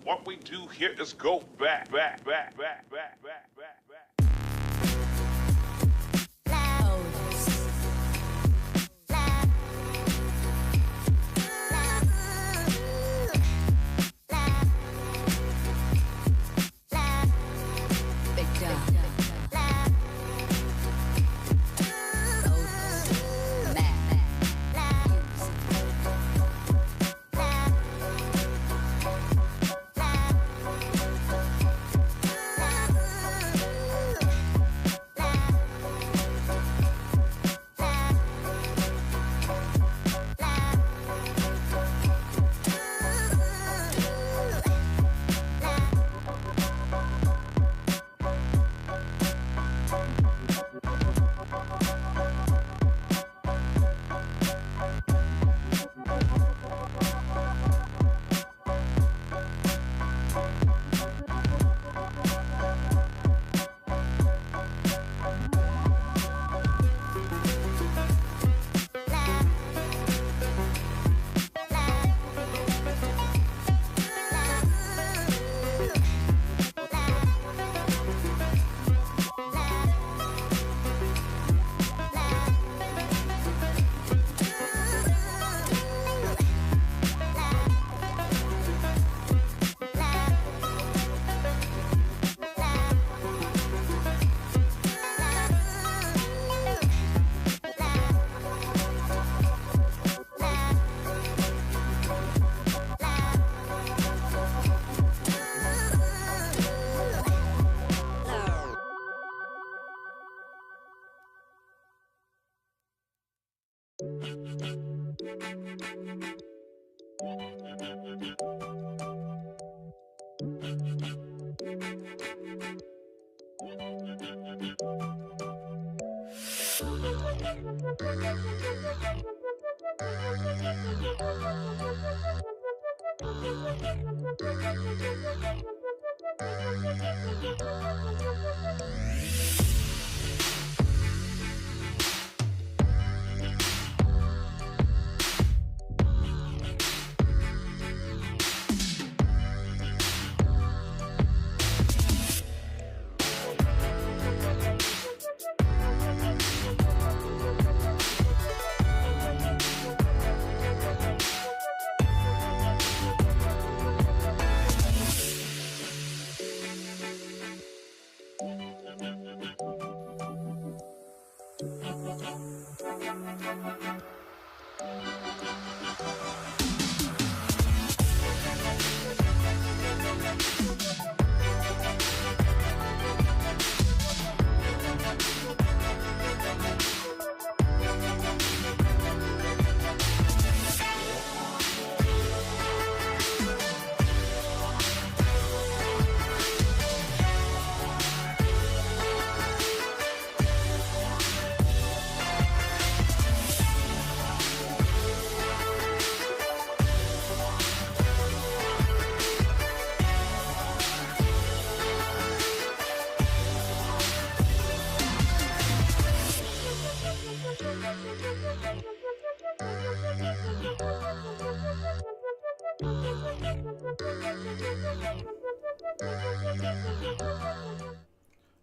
What we do here is go back.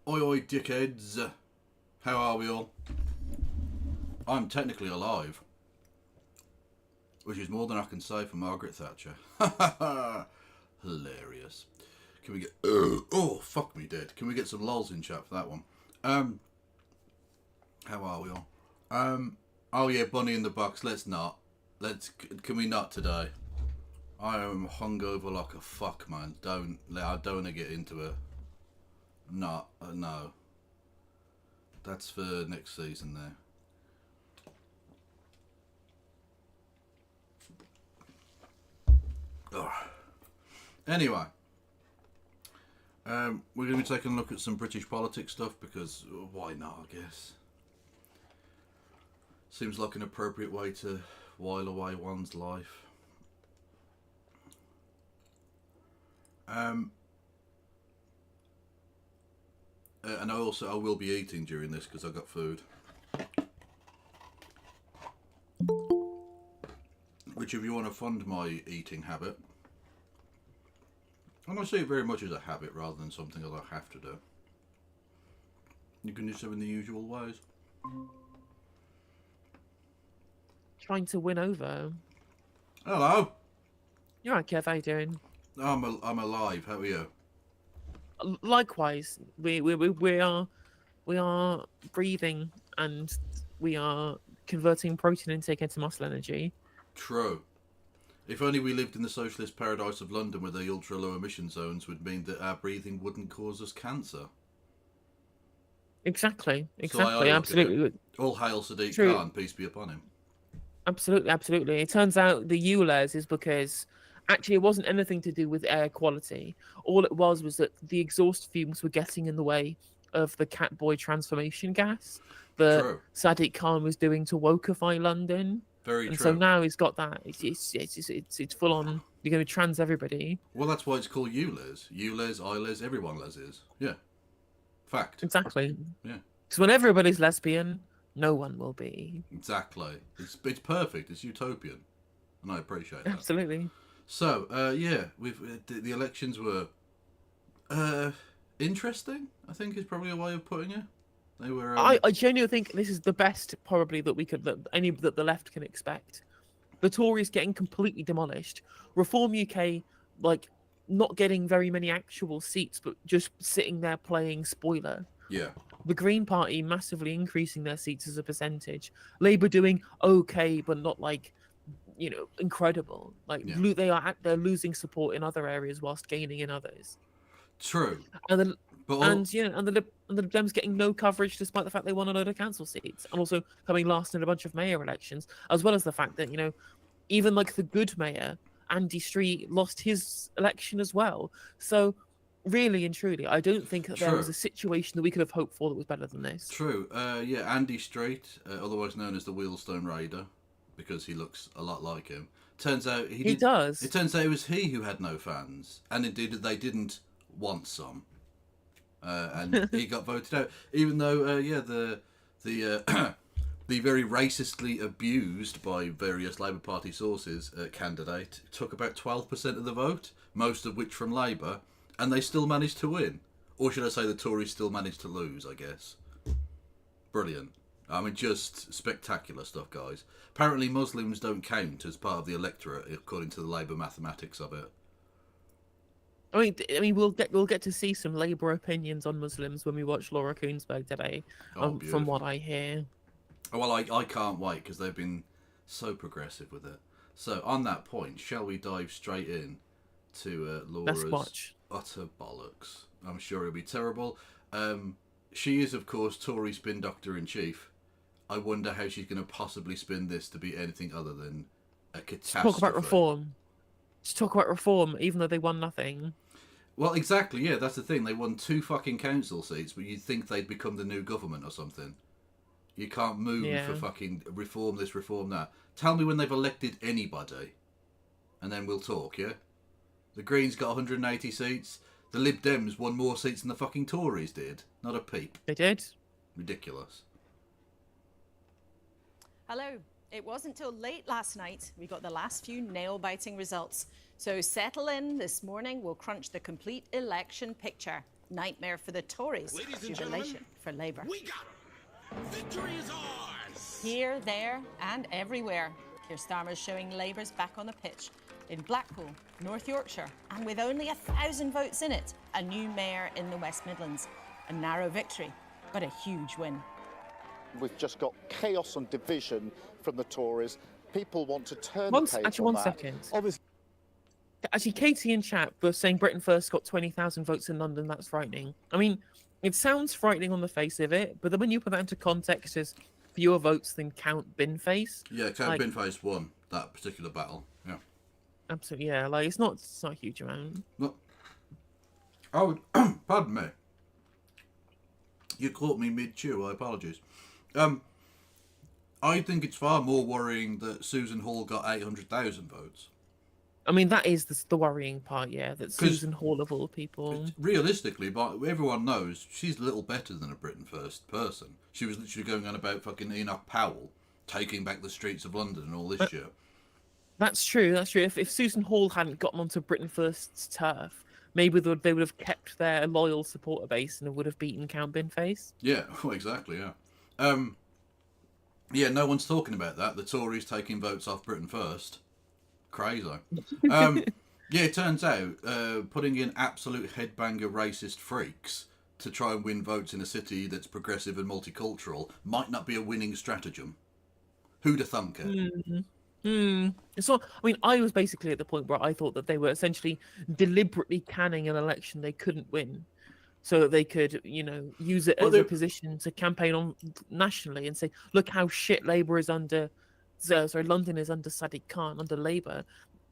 Oi oi dickheads, how are we all? I'm technically alive, which is more than I can say for Margaret Thatcher. Hilarious. Can we get... oh, fuck me dead. Can we get some lols in chat for that one? How are we all? Oh yeah, Bunny in the box, let's not. Can we not today? I am hungover like a fuck, man. I don't want to get into it. No. That's for next season there. Oh. Anyway, we're going to be taking a look at some British politics stuff because why not, I guess. Seems like an appropriate way to while away one's life. And I will be eating during this because I got food. Which, if you want to fund my eating habit, and I see it very much as a habit rather than something that I have to do, you can do so in the usual ways. Trying to win over. Hello. You're right, Kev. How you doing? I'm alive. How are you? Likewise, we are breathing and we are converting protein intake into muscle energy. True. If only we lived in the socialist paradise of London where the ultra low emission zones would mean that our breathing wouldn't cause us cancer. Exactly, absolutely. All hail Sadiq True. Khan, peace be upon him. Absolutely. It turns out the ULEZ is because actually it wasn't anything to do with air quality. All it was that the exhaust fumes were getting in the way of the Catboy transformation gas that True. Sadiq Khan was doing to wokeify London. Very and true. So now he's got that. It's full on. You're going to trans everybody. Well, that's why it's called ULEZ. ULEZ, ILEZ, everyone les is. Yeah. Fact. Exactly. Yeah. Because when everybody's lesbian, no one will be. Exactly. It's perfect. It's utopian, and I appreciate that. Absolutely. So, the elections were interesting, I think is probably a way of putting it. They were. I genuinely think this is the best, probably, that the left can expect. The Tories getting completely demolished. Reform UK, not getting very many actual seats, but just sitting there playing spoiler. Yeah. The Green Party massively increasing their seats as a percentage. Labour doing okay, but not incredible. They're losing support in other areas whilst gaining in others. True. And the Dems getting no coverage despite the fact they won a load of council seats, and also coming last in a bunch of mayor elections, as well as the fact that even the good mayor Andy Street lost his election as well. So really and truly, I don't think that there was a situation that we could have hoped for that was better than this. True. Andy Street, otherwise known as the Wheelstone Raider, because he looks a lot like him. Turns out he does. It turns out it was he who had no fans, and indeed they didn't want some, and he got voted out. Even though, the very racistly abused by various Labour Party sources candidate took about 12% of the vote, most of which from Labour, and they still managed to win. Or should I say the Tories still managed to lose, I guess. Brilliant. I mean, just spectacular stuff, guys. Apparently Muslims don't count as part of the electorate, according to the Labour mathematics of it. I mean, we'll get to see some Labour opinions on Muslims when we watch Laura Koonsberg today, from what I hear. Oh, well, I can't wait, because they've been So progressive with it. So on that point, shall we dive straight in to Let's Laura's watch. utter bollocks? I'm sure it'll be terrible. She is, of course, Tory spin doctor in chief. I wonder how she's going to possibly spin this to be anything other than a catastrophe. Talk about reform. Just talk about reform, even though they won nothing. Well, exactly, yeah, that's the thing. They won 2 fucking council seats, but you'd think they'd become the new government or something. You can't move Yeah. for fucking reform this, reform that. Tell me when they've elected anybody, and then we'll talk, yeah? The Greens got 180 seats. The Lib Dems won more seats than the fucking Tories did. Not a peep. They did. Ridiculous. Hello. It wasn't till late last night we got the last few nail-biting results. So settle in. This morning we'll crunch the complete election picture. Nightmare for the Tories, Ladies and jubilation gentlemen, for Labour. we got him. Victory is ours. Here, there and everywhere. Keir Starmer's showing Labour's back on the pitch. In Blackpool, North Yorkshire, and with only 1,000 votes in it, a new mayor in the West Midlands. A narrow victory, but a huge win. We've just got chaos and division from the Tories. People want to turn One, the page actually, on one that. second. Obviously, Actually, Katie and Chat were saying Britain First got 20,000 votes in London. That's frightening. I mean, it sounds frightening on the face of it, but then when you put that into context as fewer votes than Count Binface, Yeah, Count Like- Binface won that particular battle. Yeah. absolutely, yeah, like it's not a huge amount. Look, I would, pardon me. You caught me mid-chew, I apologise. I think it's far more worrying that Susan Hall got 800,000 votes. I mean, that is the worrying part, yeah, that Susan Hall of all people. Realistically, but everyone knows she's a little better than a Britain First person. She was literally going on about fucking Enoch Powell taking back the streets of London and all this shit. That's true. That's true. If Susan Hall hadn't gotten onto Britain First's turf, maybe they would have kept their loyal supporter base and would have beaten Count Binface. Yeah, well, exactly, yeah. Yeah, no one's talking about that. The Tories taking votes off Britain First. Crazy. Yeah, it turns out putting in absolute headbanger racist freaks to try and win votes in a city that's progressive and multicultural might not be a winning stratagem. Who'd have thunk it? It's not. I mean, I was basically at the point where I thought that they were essentially deliberately canning an election they couldn't win, so that they could, use it Well, as they- a position to campaign on nationally and say, "Look how shit Labour is under." London is under Sadiq Khan, under Labour.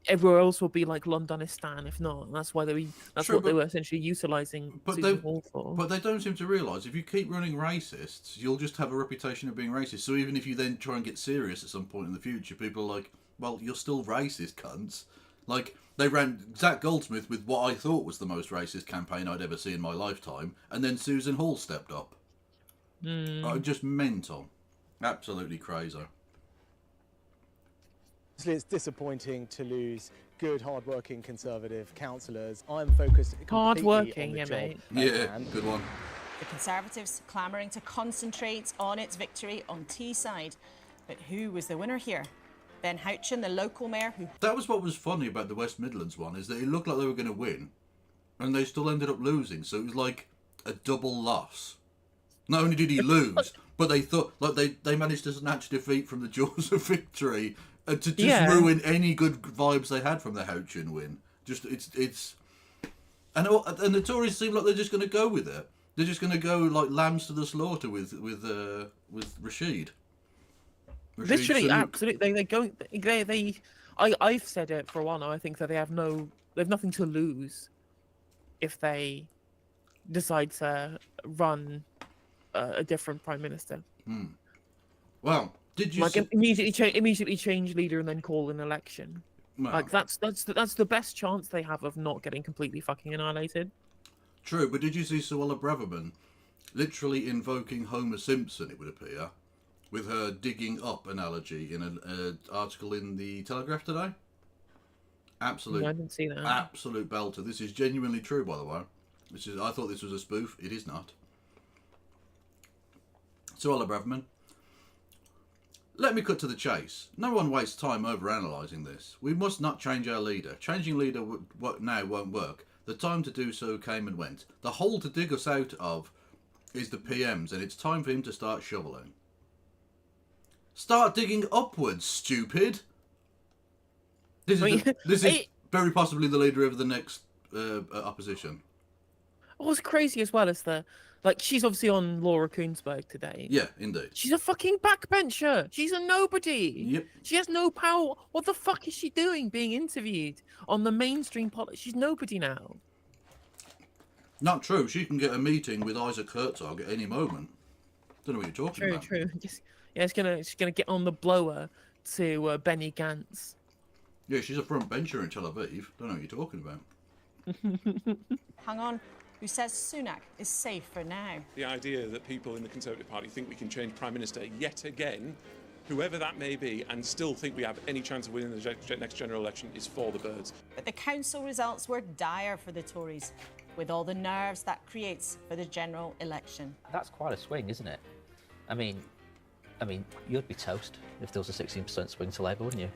Everywhere else will be like Londonistan, if not. And that's why That's Sure, what they but- were essentially utilising But Susan they, Hall for. but they don't seem to realise if you keep running racists, you'll just have a reputation of being racist. So even if you then try and get serious at some point in the future, people are like, well, you're still racist, cunts. Like, they ran Zach Goldsmith with what I thought was the most racist campaign I'd ever seen in my lifetime, and then Susan Hall stepped up. Just mental. Absolutely crazy. Obviously, it's disappointing to lose good, hard-working Conservative councillors. I'm focused completely Hard-working, on the yeah, job mate. at Yeah, hand. good one. The Conservatives clamouring to concentrate on its victory on Teesside. But who was the winner here? Ben Houchin, the local mayor who That was what was funny about the West Midlands one, is that it looked like they were going to win, and they still ended up losing. So it was like a double loss. Not only did he lose, but they thought they managed to snatch defeat from the jaws of victory and to just ruin any good vibes they had from the Houchin win. Just it's and the Tories seem like they're just going to go with it. They're just going to go like lambs to the slaughter with Rashid. Literally, Sunak. absolutely. They're going. I've said it for a while now. I think that they have nothing to lose if they decide to run a different prime minister. Well, did you Like see, immediately change leader and then call an election. well, Like that's the best chance they have of not getting completely fucking annihilated. true, but did you see Suella Braverman literally invoking Homer Simpson, it would appear, with her digging up analogy in an article in the Telegraph today? Absolute, No, I didn't see that. absolute belter. This is genuinely true, by the way. I thought this was a spoof. It is not. Suella Braverman. Let me cut to the chase. No one wastes time over-analysing this. We must not change our leader. Changing leader now won't work. The time to do so came and went. The hole to dig us out of is the PMs, and it's time for him to start shoveling. Start digging upwards, stupid. This is, I mean, this is very possibly the leader of the next opposition. What's crazy as well is she's obviously on Laura Kuenssberg today. Yeah, indeed. She's a fucking backbencher. She's a nobody. Yep. She has no power. What the fuck is she doing being interviewed on the mainstream politics? She's nobody now. Not true. She can get a meeting with Isaac Herzog at any moment. Don't know what you're talking True, about. true. She's gonna get on the blower to Benny Gantz. Yeah, she's a front bencher in Tel Aviv. Don't know what you're talking about. Hang on. Who says Sunak is safe for now? The idea that people in the Conservative Party think we can change Prime Minister yet again, whoever that may be, and still think we have any chance of winning the next general election is for the birds. But the council results were dire for the Tories, with all the nerves that creates for the general election. That's quite a swing, isn't it? I mean, you'd be toast if there was a 16% swing to Labour, wouldn't you?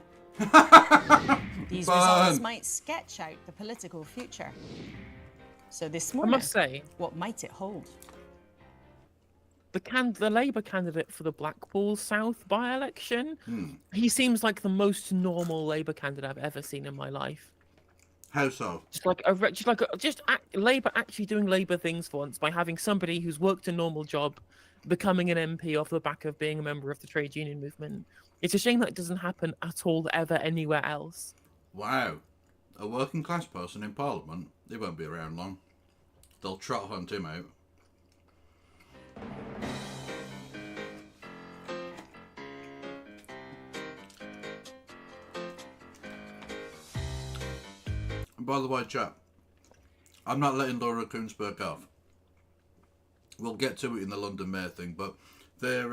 These results might sketch out the political future. So this morning, I must say, what might it hold? the Labour candidate for the Blackpool South by-election, he seems like the most normal Labour candidate I've ever seen in my life. How so? Labour actually doing Labour things for once by having somebody who's worked a normal job becoming an MP off the back of being a member of the trade union movement. It's a shame that doesn't happen at all ever anywhere else. Wow. A working class person in Parliament? He won't be around long. They'll trot hunt him out. And by the way, chap, I'm not letting Laura Kuenssberg off. We'll get to it in the London Mayor thing, but their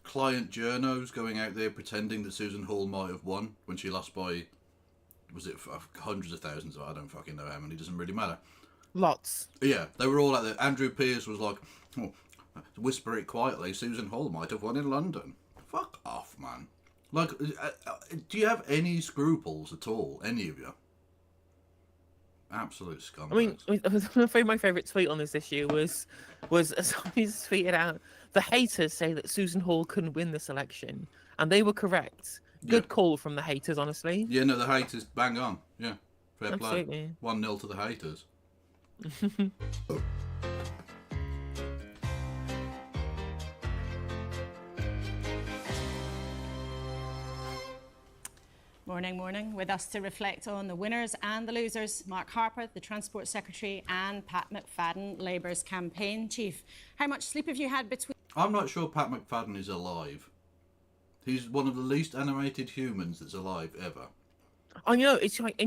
client journos going out there pretending that Susan Hall might have won when she lost by, was it hundreds of thousands? I don't fucking know how many, doesn't really matter. Lots. Yeah, they were all out there. Andrew Pearce was like, oh, whisper it quietly, Susan Hall might have won in London. Fuck off, man. Like, do you have any scruples at all? Any of you? Absolute scumbags. I mean, my favourite tweet on this issue was somebody's tweeted out, the haters say that Susan Hall couldn't win this election, and they were correct. Good call from the haters, honestly. Yeah, no, the haters bang on. Yeah, fair Absolutely. play. 1-0 to the haters. Morning. With us to reflect on the winners and the losers, Mark Harper, the Transport Secretary, and Pat McFadden, Labour's campaign chief. How much sleep have you had between... I'm not sure Pat McFadden is alive. He's one of the least animated humans that's alive ever. I know, it's like,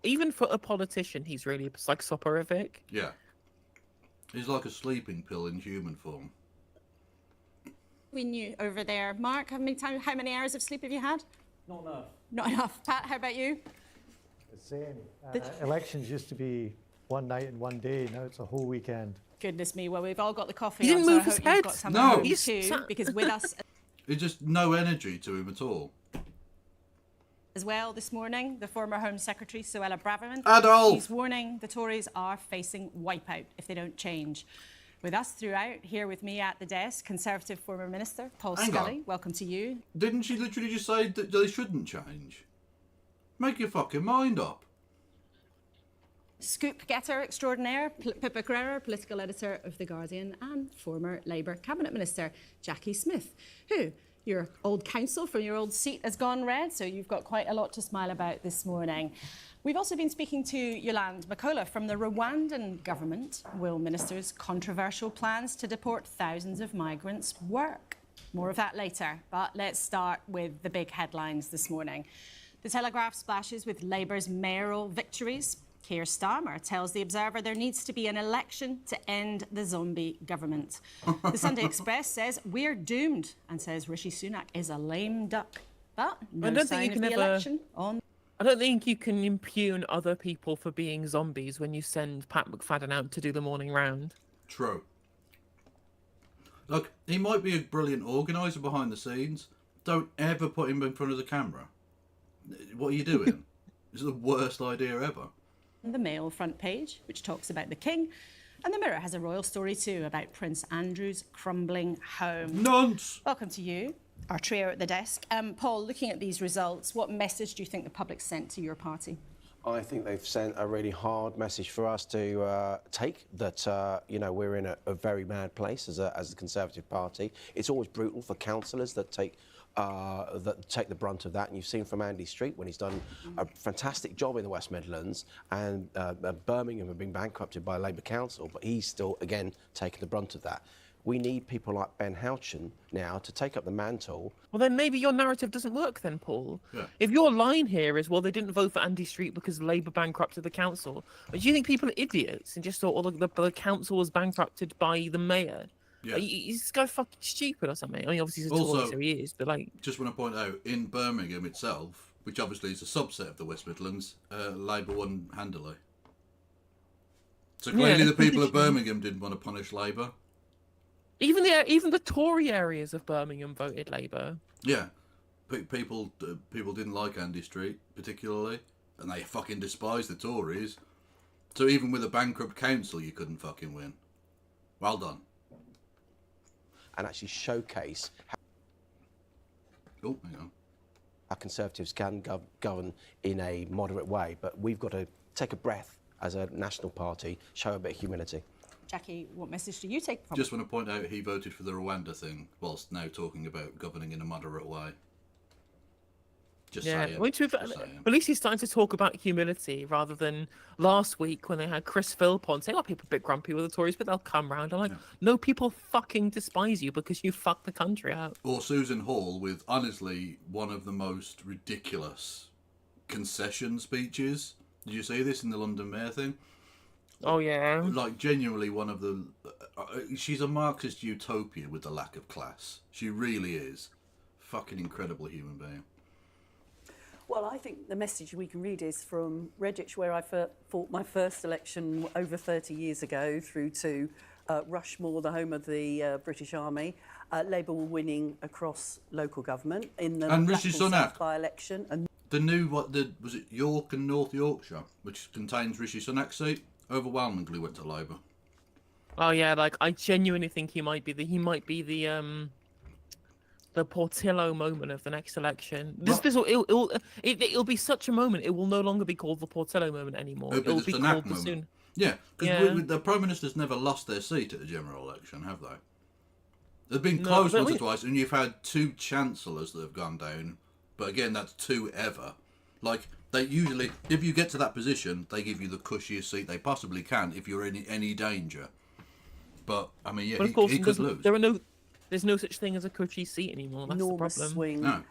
even for a politician, he's really like soporific. Yeah. He's like a sleeping pill in human form. between you over there? Mark, how many hours of sleep have you had? Not enough. Not enough. Pat, how about you? The same. Elections used to be one night and one day. Now it's a whole weekend. Goodness me. Well, we've all got the coffee. He didn't on, so move I his hope head. You've got some No. at home He's too, sat- because with us There's just no energy to him at all. as well this morning, the former Home Secretary, Suella Braverman. Adolf! She's warning the Tories are facing wipeout if they don't change. With us throughout, here with me at the desk, Conservative former Minister Paul Hang Scully. on. Welcome to you. Didn't she literally just say that they shouldn't change? Make your fucking mind up. Scoop getter extraordinaire, Pippa Crerar, political editor of The Guardian, and former Labour Cabinet Minister Jackie Smith, who your old council from your old seat has gone red, so you've got quite a lot to smile about this morning. We've also been speaking to Yolande Makola from the Rwandan government. Will ministers' controversial plans to deport thousands of migrants work? More of that later, but let's start with the big headlines this morning. The Telegraph splashes with Labour's mayoral victories. Keir Starmer tells The Observer there needs to be an election to end the zombie government. The Sunday Express says we're doomed and says Rishi Sunak is a lame duck. But no I don't think sign you of can the ever- election on. I don't think you can impugn other people for being zombies when you send Pat McFadden out to do the morning round. True. Look, he might be a brilliant organiser behind the scenes. Don't ever put him in front of the camera. What are you doing? It's the worst idea ever. The Mail front page, which talks about the King. And the Mirror has a royal story too about Prince Andrew's crumbling home. Nonce! Welcome to you, Our trio at the desk. Paul, looking at these results, what message do you think the public sent to your party? I think they've sent a really hard message for us to take, that, you know, we're in a very bad place as a Conservative Party. It's always brutal for councillors that take the brunt of that, and you've seen from Andy Street when he's done a fantastic job in the West Midlands, and Birmingham have been bankrupted by Labour Council, but he's still, again, taking the brunt of that. We need people like Ben Houchen now to take up the mantle. Well, then maybe your narrative doesn't work then, Paul. Yeah. If your line here is, well, they didn't vote for Andy Street because Labour bankrupted the council, but do you think people are idiots and just thought, well, the council was bankrupted by the mayor? Yeah. Is this guy fucking stupid or something? I mean, obviously he's a Also, Tory, so he is, but like... Just want to point out, in Birmingham itself, which obviously is a subset of the West Midlands, Labour won handily. So clearly the people of Birmingham didn't want to punish Labour. Even the Tory areas of Birmingham voted Labour. Yeah. People didn't like Andy Street, particularly, and they fucking despised the Tories. So even with a bankrupt council, you couldn't fucking win. Well done. And actually showcase Oh, hang on. how Conservatives can govern in a moderate way, but we've got to take a breath as a national party, show a bit of humility. Jackie, what message do you take from Just want to point out he voted for the Rwanda thing, whilst now talking about governing in a moderate way. Just saying. Well, at least he's starting to talk about humility rather than last week when they had Chris Philp on saying, "Oh, people are a bit grumpy with the Tories, but they'll come round." I'm like, no, people fucking despise you because you fucked the country out. Or Susan Hall with, honestly, one of the most ridiculous concession speeches. Did you see this in the London Mayor thing? Oh, yeah. Like, genuinely one of the... she's a Marxist utopia with the lack of class. She really is. Fucking incredible human being. Well, I think the message we can read is from Redditch, where I fought my first election over 30 years ago, through to Rushmore, the home of the British Army. Labour were winning across local government in the Rishi Sunak by-election. And the new, was it York and North Yorkshire, which contains Rishi Sunak's seat, overwhelmingly went to Labour. Oh yeah, like I genuinely think he might be the Portillo moment of the next election. It'll be such a moment. It will no longer be called the Portillo moment anymore. It'll be called the soon. Yeah, because the Prime Minister's never lost their seat at the general election, have they? They've been close once or twice, and you've had two chancellors that have gone down. But again, that's two ever. Like, they usually, if you get to that position, they give you the cushiest seat they possibly can if you're in any danger. But, I mean, yeah, but of course, he could lose. There's no such thing as a cushy seat anymore. That's the problem. Swing. No.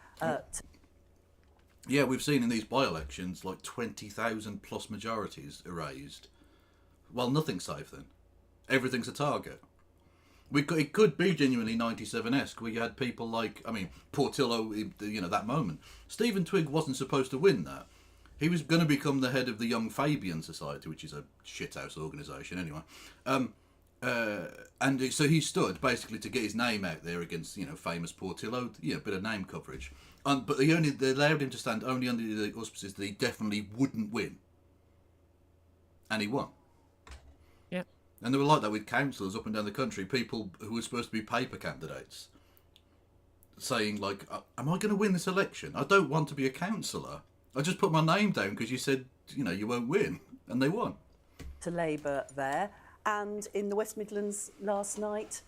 Yeah, we've seen in these by-elections, like 20,000 plus majorities erased. Well, nothing's safe then. Everything's a target. It could be genuinely 97-esque, where you had people like, I mean, Portillo, you know, that moment. Stephen Twigg wasn't supposed to win that. He was going to become the head of the Young Fabian Society, which is a shithouse organisation anyway. And so he stood basically to get his name out there against, you know, famous Portillo, a bit of name coverage. But they allowed him to stand only under the auspices that he definitely wouldn't win. And he won. Yeah. And they were like that with councillors up and down the country, people who were supposed to be paper candidates, saying like, am I going to win this election? I don't want to be a councillor. I just put my name down because you said, you know, you won't win. And they won. To Labour there. And in the West Midlands last night,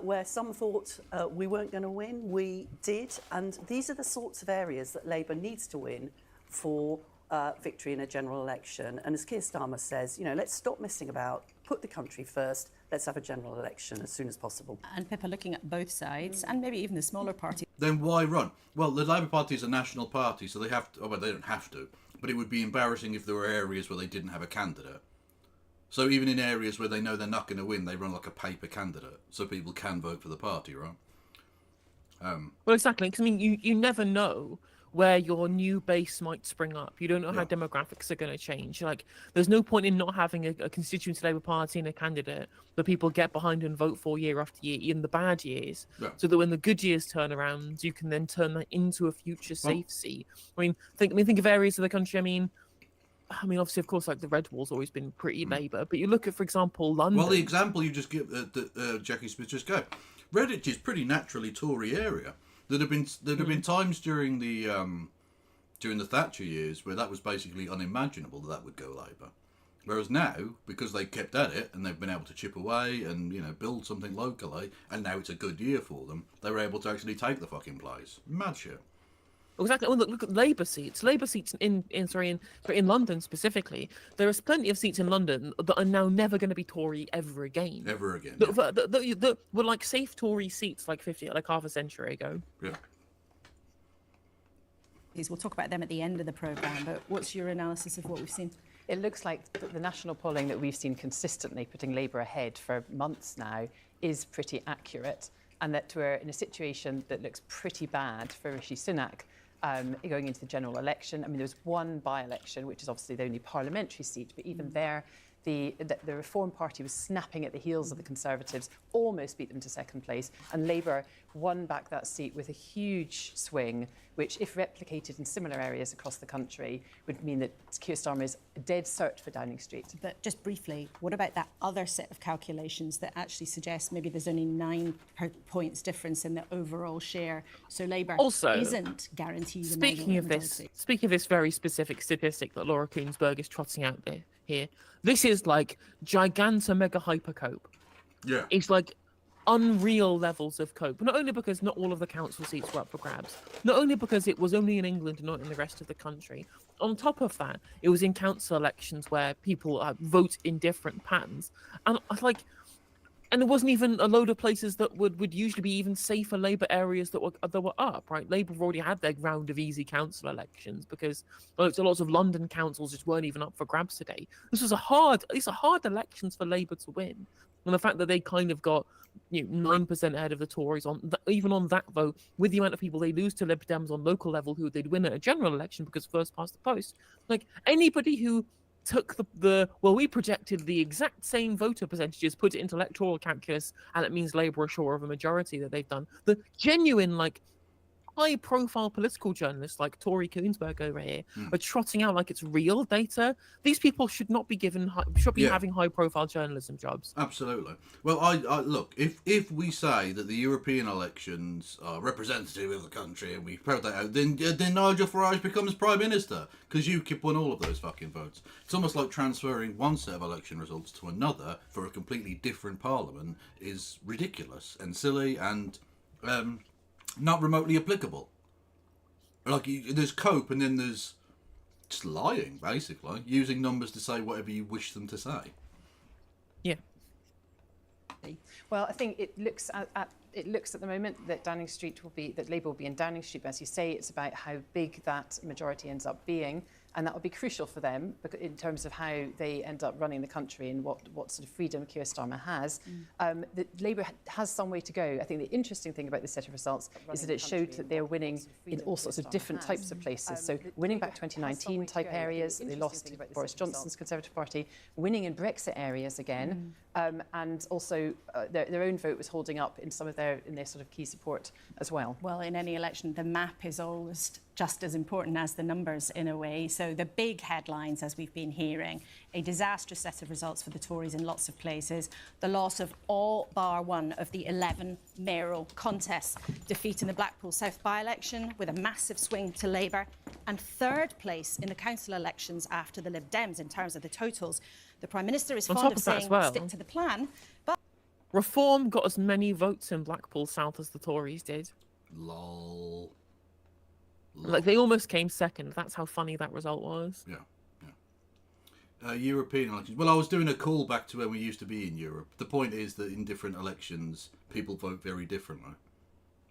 where some thought we weren't going to win, we did. And these are the sorts of areas that Labour needs to win for victory in a general election. And as Keir Starmer says, you know, let's stop messing about, put the country first, let's have a general election as soon as possible. And Pippa, looking at both sides, and maybe even the smaller party. Then why run? Well, the Labour Party is a national party, so they have to, well, they don't have to, but it would be embarrassing if there were areas where they didn't have a candidate. So even in areas where they know they're not going to win, they run like a paper candidate, so people can vote for the party, right? Well, exactly, because I mean, you never know where your new base might spring up. You don't know how demographics are going to change. Like, there's no point in not having a constituency Labour Party and a candidate that people get behind and vote for year after year in the bad years, so that when the good years turn around, you can then turn that into a future safe seat. I mean, think of areas of the country. I mean, obviously, of course, like the Red Wall's always been pretty Labour, but you look at, for example, London. Well, the example you just give, Jackie Smith just gave, Redditch is pretty naturally Tory area. There'd have been times during the Thatcher years where that was basically unimaginable that would go Labour. Whereas now, because they kept at it and they've been able to chip away and build something locally, and now it's a good year for them, they were able to actually take the fucking place. Mad shit. Exactly. Well, look at Labour seats. Labour seats in London specifically. There is plenty of seats in London that are now never going to be Tory ever again. Ever again. That were like safe Tory seats like half a century ago. Yeah. We'll talk about them at the end of the programme, but what's your analysis of what we've seen? It looks like the national polling that we've seen consistently putting Labour ahead for months now is pretty accurate, and that we're in a situation that looks pretty bad for Rishi Sunak going into the general election. I mean, there was one by-election, which is obviously the only parliamentary seat, but even there, the Reform Party was snapping at the heels of the Conservatives, almost beat them to second place, and Labour won back that seat with a huge swing, which, if replicated in similar areas across the country, would mean that Keir Starmer is a dead cert for Downing Street. But just briefly, what about that other set of calculations that actually suggest maybe there's only 9 points difference in the overall share, so Labour isn't guaranteed? Speaking of this very specific statistic that Laura Koonsberg is trotting out there here, this is like giganta mega hyper cope. Yeah. It's like unreal levels of cope. Not only because not all of the council seats were up for grabs, not only because it was only in England and not in the rest of the country. On top of that, it was in council elections where people vote in different patterns, and there wasn't even a load of places that would usually be even safer Labour areas that were up, right? Labour have already had their round of easy council elections because lots of London councils just weren't even up for grabs today. These are hard elections for Labour to win, and the fact that they kind of got 9% ahead of the Tories even on that vote, with the amount of people they lose to Lib Dems on local level who they'd win at a general election because first past the post. Like anybody who took we projected the exact same voter percentages, put it into electoral calculus, and it means Labour are sure of a majority that they've done. The genuine, high-profile political journalists like Tori Koonsberg over here are trotting out like it's real data. These people should not be having high-profile journalism jobs. Absolutely. Well, I look, if we say that the European elections are representative of the country and we proud that out, then Nigel Farage becomes Prime Minister because UKIP won all of those fucking votes. It's almost like transferring one set of election results to another for a completely different parliament is ridiculous and silly and not remotely applicable. There's cope and then there's just lying, basically, using numbers to say whatever you wish them to say. Yeah. Well, I think it looks at the moment that Labour will be in Downing Street. But as you say, it's about how big that majority ends up being, and that will be crucial for them in terms of how they end up running the country and what sort of freedom Keir Starmer has. Labour has some way to go. I think the interesting thing about this set of results is that it showed that they're winning in all sorts of different types of places. So winning back 2019 type areas, they lost to Boris Johnson's Conservative Party, winning in Brexit areas again, and also their own vote was holding up in some of their sort of key support as well. Well, in any election, the map is always just as important as the numbers in a way. So the big headlines, as we've been hearing, a disastrous set of results for the Tories in lots of places, the loss of all bar one of the 11 mayoral contests, defeat in the Blackpool South by-election with a massive swing to Labour, and third place in the council elections after the Lib Dems in terms of the totals. The Prime Minister is fond of saying stick to the plan, but Reform got as many votes in Blackpool South as the Tories did. Lol. Like they almost came second. That's how funny that result was. Yeah. European elections. Well, I was doing a call back to when we used to be in Europe. The point is that in different elections, people vote very differently.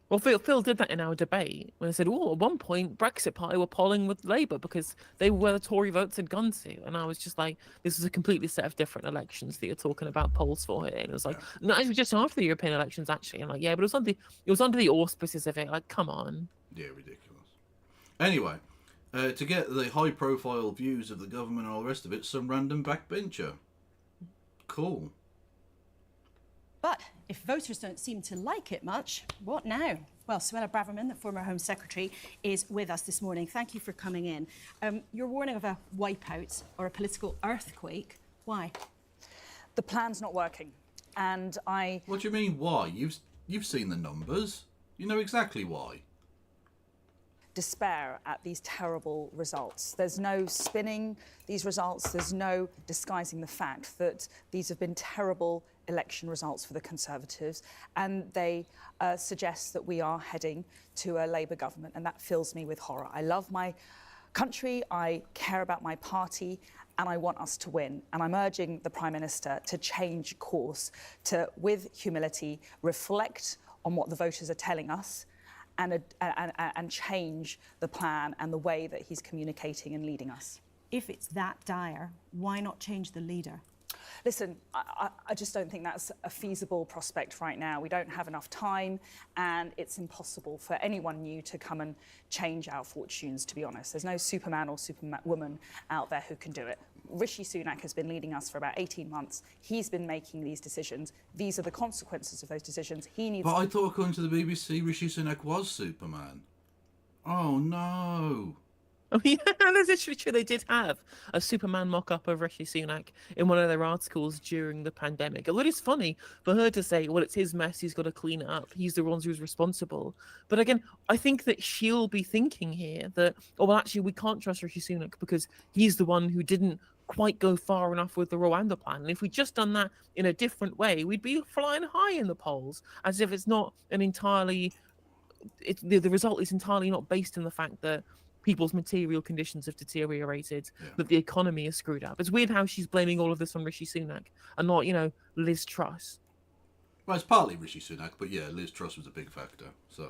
Well, Phil did that in our debate when they said, at one point, Brexit Party were polling with Labour because they were where the Tory votes had gone to. And I was just like, this is a completely set of different elections that you're talking about polls for here. And it was like, no, it was just after the European elections, actually. And like, yeah, but it was under the auspices of it. Like, come on. Yeah, ridiculous. Anyway, to get the high-profile views of the government and all the rest of it, some random backbencher. Cool. But if voters don't seem to like it much, what now? Well, Suella Braverman, the former Home Secretary, is with us this morning. Thank you for coming in. You're warning of a wipeout or a political earthquake. Why? The plan's not working, and What do you mean, why? You've seen the numbers. You know exactly why. despair at these terrible results. There's no spinning these results. There's no disguising the fact that these have been terrible election results for the Conservatives, and they suggest that we are heading to a Labour government, and that fills me with horror. I love my country, I care about my party, and I want us to win. And I'm urging the Prime Minister to change course, to, with humility, reflect on what the voters are telling us, and change the plan and the way that he's communicating and leading us. If it's that dire, why not change the leader? Listen, I just don't think that's a feasible prospect right now. We don't have enough time, and it's impossible for anyone new to come and change our fortunes, to be honest. There's no Superman or Superwoman out there who can do it. Rishi Sunak has been leading us for about 18 months. He's been making these decisions. These are the consequences of those decisions. He needs. But I thought, according to the BBC, Rishi Sunak was Superman. Oh no. Oh yeah, that's actually true. They did have a Superman mock-up of Rishi Sunak in one of their articles during the pandemic. Although it's funny for her to say, well, it's his mess, he's got to clean it up. He's the one who's responsible. But again, I think that she'll be thinking here that, oh, well, actually, we can't trust Rishi Sunak because he's the one who didn't quite go far enough with the Rwanda plan. And if we'd just done that in a different way, we'd be flying high in the polls, as if it's not an entirely... the result is entirely not based on the fact that people's material conditions have deteriorated, that the economy is screwed up. It's weird how she's blaming all of this on Rishi Sunak and not, Liz Truss. Well, it's partly Rishi Sunak, but yeah, Liz Truss was a big factor. So.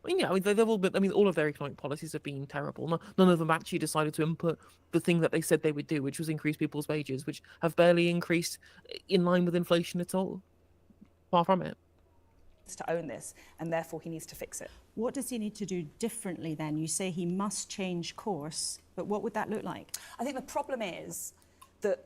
They've all been, all of their economic policies have been terrible. None of them actually decided to input the thing that they said they would do, which was increase people's wages, which have barely increased in line with inflation at all. Far from it. To own this, and therefore he needs to fix it. What does he need to do differently then? You say he must change course, but what would that look like? I think the problem is that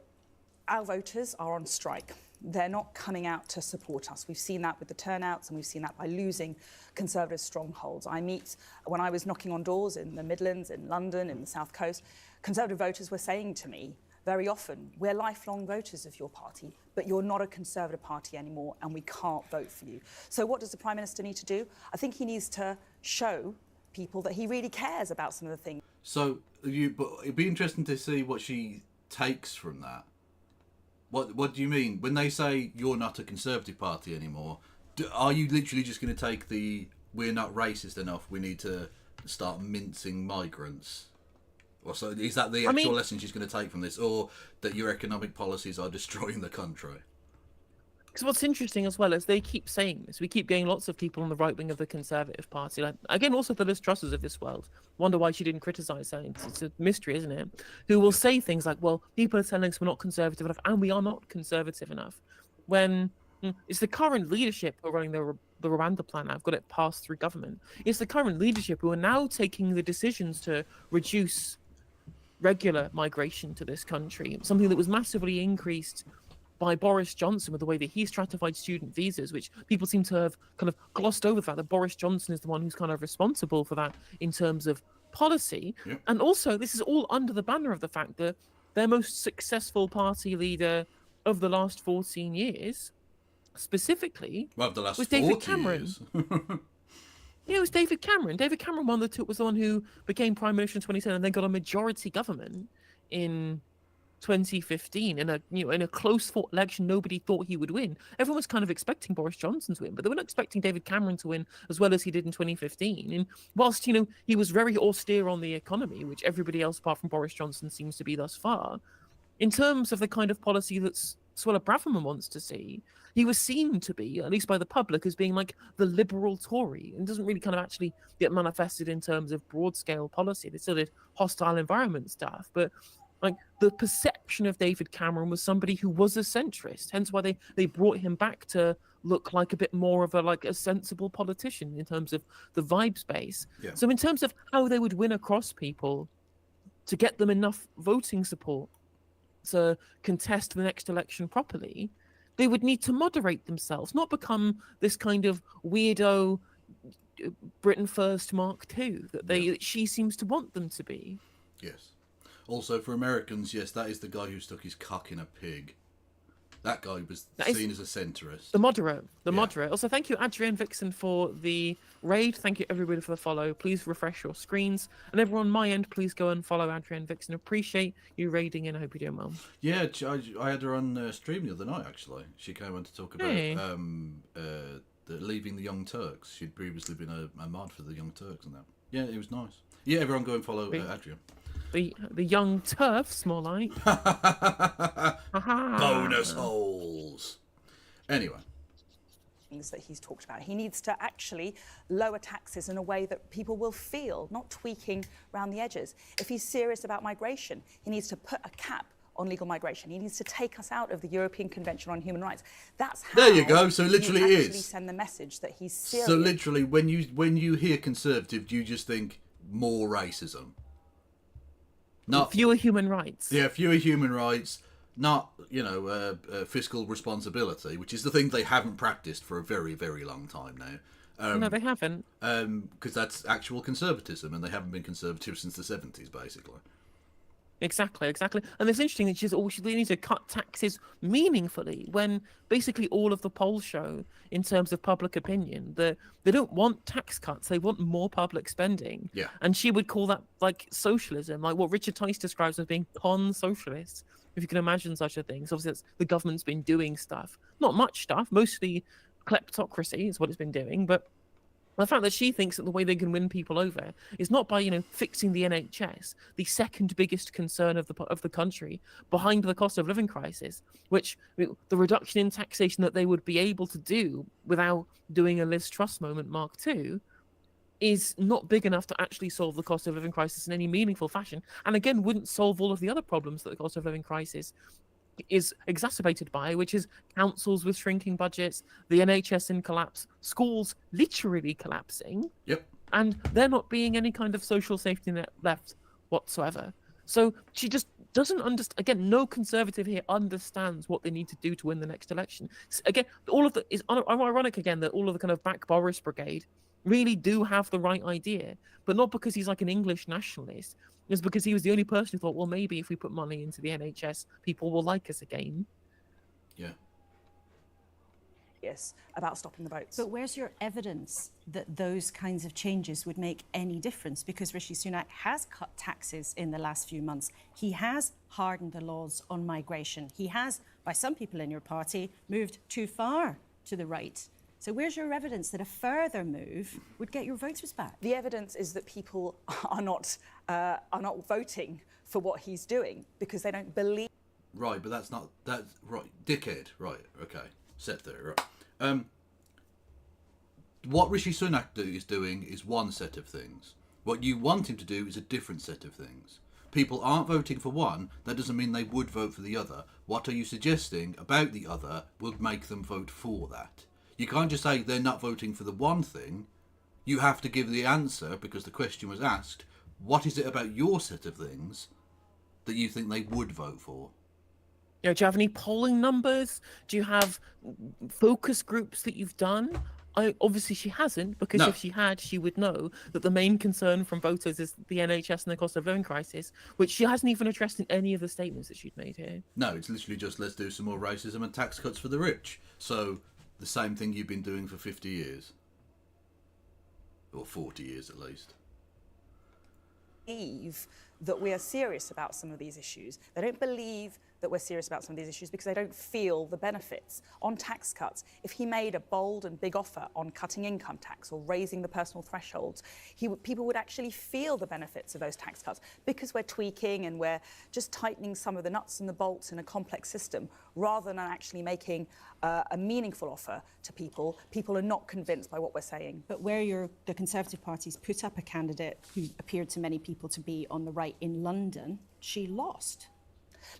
our voters are on strike. They're not coming out to support us. We've seen that with the turnouts, and we've seen that by losing Conservative strongholds. When I was knocking on doors in the Midlands, in London, in the South Coast, Conservative voters were saying to me very often, we're lifelong voters of your party, but you're not a Conservative party anymore, and we can't vote for you. So what does the Prime Minister need to do? I think he needs to show people that he really cares about some of the things. So, but it'd be interesting to see what she takes from that. What do you mean? When they say you're not a Conservative party anymore, are you literally just going to take the we're not racist enough, we need to start mincing migrants? Or so is that the actual lesson she's going to take from this, or that your economic policies are destroying the country? Because what's interesting as well is they keep saying this. We keep getting lots of people on the right wing of the Conservative Party, like again also the Liz Trusses of this world. Wonder why she didn't criticise her. It's a mystery, isn't it? Who will say things like, "Well, people are telling us we're not conservative enough, and we are not conservative enough." When it's the current leadership who are running the Rwanda plan. I've got it passed through government. It's the current leadership who are now taking the decisions to reduce regular migration to this country, something that was massively increased by Boris Johnson with the way that he stratified student visas, which people seem to have kind of glossed over the fact that Boris Johnson is the one who's kind of responsible for that in terms of policy. Yep. And also, this is all under the banner of the fact that their most successful party leader of the last 14 years, specifically, was David Cameron. Yeah, it was David Cameron. David Cameron was the one who became Prime Minister in 2010 and then got a majority government in 2015 in a close fought election. Nobody thought he would win. Everyone was kind of expecting Boris Johnson to win, but they were not expecting David Cameron to win as well as he did in 2015. And whilst he was very austere on the economy, which everybody else apart from Boris Johnson seems to be thus far, in terms of the kind of policy that Suella Braverman wants to see, he was seen to be, at least by the public, as being like the liberal Tory, and doesn't really kind of actually get manifested in terms of broad-scale policy. They still did hostile environment stuff, but like the perception of David Cameron was somebody who was a centrist, hence why they brought him back to look like a bit more of a sensible politician in terms of the vibe space. Yeah. So in terms of how they would win across people to get them enough voting support to contest the next election properly, they would need to moderate themselves, not become this kind of weirdo Britain First Mark II that she seems to want them to be. Yes. Also, for Americans, yes, that is the guy who stuck his cock in a pig. That guy was seen as a centrist. The moderate. Also, thank you, Adrian Vixen, for the raid. Thank you, everybody, for the follow. Please refresh your screens. And everyone on my end, please go and follow Adrian Vixen. Appreciate you raiding in. I hope you're doing well. Yeah, I had her on stream the other night, actually. She came on to talk about leaving the Young Turks. She'd previously been a mod for the Young Turks and that. Yeah, it was nice. Yeah, everyone go and follow Adrian. The Young Turfs, more like. Bonus holes. Anyway. Things that he's talked about. He needs to actually lower taxes in a way that people will feel, not tweaking around the edges. If he's serious about migration, he needs to put a cap on legal migration. He needs to take us out of the European Convention on Human Rights. That's how. There you go. So literally he is. actually send the message that he's serious. So literally, when you hear conservative, do you just think more racism? Not fewer human rights. Yeah, fewer human rights. Not fiscal responsibility, which is the thing they haven't practiced for a very, very long time now. No, they haven't. Because that's actual conservatism, and they haven't been conservative since the 70s, basically. Exactly. And it's interesting that they need to cut taxes meaningfully when basically all of the polls show, in terms of public opinion, that they don't want tax cuts, they want more public spending. Yeah. And she would call that like socialism, like what Richard Tice describes as being con-socialist, if you can imagine such a thing. So obviously the government's been doing stuff, not much stuff, mostly kleptocracy is what it's been doing, but the fact that she thinks that the way they can win people over is not by, fixing the NHS, the second biggest concern of the country, behind the cost of living crisis, which the reduction in taxation that they would be able to do without doing a Liz Truss moment Mark II is not big enough to actually solve the cost of living crisis in any meaningful fashion. And again, wouldn't solve all of the other problems that the cost of living crisis is exacerbated by, which is councils with shrinking budgets, the NHS in collapse, schools literally collapsing, and there not being any kind of social safety net left whatsoever. So she just doesn't understand. Again, no conservative here understands what they need to do to win the next election. Again, all of the is ironic again that all of the kind of back Boris brigade really do have the right idea, but not because he's like an English nationalist. It's because he was the only person who thought, well, maybe if we put money into the NHS, people will like us again. Yeah. Yes, about stopping the votes. But where's your evidence that those kinds of changes would make any difference? Because Rishi Sunak has cut taxes in the last few months. He has hardened the laws on migration. He has, by some people in your party, moved too far to the right. So where's your evidence that a further move would get your voters back? The evidence is that people are not voting for what he's doing because they don't believe. Right, but that's right, dickhead. Right, okay, set there. Right. What Rishi Sunak is doing is one set of things. What you want him to do is a different set of things. People aren't voting for one. That doesn't mean they would vote for the other. What are you suggesting about the other would make them vote for that? You can't just say they're not voting for the one thing. You have to give the answer, because the question was asked, what is it about your set of things that you think they would vote for? Do you have any polling numbers? Do you have focus groups that you've done? Obviously she hasn't, because if she had, she would know that the main concern from voters is the NHS and the cost of living crisis, which she hasn't even addressed in any of the statements that she'd made here. No, it's literally just let's do some more racism and tax cuts for the rich. So the same thing you've been doing for 50 years. Or 40 years at least. Believe that we are serious about some of these issues. They don't believe that we're serious about some of these issues because they don't feel the benefits. On tax cuts, if he made a bold and big offer on cutting income tax or raising the personal thresholds, people would actually feel the benefits of those tax cuts. Because we're tweaking and we're just tightening some of the nuts and the bolts in a complex system, rather than actually making a meaningful offer to people, people are not convinced by what we're saying. But where the Conservative Party's put up a candidate who appeared to many people to be on the right in London, she lost.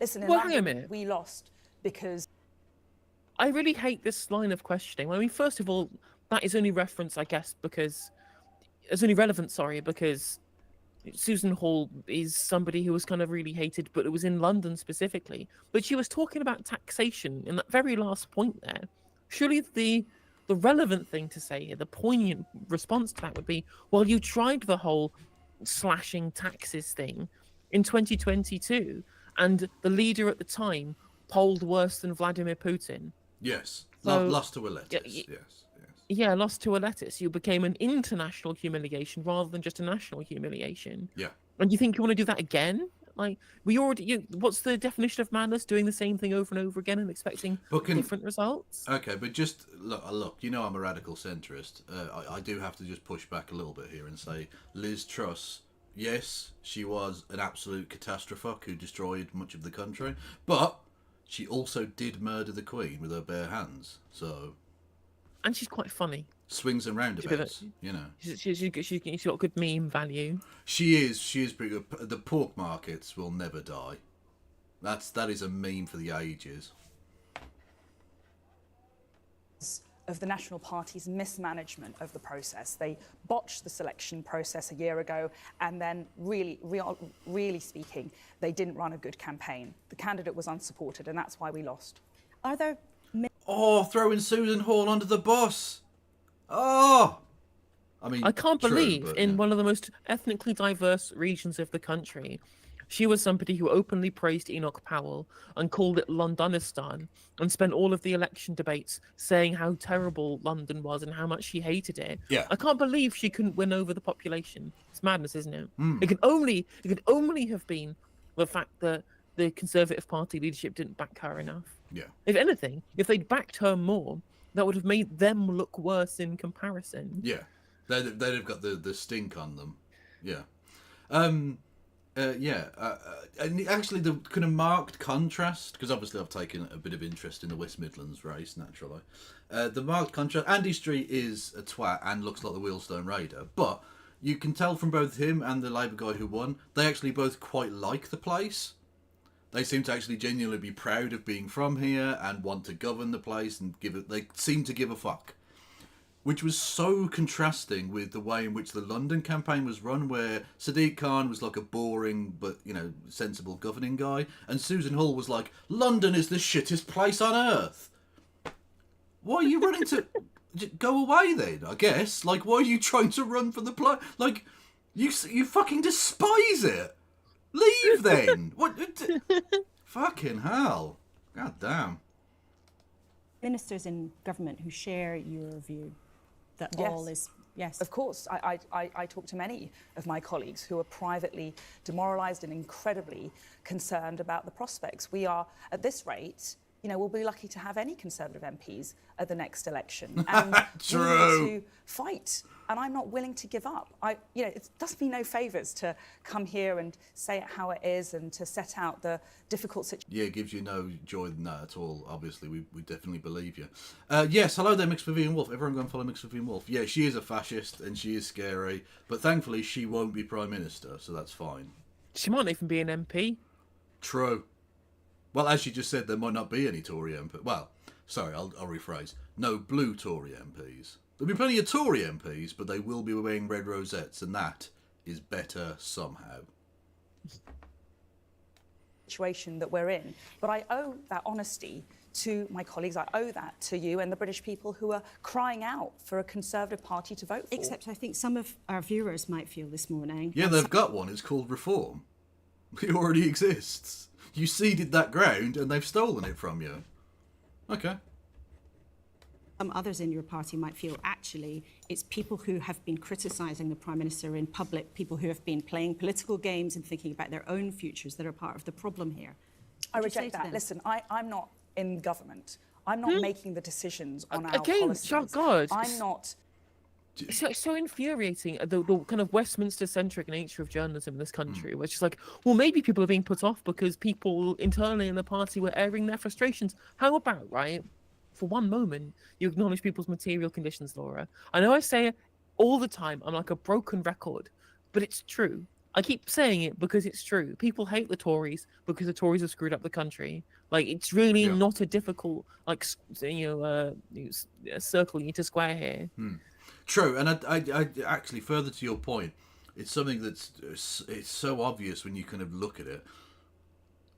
Listen, in Well, hang a London, minute. we lost because... I really hate this line of questioning. I mean, first of all, that is only reference, I guess, because... It's only relevant, sorry, because Susan Hall is somebody who was kind of really hated, but it was in London specifically. But she was talking about taxation in that very last point there. Surely the relevant thing to say here, the poignant response to that would be, well, you tried the whole slashing taxes thing in 2022, and the leader at the time polled worse than Vladimir Putin. Yes. So- Lost to a lettuce. Yeah, Yes. Yeah, lost to a lettuce. You became an international humiliation rather than just a national humiliation. Yeah. And you think you want to do that again? Like, we already. What's the definition of madness? Doing the same thing over and over again and expecting different results? Okay, but just look. You know, I'm a radical centrist. I do have to just push back a little bit here and say Liz Truss. Yes, she was an absolute catastrophe who destroyed much of the country, but she also did murder the Queen with her bare hands. So. And she's quite funny. Swings and roundabouts, you know. She's got good meme value. She is pretty good. The pork markets will never die. That is a meme for the ages. Of the National Party's mismanagement of the process. They botched the selection process a year ago, and then really speaking, they didn't run a good campaign. The candidate was unsupported, and that's why we lost. Are there... Oh, throwing Susan Hall under the bus. Oh! I mean, I can't true, believe but, in yeah. one of the most ethnically diverse regions of the country, she was somebody who openly praised Enoch Powell and called it Londonistan and spent all of the election debates saying how terrible London was and how much she hated it. Yeah. I can't believe she couldn't win over the population. It's madness, isn't it? Mm. It could only have been the fact that the Conservative Party leadership didn't back her enough. Yeah. If anything, if they'd backed her more, that would have made them look worse in comparison. Yeah. They'd have got the stink on them. Yeah. And actually the kind of marked contrast, because obviously I've taken a bit of interest in the West Midlands race, naturally. The marked contrast, Andy Street is a twat and looks like the Wheelstone Raider, but you can tell from both him and the Labour guy who won, they actually both quite like the place. They seem to actually genuinely be proud of being from here and want to govern the place and they seem to give a fuck. Which was so contrasting with the way in which the London campaign was run, where Sadiq Khan was like a boring but, sensible governing guy, and Susan Hall was like, London is the shittest place on earth. Why are you running to... Go away then, I guess. Like, why are you trying to run for the place? Like, you fucking despise it. Leave then. What? Fucking hell. God damn. Ministers in government who share your view that Yes. all is... Yes. Of course, I talk to many of my colleagues who are privately demoralised and incredibly concerned about the prospects. We are, at this rate, we'll be lucky to have any Conservative MPs at the next election. And True. we need to fight. And I'm not willing to give up. It does me no favours to come here and say it how it is and to set out the difficult situation. Yeah, it gives you no joy in that at all. Obviously, we definitely believe you. Yes, hello there, Mixed Vivian Wolf. Everyone go and follow Mixed Vivian Wolf. Yeah, she is a fascist and she is scary, but thankfully she won't be Prime Minister, so that's fine. She might even be an MP. True. Well, as you just said, there might not be any Tory MP. Well, sorry, I'll rephrase. No blue Tory MPs. There'll be plenty of Tory MPs, but they will be wearing red rosettes, and that is better somehow. Situation that we're in. But I owe that honesty to my colleagues. I owe that to you and the British people who are crying out for a Conservative Party to vote for. Except I think some of our viewers might feel this morning... Yeah, they've got one. It's called Reform. It already exists. You ceded that ground, and they've stolen it from you. Okay. Some others in your party might feel actually it's people who have been criticising the Prime Minister in public, people who have been playing political games and thinking about their own futures that are part of the problem here. I What do you say reject to that. them? Listen, I'm not in government. I'm not making the decisions on our Again, policies. oh God. I'm not... It's so infuriating, the kind of Westminster-centric nature of journalism in this country, which is like, well, maybe people are being put off because people internally in the party were airing their frustrations. How about, right, for one moment, you acknowledge people's material conditions, Laura? I know I say it all the time. I'm like a broken record, but it's true. I keep saying it because it's true. People hate the Tories because the Tories have screwed up the country. Like, it's really not a difficult, circle you need to square here. True, and I actually, further to your point, it's something it's so obvious when you kind of look at it.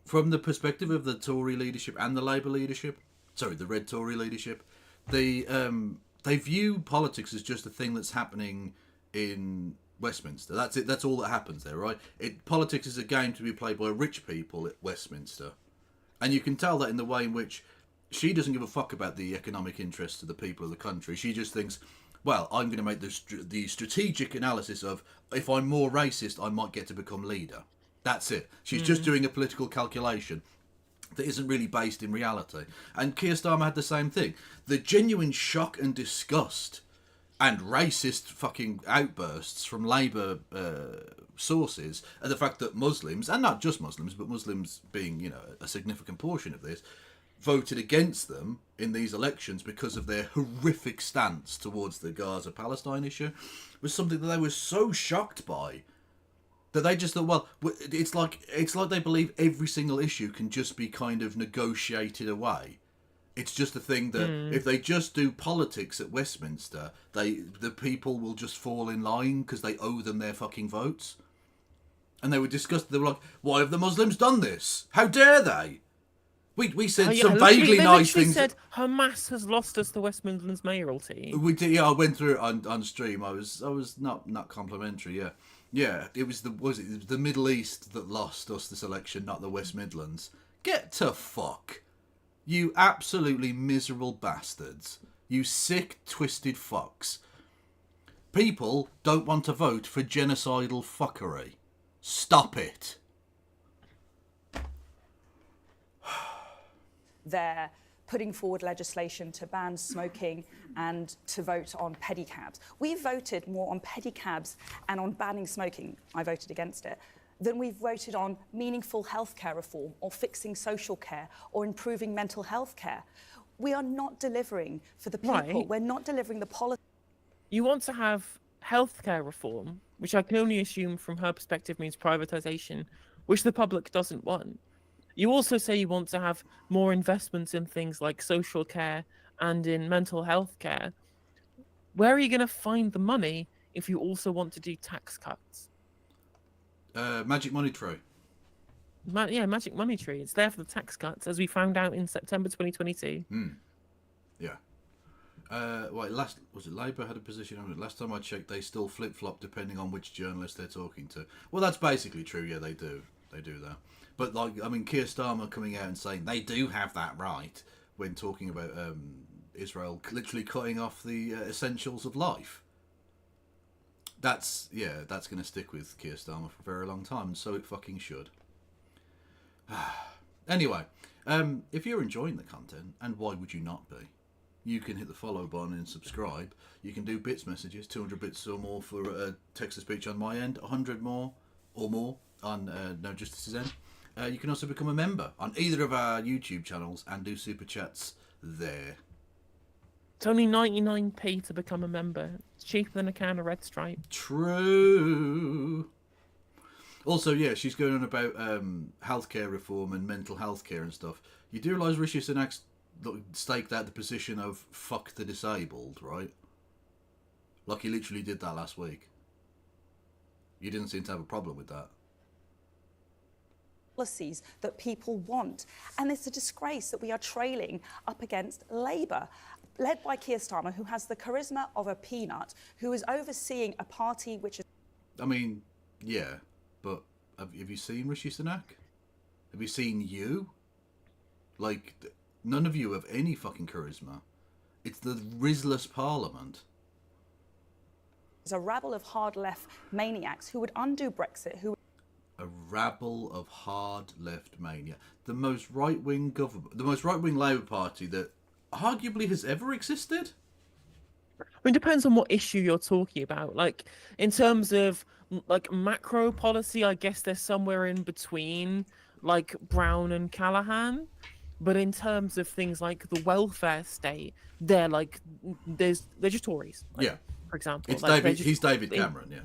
From the perspective of the Tory leadership and the Labour leadership, the Red Tory leadership, they view politics as just a thing that's happening in Westminster. That's it. That's all that happens there, right? Politics is a game to be played by rich people at Westminster. And you can tell that in the way in which she doesn't give a fuck about the economic interests of the people of the country. She just thinks, well, I'm going to make the strategic analysis of, if I'm more racist, I might get to become leader. That's it. She's just doing a political calculation that isn't really based in reality. And Keir Starmer had the same thing. The genuine shock and disgust and racist fucking outbursts from Labour sources are the fact that Muslims, and not just Muslims, but Muslims being, you know, a significant portion of this, voted against them in these elections because of their horrific stance towards the Gaza-Palestine issue, was something that they were so shocked by that they just thought, well, it's like they believe every single issue can just be kind of negotiated away. It's just a thing that if they just do politics at Westminster, the people will just fall in line because they owe them their fucking votes. And they were disgusted. They were like, why have the Muslims done this? How dare they? We said some vaguely nice things. They said Hamas has lost us the West Midlands mayoralty. We did. Yeah, I went through it on stream. I was not complimentary. Yeah. It was the Middle East that lost us this election, not the West Midlands. Get to fuck, you absolutely miserable bastards. You sick, twisted fucks. People don't want to vote for genocidal fuckery. Stop it. They're putting forward legislation to ban smoking and to vote on pedicabs. We voted more on pedicabs and on banning smoking, I voted against it, than we've voted on meaningful healthcare reform or fixing social care or improving mental health care. We are not delivering for the people. Right. We're not delivering the policy. You want to have healthcare reform, which I can only assume from her perspective means privatisation, which the public doesn't want. You also say you want to have more investments in things like social care and in mental health care. Where are you going to find the money if you also want to do tax cuts? Magic Money Tree. Magic Money Tree. It's there for the tax cuts, as we found out in September 2022. Yeah. Was it Labour had a position on it? Last time I checked, they still flip-flop depending on which journalist they're talking to. Well, that's basically true. Yeah, they do. They do that. But, like, I mean, Keir Starmer coming out and saying they do have that right when talking about Israel literally cutting off the essentials of life. That's going to stick with Keir Starmer for a very long time, so it fucking should. Anyway, if you're enjoying the content, and why would you not be, you can hit the follow button and subscribe. You can do bits messages, 200 bits or more for text-to-speech on my end, 100 more or more on No Justice's end. You can also become a member on either of our YouTube channels and do super chats there. It's only 99p to become a member. It's cheaper than a can of Red Stripe. True. Also, yeah, she's going on about healthcare reform and mental health care and stuff. You do realise Rishi Sunak's staked out the position of fuck the disabled, right? Like he literally did that last week. You didn't seem to have a problem with that. Policies that people want. And it's a disgrace that we are trailing up against Labour, led by Keir Starmer, who has the charisma of a peanut, who is overseeing a party which is... I mean, yeah, but have you seen Rishi Sunak? Have you seen you? Like, none of you have any fucking charisma. It's the Rizless Parliament. It's a rabble of hard-left maniacs who would undo Brexit, who... A rabble of hard left mania. The most right-wing government, the most right-wing Labour Party that arguably has ever existed. I mean, it depends on what issue you're talking about. Like, in terms of like macro policy, I guess they're somewhere in between, like Brown and Callaghan. But in terms of things like the welfare state, they're just Tories. Like, yeah. For example, it's like, David. He's David Cameron. Yeah.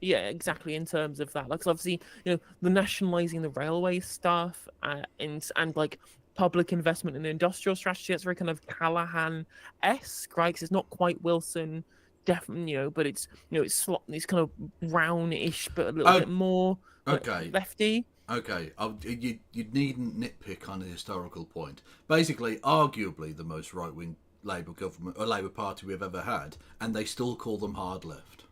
Yeah, exactly. In terms of that, like, 'cause obviously, the nationalising the railway stuff and like public investment in industrial strategy, that's very kind of Callaghan-esque, right? 'Cause it's not quite Wilson, definitely, but it's it's kind of brownish, but a little bit more lefty. Okay, you needn't nitpick on a historical point. Basically, arguably the most right-wing Labour government or Labour Party we've ever had, and they still call them hard left.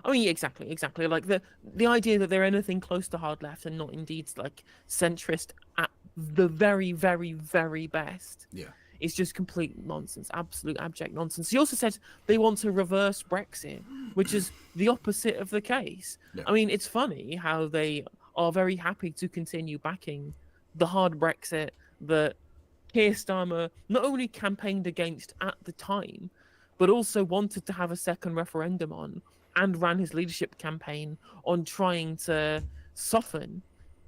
I mean, exactly. Like the idea that they're anything close to hard left and not indeed like centrist at the very, very, very best. Yeah. Is just complete nonsense, absolute abject nonsense. He also said they want to reverse Brexit, which is the opposite of the case. Yeah. I mean, it's funny how they are very happy to continue backing the hard Brexit that Keir Starmer not only campaigned against at the time, but also wanted to have a second referendum on, and ran his leadership campaign on trying to soften.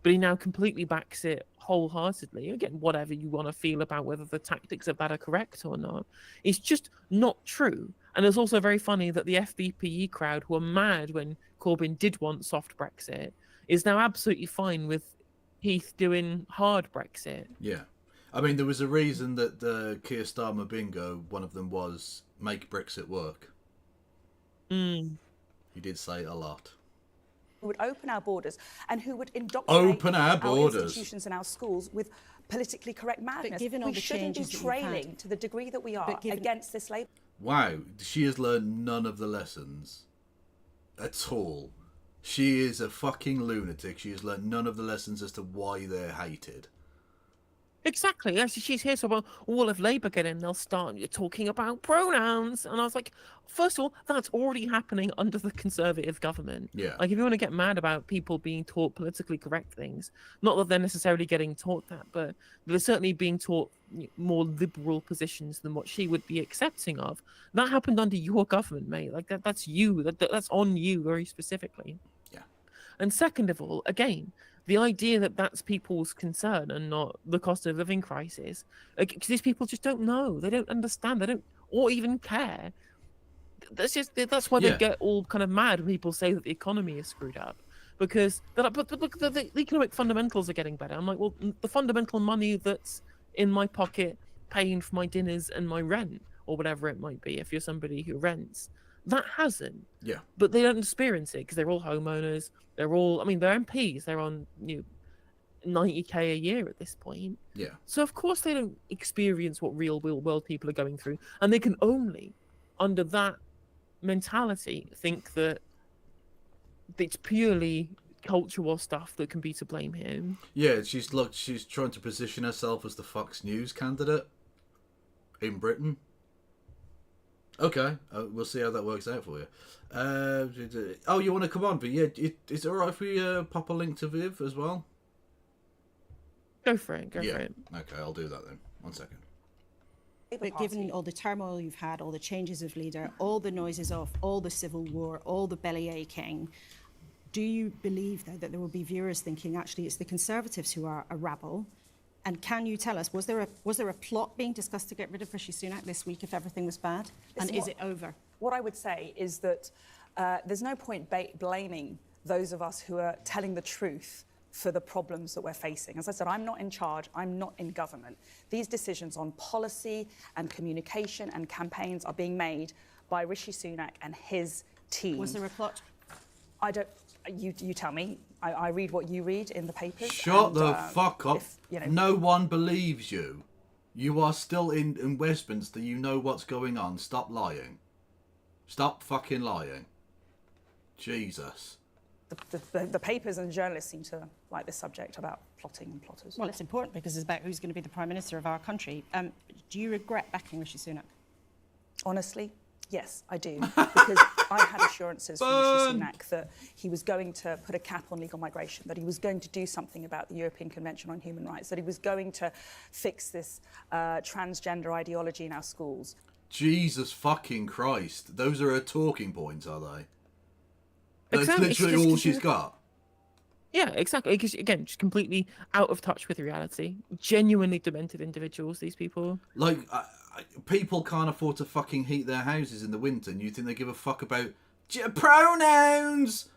But he now completely backs it wholeheartedly. Again, whatever you want to feel about whether the tactics of that are correct or not, it's just not true. And it's also very funny that the FBPE crowd, who were mad when Corbyn did want soft Brexit, is now absolutely fine with Heath doing hard Brexit. Yeah. I mean, there was a reason that the Keir Starmer bingo, one of them was make Brexit work. He did say it a lot. Who would open our borders and who would indoctrinate our borders, institutions and our schools with politically correct madness. But given all we the shouldn't be changes that you've trailing had- to the degree that we are But given- against this Labour. Wow, she has learned none of the lessons at all. She is a fucking lunatic. She has learned none of the lessons as to why they're hated. Exactly. Yes, she's here. So, well, all of Labour get in, they'll start talking about pronouns. And I was like, first of all, that's already happening under the Conservative government. Yeah. Like, if you want to get mad about people being taught politically correct things, not that they're necessarily getting taught that, but they're certainly being taught more liberal positions than what she would be accepting of. That happened under your government, mate. Like, that's you. That's on you very specifically. Yeah. And second of all, again, the idea that that's people's concern and not the cost of living crisis, because these people just don't know, they don't understand, they don't, or even care. That's why they get all kind of mad when people say that the economy is screwed up, because they're like, but look, the economic fundamentals are getting better. I'm like, well, the fundamental money that's in my pocket paying for my dinners and my rent, or whatever it might be, if you're somebody who rents, that hasn't. Yeah. But they don't experience it because they're all homeowners. They're all, I mean, they're MPs. They're on 90k a year at this point. Yeah. So of course they don't experience what real world people are going through, and they can only, under that mentality, think that it's purely cultural stuff that can be to blame here. Yeah, she's trying to position herself as the Fox News candidate in Britain. Okay, we'll see how that works out for you. Oh, you want to come on? But yeah, is it alright if we pop a link to Viv as well? Go for it. Go for it. Okay, I'll do that then. 1 second. But given all the turmoil you've had, all the changes of leader, all the noises of all the civil war, all the belly aching, do you believe though that there will be viewers thinking actually it's the Conservatives who are a rabble? And can you tell us, was there a plot being discussed to get rid of Rishi Sunak this week if everything was bad? And is it over? What I would say is that there's no point blaming those of us who are telling the truth for the problems that we're facing. As I said, I'm not in charge, I'm not in government. These decisions on policy and communication and campaigns are being made by Rishi Sunak and his team. Was there a plot? I don't, you tell me. I read what you read in the papers. Shut and, the fuck up. If, No one believes you. You are still in Westminster. You know what's going on. Stop lying. Stop fucking lying. Jesus. The papers and journalists seem to like this subject about plotting and plotters. Well, it's important because it's about who's going to be the Prime Minister of our country. Do you regret backing Rishi Sunak? Honestly, yes, I do. Because I had assurances from Rishi Sunak that he was going to put a cap on legal migration, that he was going to do something about the European Convention on Human Rights, that he was going to fix this transgender ideology in our schools. Jesus fucking Christ. Those are her talking points, are they? That's Exactly. literally all she's got. Yeah, exactly. Because again, just completely out of touch with reality. Genuinely demented individuals, these people. Like, people can't afford to fucking heat their houses in the winter, and you think they give a fuck about pronouns?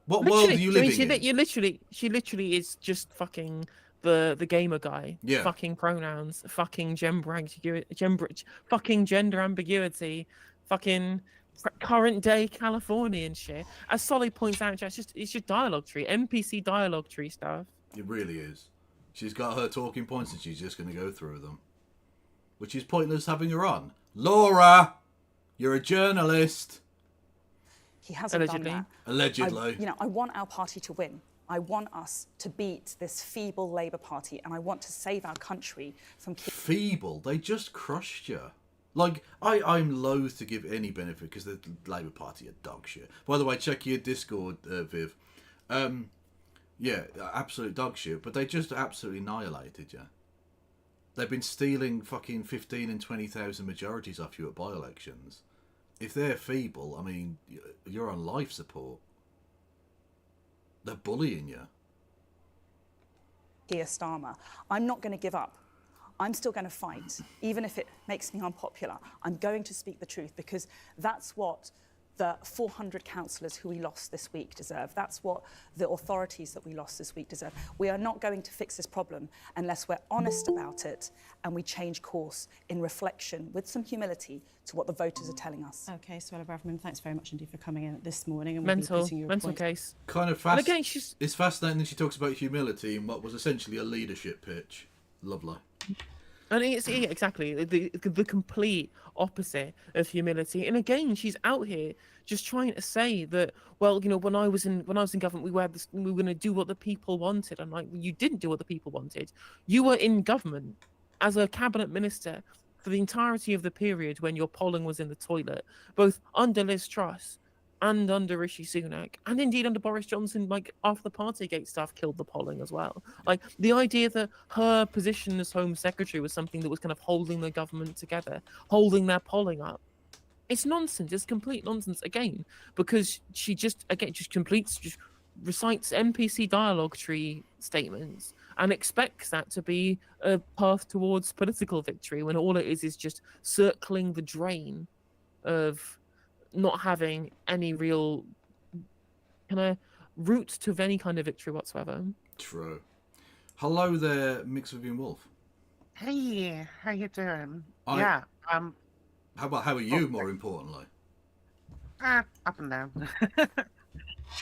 What world are you living in? She literally is just fucking the gamer guy. Yeah. Fucking pronouns. Fucking fucking gender ambiguity. Fucking current day Californian shit. As Solly points out, it's just dialogue tree, NPC dialogue tree stuff. It really is. She's got her talking points and she's just going to go through them. Which is pointless having her on. Laura! You're a journalist. He hasn't done that. Allegedly. I want our party to win. I want us to beat this feeble Labour Party, and I want to save our country from... Feeble? They just crushed you. Like, I'm loath to give any benefit because the Labour Party are dog shit. By the way, check your Discord, Viv. Yeah, absolute dog shit, but they just absolutely annihilated you. They've been stealing fucking 15 and 20,000 majorities off you at by-elections. If they're feeble, I mean, you're on life support. They're bullying you. Keir Starmer. I'm not going to give up. I'm still going to fight, even if it makes me unpopular. I'm going to speak the truth because that's what the 400 councillors who we lost this week deserve. That's what the authorities that we lost this week deserve. We are not going to fix this problem unless we're honest about it and we change course in reflection with some humility to what the voters are telling us. Okay, Suella Braverman, thanks very much indeed for coming in this morning. And Mental point. case. Kind of fast. Again, it's fascinating that she talks about humility in what was essentially a leadership pitch. Lovely. And it's exactly the complete opposite of humility. And again, she's out here just trying to say that, well, when I was in government, we were going to do what the people wanted. I'm like, you didn't do what the people wanted. You were in government as a cabinet minister for the entirety of the period when your polling was in the toilet, both under Liz Truss and under Rishi Sunak, and indeed under Boris Johnson, like after the Partygate stuff killed the polling as well. Like the idea that her position as Home Secretary was something that was kind of holding the government together, holding their polling up. It's nonsense. It's complete nonsense again, because she just recites NPC dialogue tree statements and expects that to be a path towards political victory when all it is just circling the drain of not having any real kind of route to any kind of victory whatsoever. True. Hello there, Mixed Vivian Wolf. Hey, how you doing? How are you, more importantly? Up and down.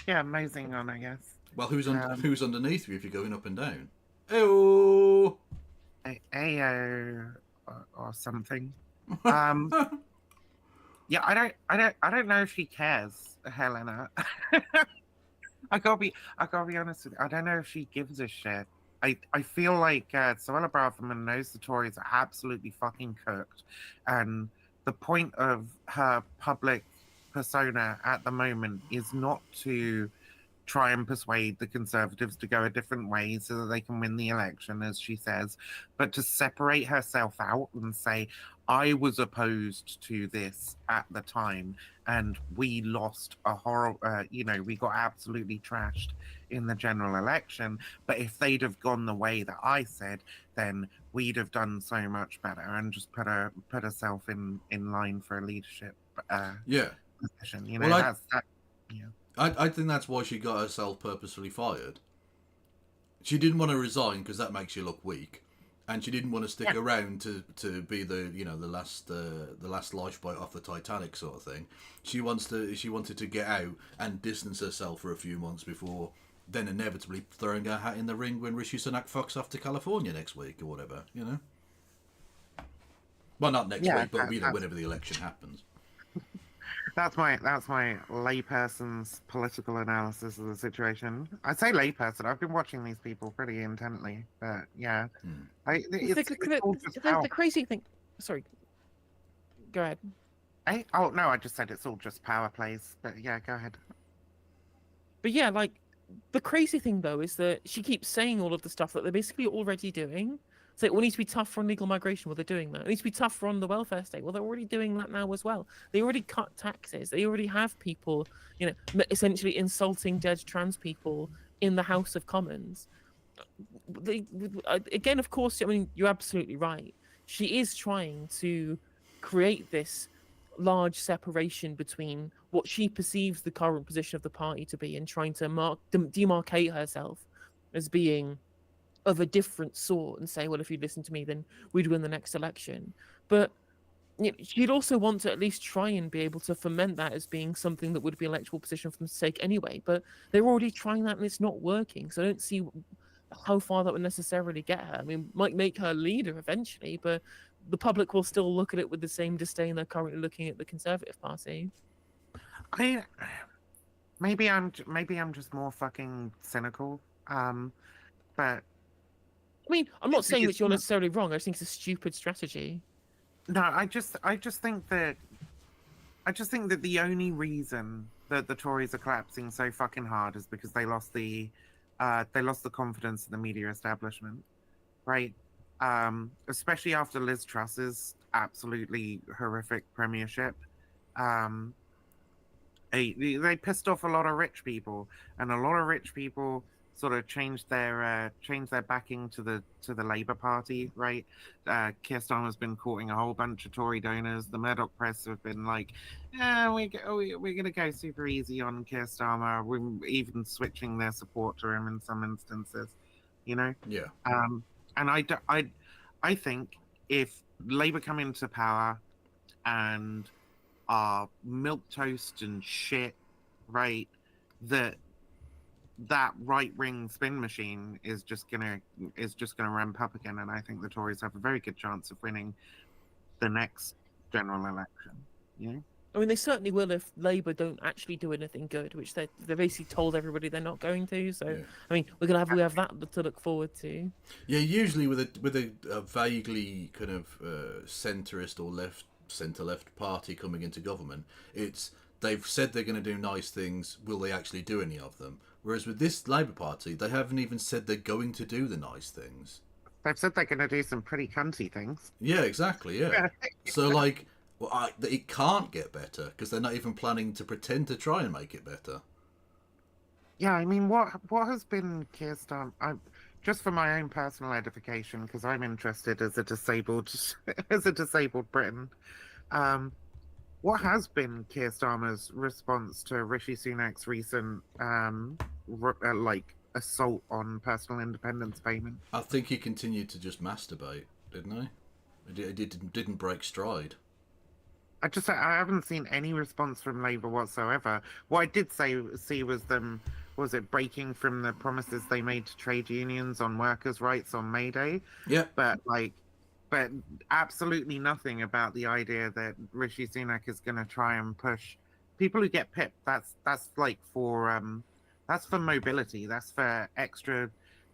Yeah, amazing on, I guess. Well, who's underneath you if you're going up and down? Ayo! Ayo, or something. Yeah, I don't know if she cares, Helena. I gotta be honest with you. I don't know if she gives a shit. I feel like Suella Braverman knows the Tories are absolutely fucking cooked, and the point of her public persona at the moment is not to try and persuade the Conservatives to go a different way so that they can win the election, as she says, but to separate herself out and say, I was opposed to this at the time, and we lost a we got absolutely trashed in the general election. But if they'd have gone the way that I said, then we'd have done so much better, and just put herself in line for a leadership position. I think that's why she got herself purposefully fired. She didn't want to resign because that makes you look weak. And she didn't want to stick around to be the last lifeboat off the Titanic sort of thing. She wanted to get out and distance herself for a few months before then inevitably throwing her hat in the ring when Rishi Sunak fucks off to California next week or whatever, Well, not next week, but whenever the election happens. That's my layperson's political analysis of the situation. I say layperson. I've been watching these people pretty intently, but yeah, the crazy thing. Sorry, go ahead. Oh no, I just said it's all just power plays. But yeah, go ahead. But yeah, like the crazy thing though is that she keeps saying all of the stuff that they're basically already doing. So it needs to be tough for illegal migration. Well, they're doing that. It needs to be tough for on the welfare state. Well, they're already doing that now as well. They already cut taxes. They already have people, essentially insulting dead trans people in the House of Commons. Again, of course, I mean, you're absolutely right. She is trying to create this large separation between what she perceives the current position of the party to be and trying to demarcate herself as being of a different sort and say, well, if you'd listen to me, then we'd win the next election. But she'd also want to at least try and be able to foment that as being something that would be an electoral position for them to take anyway. But they're already trying that and it's not working. So I don't see how far that would necessarily get her. I mean, might make her leader eventually, but the public will still look at it with the same disdain they're currently looking at the Conservative Party. Maybe I'm just more fucking cynical. But I mean, I'm not saying that it's you're not- necessarily wrong. I just think it's a stupid strategy. No, I just think that the only reason that the Tories are collapsing so fucking hard is because they lost the confidence of the media establishment, right? Especially after Liz Truss's absolutely horrific premiership. They pissed off a lot of rich people, and a lot of rich people sort of changed their backing to the Labour Party, right? Keir Starmer's been courting a whole bunch of Tory donors. The Murdoch press have been like, we're going to go super easy on Keir Starmer. We're even switching their support to him in some instances, you know? Yeah. And I think if Labour come into power and are milquetoast and shit, right, that right wing spin machine is just gonna ramp up again, and I think the Tories have a very good chance of winning the next general election. You know? I mean, they certainly will if Labour don't actually do anything good, which they basically told everybody they're not going to. So, Yeah. I mean, we have that to look forward to. Yeah, usually with a vaguely kind of centrist or centre-left party coming into government, they've said they're going to do nice things. Will they actually do any of them? Whereas with this Labour Party, they haven't even said they're going to do the nice things. They've said they're going to do some pretty cunty things. Yeah, exactly. Yeah. So like, it can't get better because they're not even planning to pretend to try and make it better. Yeah, I mean, what has been Keir Starmer? Just for my own personal edification, because I'm interested as a disabled Briton. What has been Keir Starmer's response to Rishi Sunak's recent assault on personal independence payment? I think he continued to just masturbate, didn't he? He didn't break stride. I haven't seen any response from Labour whatsoever. What I did see was them. Was it breaking from the promises they made to trade unions on workers' rights on May Day? Yeah. But absolutely nothing about the idea that Rishi Sunak is going to try and push people who get PIP. That's for mobility. That's for extra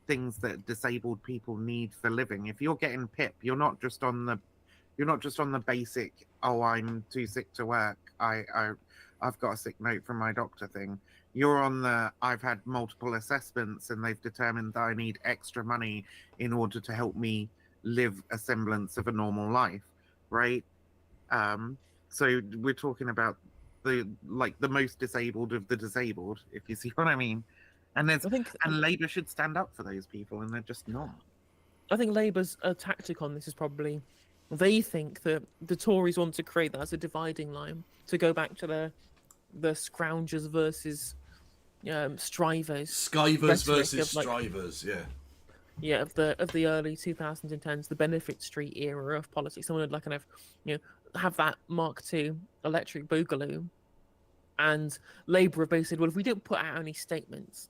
things that disabled people need for living. If you're getting PIP, you're not just on the basic, oh, I'm too sick to work, I've got a sick note from my doctor thing. You're on the, I've had multiple assessments and they've determined that I need extra money in order to help me live a semblance of a normal life, right? So we're talking about the most disabled of the disabled, if you see what I mean. And Labour should stand up for those people, and they're just not. I think Labour's tactic on this is probably they think that the Tories want to create that as a dividing line to go back to the scroungers versus strivers. Skivers versus strivers, yeah. Yeah, of the early 2010s, the Benefit Street era of politics. Someone would kind of, have that Mark II electric boogaloo, and Labour have basically said, well, if we don't put out any statements,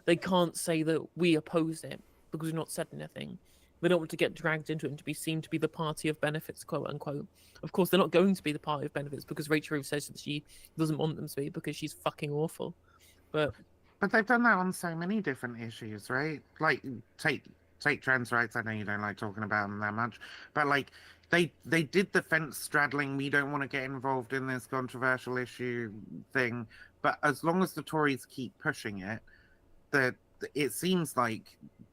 they can't say that we oppose it because we've not said anything. They don't want to get dragged into it and to be seen to be the party of benefits, quote unquote. Of course, they're not going to be the party of benefits because Rachel Reeves says that she doesn't want them to be because she's fucking awful. But they've done that on so many different issues, right? Like take trans rights. I know you don't like talking about them that much, but like they did the fence straddling. We don't want to get involved in this controversial issue thing. But as long as the Tories keep pushing it, it seems like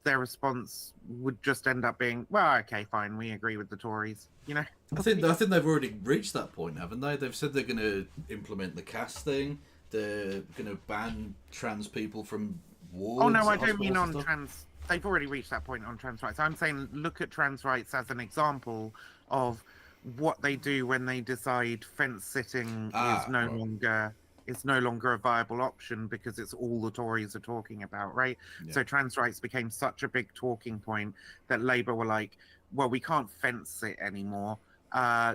their response would just end up being, well, okay, fine, we agree with the Tories, you know? I think they've already reached that point, haven't they? They've said they're going to implement the caste thing. They're going to ban trans people from wards. Oh no, I don't mean on trans. They've already reached that point on trans rights. I'm saying look at trans rights as an example of what they do when they decide fence sitting is no longer a viable option because it's all the Tories are talking about, right? Yeah. So trans rights became such a big talking point that Labour were like, well, we can't fence it anymore.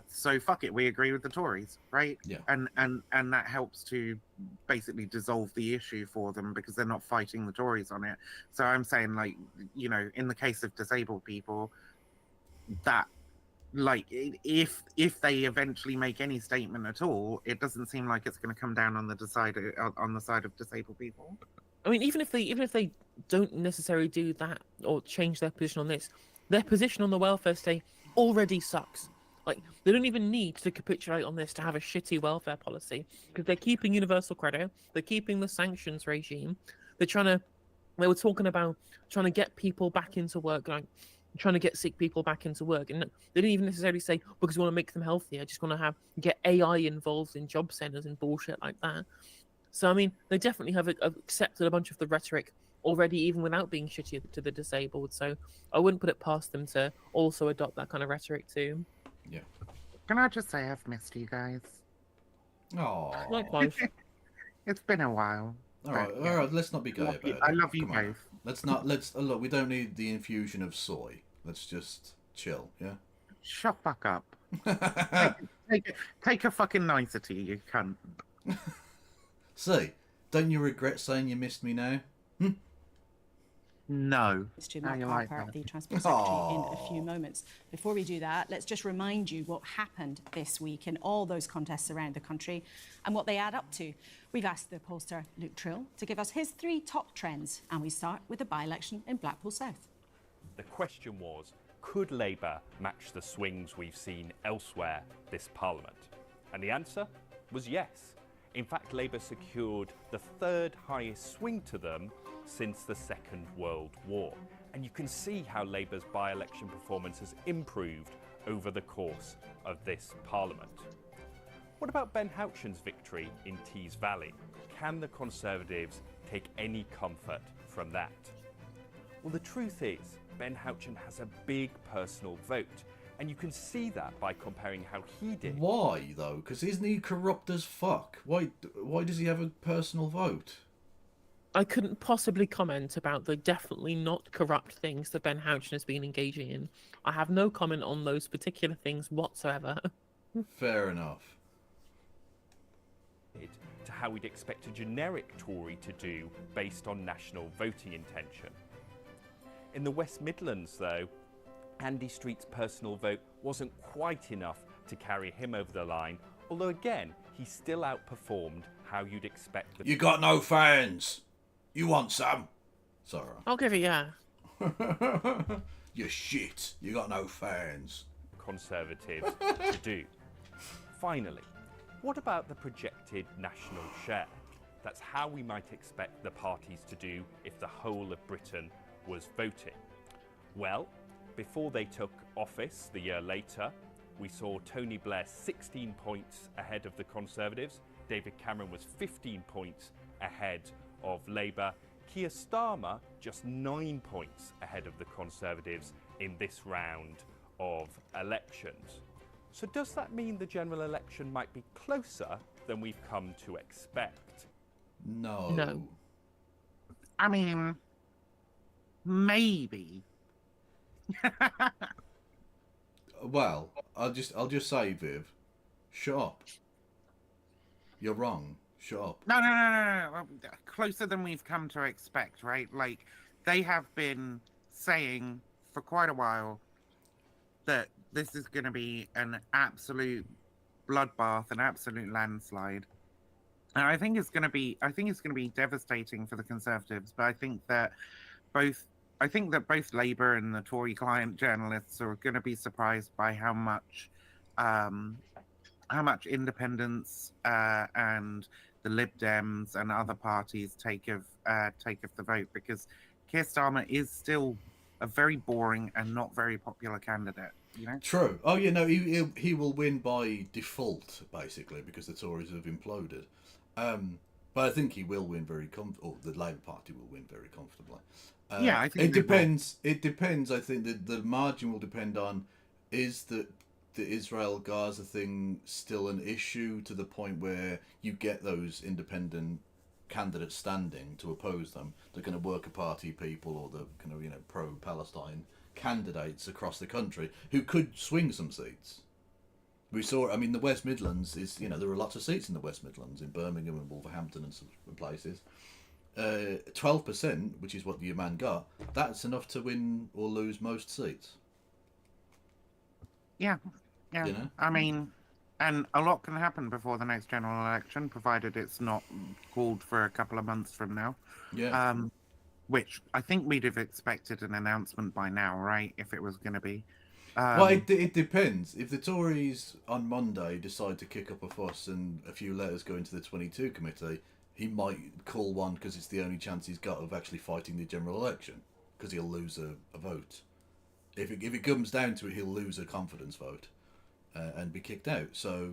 So fuck it, we agree with the Tories, right? Yeah. And that helps to basically dissolve the issue for them because they're not fighting the Tories on it. So I'm saying, like, in the case of disabled people, that like if they eventually make any statement at all, it doesn't seem like it's going to come down on the side of disabled people. I mean, even if they don't necessarily do that or change their position on this, their position on the welfare state already sucks. Like, they don't even need to capitulate on this to have a shitty welfare policy, because they're keeping universal credit, they're keeping the sanctions regime, they were talking about trying to get people back into work, like trying to get sick people back into work, and they didn't even necessarily say because we want to make them healthier, just want to get AI involved in job centers and bullshit like that. So I mean, they definitely have accepted a bunch of the rhetoric already, even without being shitty to the disabled. So I wouldn't put it past them to also adopt that kind of rhetoric too. Yeah. Can I just say I've missed you guys? Oh. Likewise. It's been a while. All right. Let's not be gay about it. I love you Come on. both. Let's not. Look. We don't need the infusion of soy. Let's just chill. Yeah. Shut fuck up. take a fucking nicety, you cunt. See, don't you regret saying you missed me now? Hm? No. To Mark Harper, the Transport Secretary, in a few moments. Before we do that, let's just remind you what happened this week in all those contests around the country and what they add up to. We've asked the pollster Luke Trill to give us his 3 top trends, and we start with the by-election in Blackpool South. The question was, could Labour match the swings we've seen elsewhere this Parliament? And the answer was yes. In fact, Labour secured the 3rd highest swing to them since the Second World War. And you can see how Labour's by-election performance has improved over the course of this Parliament. What about Ben Houchen's victory in Tees Valley? Can the Conservatives take any comfort from that? Well, the truth is, Ben Houchen has a big personal vote, and you can see that by comparing how he did. Why though? Because isn't he corrupt as fuck? Why does he have a personal vote? I couldn't possibly comment about the definitely not corrupt things that Ben Houchen has been engaging in. I have no comment on those particular things whatsoever. Fair enough. To how we'd expect a generic Tory to do based on national voting intention. In the West Midlands, though, Andy Street's personal vote wasn't quite enough to carry him over the line, although again, he still outperformed how you'd expect. You got no fans. You want some? Sorry. I'll give it, yeah. You shit. You got no fans. Conservatives to do. Finally, what about the projected national share? That's how we might expect the parties to do if the whole of Britain was voting. Well, before they took office the year later, we saw Tony Blair 16 points ahead of the Conservatives. David Cameron was 15 points ahead of Labour. Keir Starmer just 9 points ahead of the Conservatives in this round of elections. So does that mean the general election might be closer than we've come to expect? No. No. I mean, maybe. Well, I'll just say, Viv, shut up. You're wrong. Shut up. No. Closer than we've come to expect, right? Like, they have been saying for quite a while that this is going to be an absolute bloodbath, an absolute landslide. And I think it's going to be devastating for the Conservatives. But I think that both Labour and the Tory client journalists are going to be surprised by how much independents and the Lib Dems and other parties take of the vote, because Keir Starmer is still a very boring and not very popular candidate. You know? True. Oh, yeah, no, he will win by default, basically, because the Tories have imploded. But I think he will win or the Labour Party will win very comfortably. Yeah, I think it depends. It depends. I think that the margin will depend on, is the Israel-Gaza thing still an issue to the point where you get those independent candidates standing to oppose them, the kind of worker party people or the kind of pro-Palestine candidates across the country who could swing some seats. We saw, I mean, the West Midlands is, there are lots of seats in the West Midlands, in Birmingham and Wolverhampton and some places. 12%, which is what your man got, that's enough to win or lose most seats. Yeah, yeah. You know? I mean, and a lot can happen before the next general election, provided it's not called for a couple of months from now. Yeah. Which I think we'd have expected an announcement by now, right? If it was going to be. Well, it depends. If the Tories on Monday decide to kick up a fuss and a few letters go into the 22 committee, he might call one because it's the only chance he's got of actually fighting the general election, because he'll lose a vote. If it comes down to it, he'll lose a confidence vote and be kicked out. So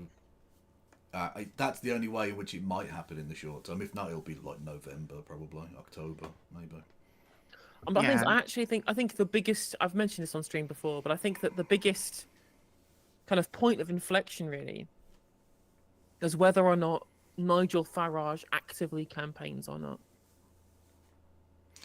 that's the only way in which it might happen in the short term. If not, it'll be like November, probably October, maybe. But I think the biggest, I've mentioned this on stream before, but I think that the biggest kind of point of inflection really is whether or not Nigel Farage actively campaigns or not.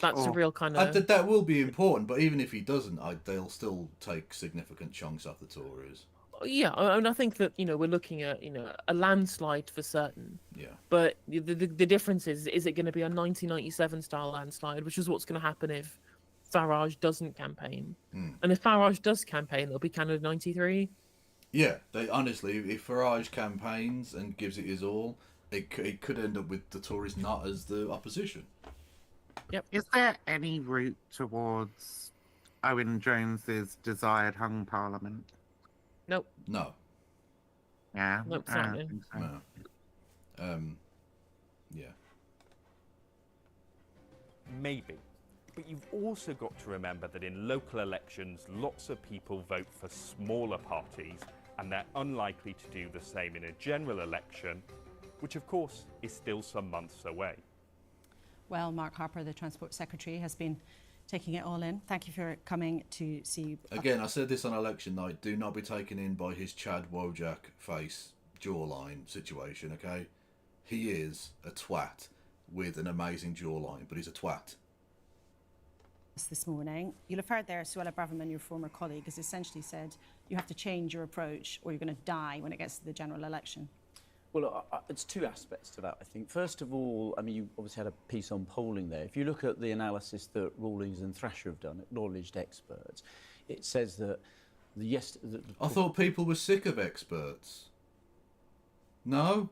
That's a real kind of... That will be important, but even if he doesn't, they'll still take significant chunks off the Tories. Yeah, and I think that, we're looking at, a landslide for certain. Yeah. But the difference is it going to be a 1997 style landslide, which is what's going to happen if Farage doesn't campaign. And if Farage does campaign, it'll be Canada 93. Yeah, honestly, if Farage campaigns and gives it his all, it could end up with the Tories not as the opposition. Yep. Is there any route towards Owen Jones's desired hung parliament? Nope. No. Yeah. Nope, I don't think so. No. Yeah. Maybe. But you've also got to remember that in local elections, lots of people vote for smaller parties, and they're unlikely to do the same in a general election, which of course is still some months away. Well, Mark Harper, the Transport Secretary, has been taking it all in. Thank you for coming to see... Again, I said this on election night, do not be taken in by his Chad Wojak face jawline situation, okay? He is a twat with an amazing jawline, but he's a twat. This morning, you'll have heard there Suella Braverman, your former colleague, has essentially said you have to change your approach or you're going to die when it gets to the general election. Well, it's two aspects to that, I think. First of all, I mean, you obviously had a piece on polling there. If you look at the analysis that Rawlings and Thrasher have done, acknowledged experts, it says that I thought people were sick of experts. No?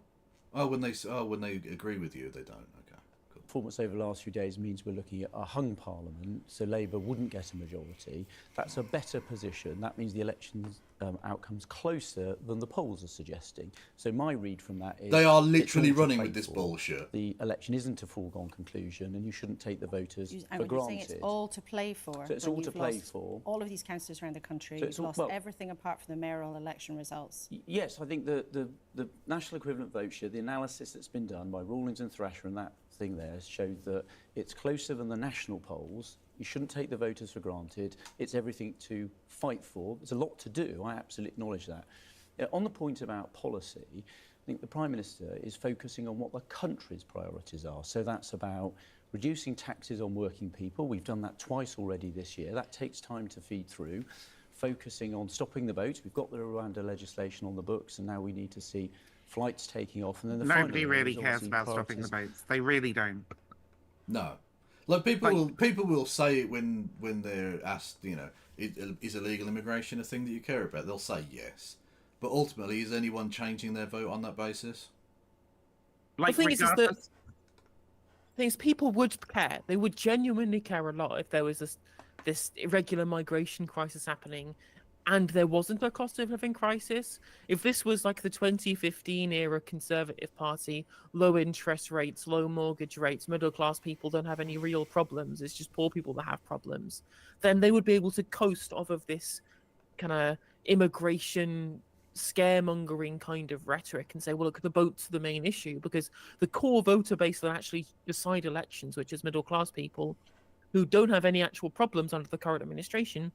When they agree with you, they don't. Okay. Cool. Performance over the last few days means we're looking at a hung parliament, so Labour wouldn't get a majority. That's a better position. That means the election's outcome's closer than the polls are suggesting. So my read from that is... They are literally running with this bullshit. The election isn't a foregone conclusion, and you shouldn't take the voters And for you're saying granted. it's all to play for. So it's when all to you've play lost for. all of these councillors around the country. So You've it's all- lost well- everything apart from the mayoral election results. Yes, I think the national equivalent vote share, the analysis that's been done by Rawlings and Thrasher and that thing there showed that it's closer than the national polls. You shouldn't take the voters for granted. It's everything to fight for. There's a lot to do. I absolutely acknowledge that. On the point about policy, I think the Prime Minister is focusing on what the country's priorities are. So that's about reducing taxes on working people. We've done that twice already this year. That takes time to feed through. Focusing on stopping the boats. We've got the Rwanda legislation on the books, and now we need to see flights taking off. And then the Nobody final really is cares obviously about stopping the priorities. boats. They really don't. No. Like people will say it when they're asked, is illegal immigration a thing that you care about? They'll say yes. But ultimately, is anyone changing their vote on that basis? The thing is people would care. They would genuinely care a lot if there was this irregular migration crisis happening and there wasn't a cost of living crisis. If this was like the 2015 era Conservative Party, low interest rates, low mortgage rates, middle class people don't have any real problems, it's just poor people that have problems, then they would be able to coast off of this kind of immigration scaremongering kind of rhetoric and say, well, look, the vote's the main issue, because the core voter base that actually decide elections, which is middle class people who don't have any actual problems under the current administration,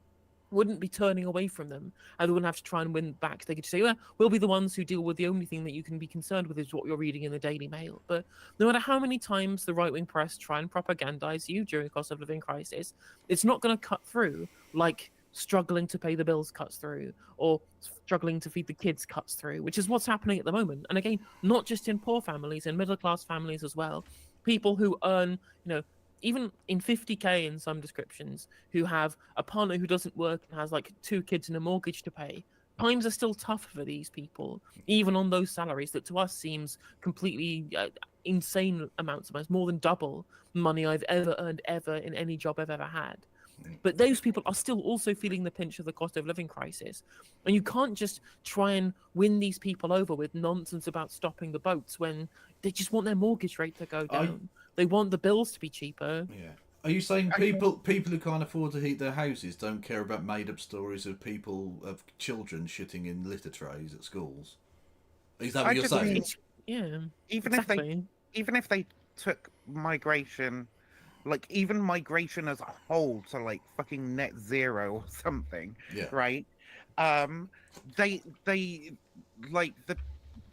wouldn't be turning away from them, and they wouldn't have to try and win back. They could say, well, we'll be the ones who deal with the only thing that you can be concerned with is what you're reading in the Daily Mail. But no matter how many times the right-wing press try and propagandize you during a cost of living crisis, it's not going to cut through like struggling to pay the bills cuts through, or struggling to feed the kids cuts through, which is what's happening at the moment. And again, not just in poor families, in middle-class families as well. People who earn, even in 50k in some descriptions, who have a partner who doesn't work and has like 2 kids and a mortgage to pay, times are still tough for these people, even on those salaries that to us seems completely insane amounts of money, more than double money I've ever earned ever in any job I've ever had. But those people are still also feeling the pinch of the cost of living crisis. And you can't just try and win these people over with nonsense about stopping the boats when they just want their mortgage rate to go down. They want the bills to be cheaper. Yeah. Are you saying people who can't afford to heat their houses don't care about made-up stories of children shitting in litter trays at schools? Is that what you're saying? Yeah. Even if they took migration, like even migration as a whole, to like fucking net zero or something, right? They like the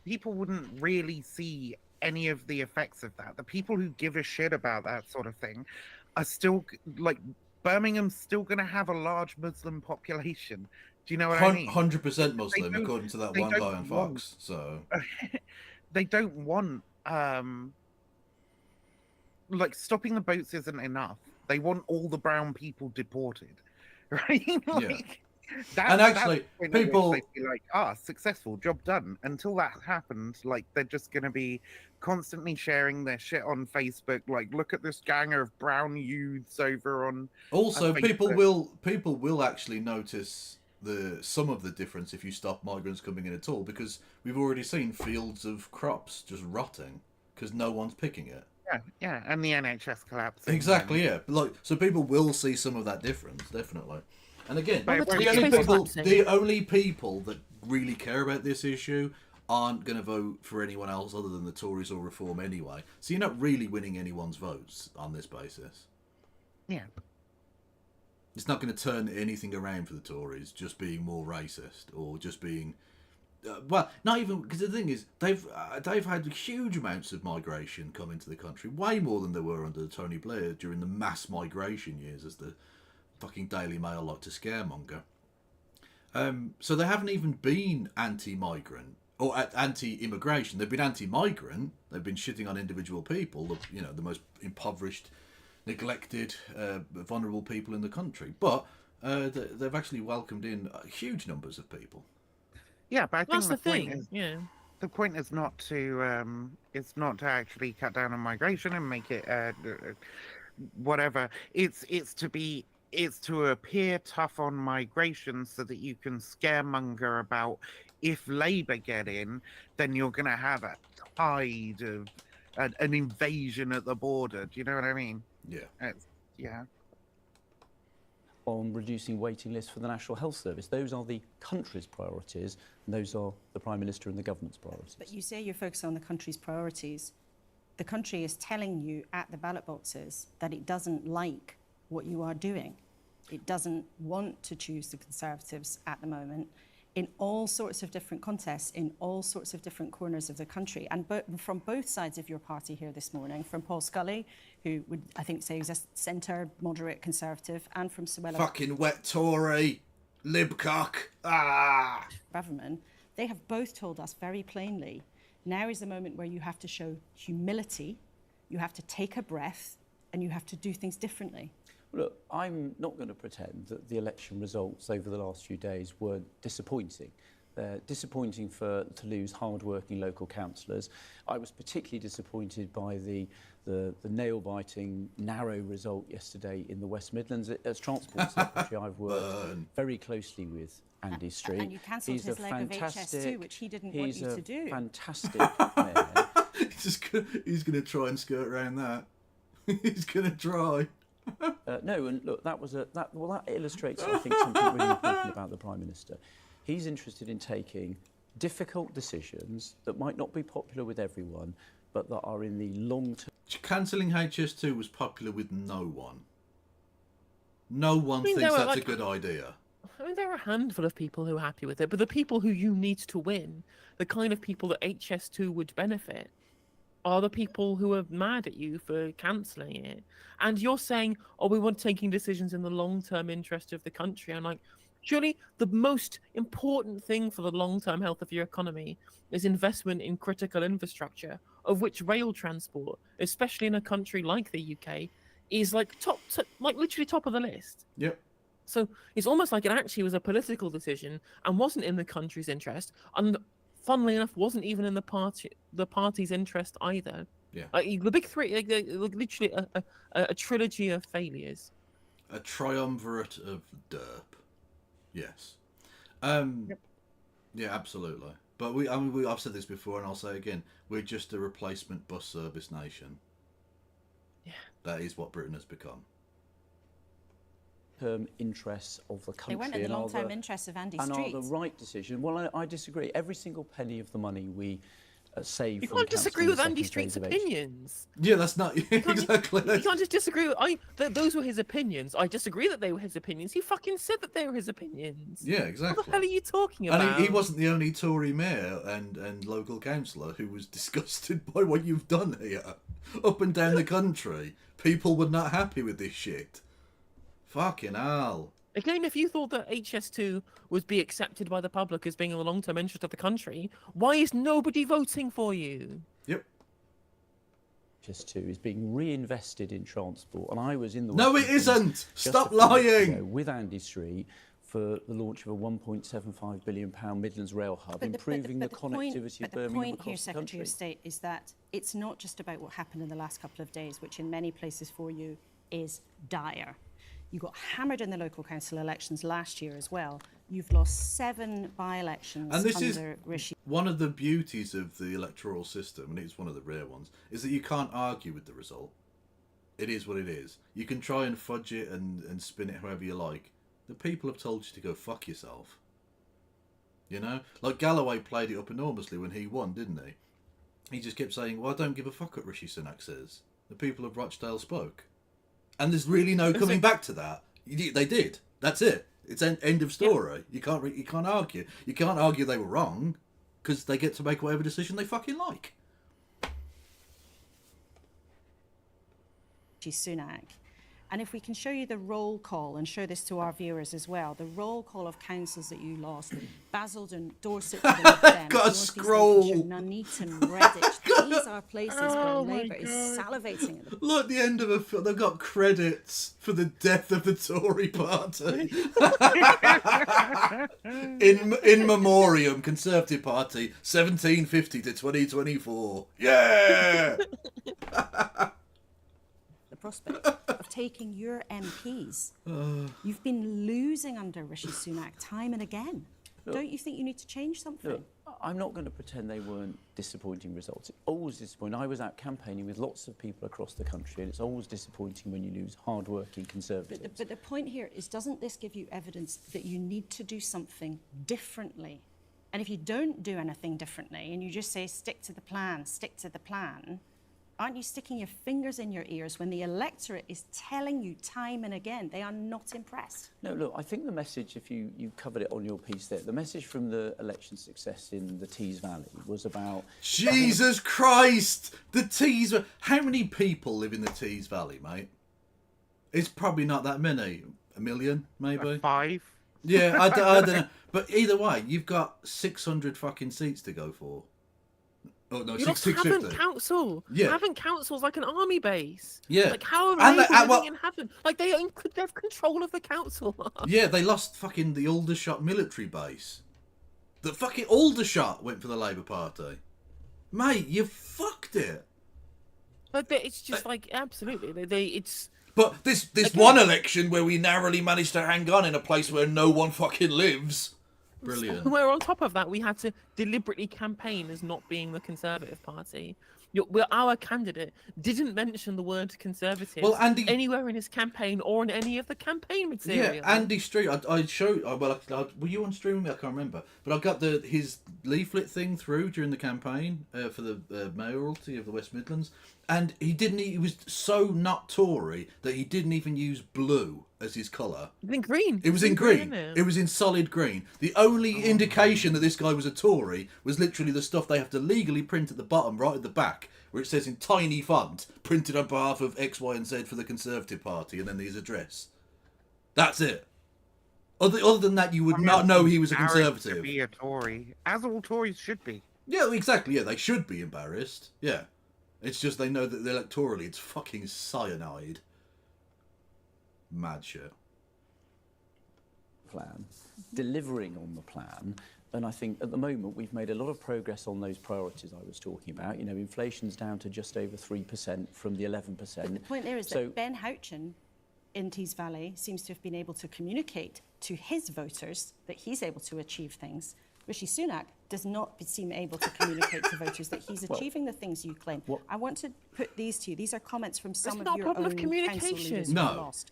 people wouldn't really see any of the effects of that. The people who give a shit about that sort of thing are still, like, Birmingham's still going to have a large Muslim population. Do you know what I mean? 100% Muslim, according to that one guy on Fox. So they don't want like stopping the boats isn't enough. They want all the brown people deported, right? And actually, people they feel like, successful, job done. Until that happens, like they're just going to be constantly sharing their shit on Facebook. Like, look at this gang of brown youths over on. Also, people will actually notice some of the difference if you stop migrants coming in at all, because we've already seen fields of crops just rotting because no one's picking it. Yeah, and the NHS collapsing. Exactly, yeah. Like, so people will see some of that difference, definitely. And again, the only people that really care about this issue aren't going to vote for anyone else other than the Tories or Reform anyway. So you're not really winning anyone's votes on this basis. Yeah. It's not going to turn anything around for the Tories, just being more racist or just being... well, not even... Because the thing is, they've had huge amounts of migration come into the country, way more than there were under Tony Blair during the mass migration years, as the fucking Daily Mail like to scaremonger. So they haven't even been anti-migrant or anti-immigration. They've been anti-migrant. They've been shitting on individual people, the most impoverished, neglected, vulnerable people in the country. But they've actually welcomed in huge numbers of people. Yeah, but I think that's the thing. The point is not to actually cut down on migration and make it whatever. It's to appear tough on migration so that you can scaremonger about if Labour get in, then you're going to have a tide of an invasion at the border. Do you know what I mean? Yeah. Yeah. On reducing waiting lists for the National Health Service. Those are the country's priorities, and those are the Prime Minister and the government's priorities. But you say you're focused on the country's priorities. The country is telling you at the ballot boxes that it doesn't like what you are doing. It doesn't want to choose the Conservatives at the moment in all sorts of different contests, in all sorts of different corners of the country. And from both sides of your party here this morning, from Paul Scully, who would, I think, say he's a centre, moderate Conservative, and from Suella... Fucking wet Tory, libcock, Braverman, they have both told us very plainly, now is the moment where you have to show humility, you have to take a breath, and you have to do things differently. Look, I'm not going to pretend that the election results over the last few days were disappointing. They're disappointing to lose hard-working local councillors. I was particularly disappointed by the nail-biting, narrow result yesterday in the West Midlands. As Transport Secretary, I've worked very closely with Andy Street. And you cancelled his leg of HS2, which he didn't want you to do. He's a fantastic mayor. He's going to try and skirt around that. He's going to try. No, and look, that illustrates, I think, something really important about the Prime Minister. He's interested in taking difficult decisions that might not be popular with everyone, but that are in the long term. Cancelling HS2 was popular with no one. No one thinks that's a good idea. I mean, there are a handful of people who are happy with it, but the people who you need to win, the kind of people that HS2 would benefit, are the people who are mad at you for cancelling it. And you're saying, we want taking decisions in the long-term interest of the country. I'm like, surely the most important thing for the long-term health of your economy is investment in critical infrastructure, of which rail transport, especially in a country like the UK, is like literally top of the list. Yep. So it's almost like it actually was a political decision and wasn't in the country's interest, and funnily enough, wasn't even in the party's interest either. Yeah. Like, the big three, like, literally a trilogy of failures. A triumvirate of derp. Yes. Yeah, absolutely. But I've said this before, and I'll say again: we're just a replacement bus service nation. Yeah. That is what Britain has become. Interests of the country. They weren't in the long-term interests of Andy and Street. are the right decision. Well, I disagree. Every single penny of the money we save. You from can't disagree cancelling with the Andy second Street's phase of H. opinions. Yeah, that's not exactly. You can't just disagree with. Those were his opinions. I disagree that they were his opinions. He fucking said that they were his opinions. Yeah, exactly. What the hell are you talking about? And he wasn't the only Tory mayor and local councillor who was disgusted by what you've done here. Up and down the country, people were not happy with this shit. Fucking hell. Again, if you thought that HS2 would be accepted by the public as being in the long-term interest of the country, why is nobody voting for you? Yep. HS2 is being reinvested in transport, and I was in the No, West it Midlands isn't. just Stop a few weeks lying. ago with Andy Street for the launch of a £1.75 billion Midlands rail hub, improving the connectivity of Birmingham The point across here, the Secretary country. of State, is that it's not just about what happened in the last couple of days, which in many places for you is dire. You got hammered in the local council elections last year as well. You've lost 7 by-elections And this under is Rishi. one of the beauties of the electoral system, and it's one of the rare ones, is that you can't argue with the result. It is what it is. You can try and fudge it and spin it however you like. The people have told you to go fuck yourself. You know? Like Galloway played it up enormously when he won, didn't he? He just kept saying, well, I don't give a fuck what Rishi Sunak says. The people of Rochdale spoke. And there's really no coming back to that. They did. That's it. It's end of story. You can't argue. You can't argue they were wrong because they get to make whatever decision they fucking like. Sunak. And if we can show you the roll call and show this to our viewers as well, the roll call of councils that you lost: Basildon, Dorset, Lib Dem, Got a North East scroll. Lincolnshire, Nuneaton, Redditch. These are places where Labour is salivating at the Look, the end of a film. They've got credits for the death of the Tory party. in memoriam, Conservative Party, 1750 to 2024. Yeah. prospect of taking your MPs. You've been losing under Rishi Sunak time and again. Look, Don't you think you need to change something? Look, I'm not going to pretend they weren't disappointing results. It's always disappointing. I was out campaigning with lots of people across the country, and it's always disappointing when you lose hard-working Conservatives. But the point here is, doesn't this give you evidence that you need to do something differently? And if you don't do anything differently, and you just say, stick to the plan, aren't you sticking your fingers in your ears when the electorate is telling you time and again they are not impressed? No, look, I think the message, if you covered it on your piece there, the message from the election success in the Tees Valley was about... Jesus Christ! The Tees... How many people live in the Tees Valley, mate? It's probably not that many. 1 million, maybe? 5? Yeah, I don't know. But either way, you've got 600 fucking seats to go for. Oh, no, You lost Haven 650. Council. Yeah. Haven Council's like an army base. Yeah. Like, how are And Labour they- living well- in Haven? Like, they have control of the council. Yeah, they lost fucking the Aldershot military base. The fucking Aldershot went for the Labour Party. Mate, you fucked it. But it's just like, absolutely. It's... But this one election where we narrowly managed to hang on in a place where no one fucking lives. Brilliant. Where on top of that, we had to deliberately campaign as not being the Conservative Party. Our candidate didn't mention the word Conservative anywhere in his campaign or in any of the campaign material. Yeah, Andy Street. I showed. Were you on stream with me? I can't remember. But I got his leaflet thing through during the campaign for the mayoralty of the West Midlands, and he didn't. He was so not Tory that he didn't even use blue as his colour. It was in green. It was in green. Isn't It was in solid green. The only indication that this guy was a Tory was literally the stuff they have to legally print at the bottom, right at the back, where it says in tiny font, printed on behalf of X, Y, and Z for the Conservative Party, and then his address. That's it. Other than that, you would not know he was a embarrassed Conservative. To be a Tory, as all Tories should be. Yeah, exactly. Yeah, they should be embarrassed. Yeah. It's just they know that electorally it's fucking cyanide. Mad shit. plan, delivering on the plan. And I think at the moment we've made a lot of progress on those priorities I was talking about. You know, inflation's down to just over 3% from the 11%. But the point there is that Ben Houchin in Tees Valley seems to have been able to communicate to his voters that he's able to achieve things. Rishi Sunak does not seem able to communicate to voters that he's achieving the things you claim. I want to put these to you. These are comments from some of your own council leaders who lost.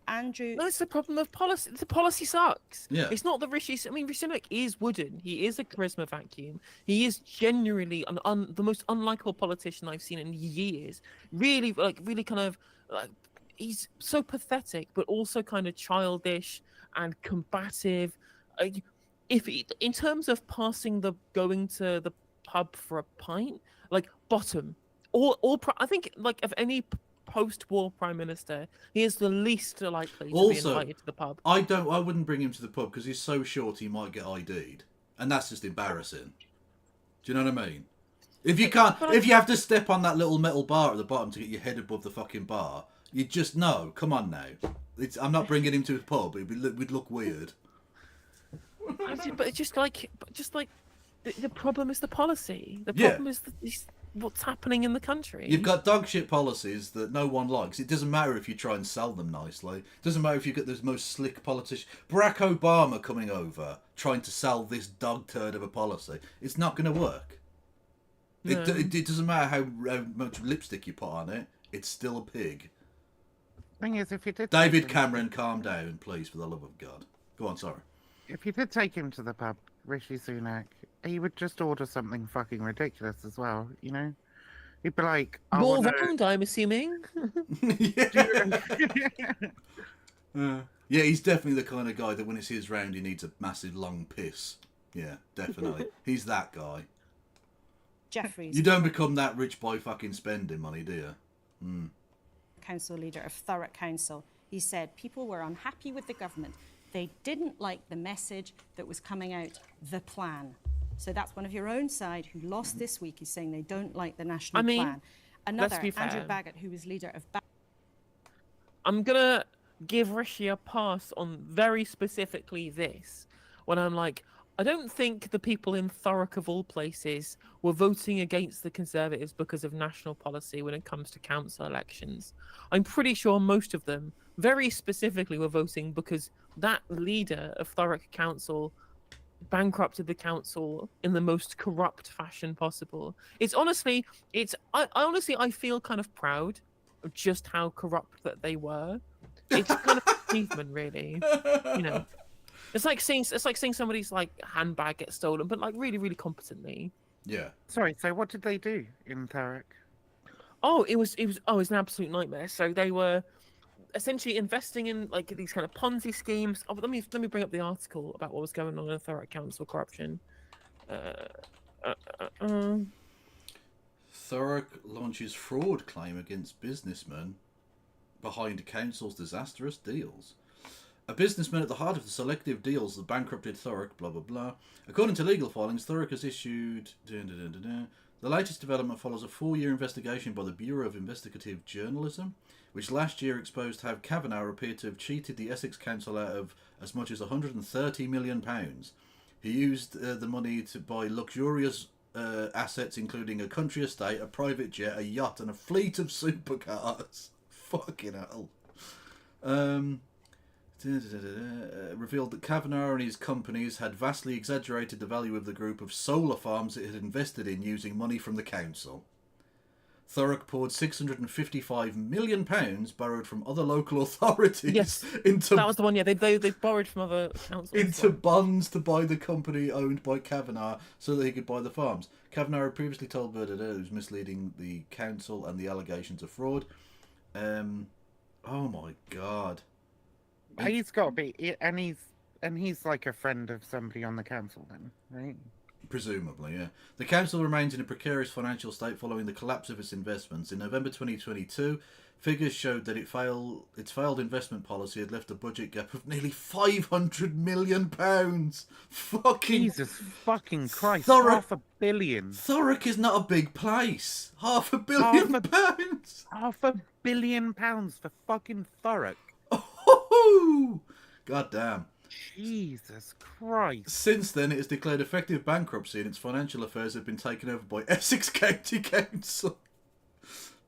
Andrew... No, it's the problem of policy. The policy sucks. Yeah. It's not the Rishi... I mean, Rishi Sunak is wooden. He is a charisma vacuum. He is genuinely the most unlikable politician I've seen in years. Really kind of... he's so pathetic, but also kind of childish and combative. In terms of going to the pub for a pint, like bottom, I think like of any post-war prime minister, he is the least likely to be invited to the pub. I wouldn't bring him to the pub because he's so short he might get ID'd, and that's just embarrassing. Do you know what I mean? If you have to step on that little metal bar at the bottom to get your head above the fucking bar, you just know. Come on now, I'm not bringing him to the pub. We'd look weird. But it's just like the problem is the policy. The problem is what's happening in the country. You've got dog shit policies that no one likes. It doesn't matter if you try and sell them nicely. It doesn't matter if you get the most slick politician. Barack Obama coming over trying to sell this dog turd of a policy. It's not going to work. No. It doesn't matter how much lipstick you put on it. It's still a pig. Thing is, if you did David Cameron, calm down, please, for the love of God. Go on, sorry. If you did take him to the pub, Rishi Sunak, he would just order something fucking ridiculous as well, you know? He'd be like... More round, I'm assuming. Yeah, he's definitely the kind of guy that when it's his round, he needs a massive long piss. Yeah, definitely. He's that guy. Jeffries. You don't become that rich by fucking spending money, do you? Mm. Council leader of Thurrock Council. He said people were unhappy with the government. They didn't like the message that was coming out, the plan. So that's one of your own side who lost this week is saying they don't like the national plan. Another, Andrew Baggott, who was leader of... I'm going to give Rishi a pass on very specifically this, when I'm like, I don't think the people in Thurrock, of all places, were voting against the Conservatives because of national policy when it comes to council elections. I'm pretty sure most of them, very specifically, were voting because that leader of Thurrock Council bankrupted the council in the most corrupt fashion possible. It's honestly, I feel kind of proud of just how corrupt that they were. It's kind of an achievement, really. You know, it's like seeing somebody's like handbag get stolen, but like really, really competently. Yeah. Sorry. So what did they do in Thurrock? Oh, it was an absolute nightmare. So they were essentially investing in like these kind of Ponzi schemes. Oh, let me bring up the article about what was going on in Thurrock Council corruption. Thurrock launches fraud claim against businessmen behind council's disastrous deals. A businessman at the heart of the selective deals that bankrupted Thurrock, blah, blah, blah. According to legal filings, Thurrock has issued... The latest development follows a 4-year investigation by the Bureau of Investigative Journalism, which last year exposed how Kavanagh appeared to have cheated the Essex Council out of as much as £130 million. He used the money to buy luxurious assets, including a country estate, a private jet, a yacht, and a fleet of supercars. Fucking hell. Revealed that Kavanagh and his companies had vastly exaggerated the value of the group of solar farms it had invested in using money from the council. Thurrock poured £655 million borrowed from other local authorities. Yes, into that was the one. Yeah, they borrowed from other councils into bonds to buy the company owned by Kavanagh so that he could buy the farms. Kavanagh had previously told Bernadette he was misleading the council and the allegations of fraud. Oh my God. He's got to be, and he's like a friend of somebody on the council then, right? Presumably, yeah. The council remains in a precarious financial state following the collapse of its investments. In November 2022, figures showed that its failed investment policy had left a budget gap of nearly £500 million. Fucking Jesus fucking Christ! Thurrock, £500 million. Thurrock is not a big place. £500 million. £500 million for fucking Thurrock. God damn. Jesus Christ. Since then, it has declared effective bankruptcy and its financial affairs have been taken over by Essex County Council.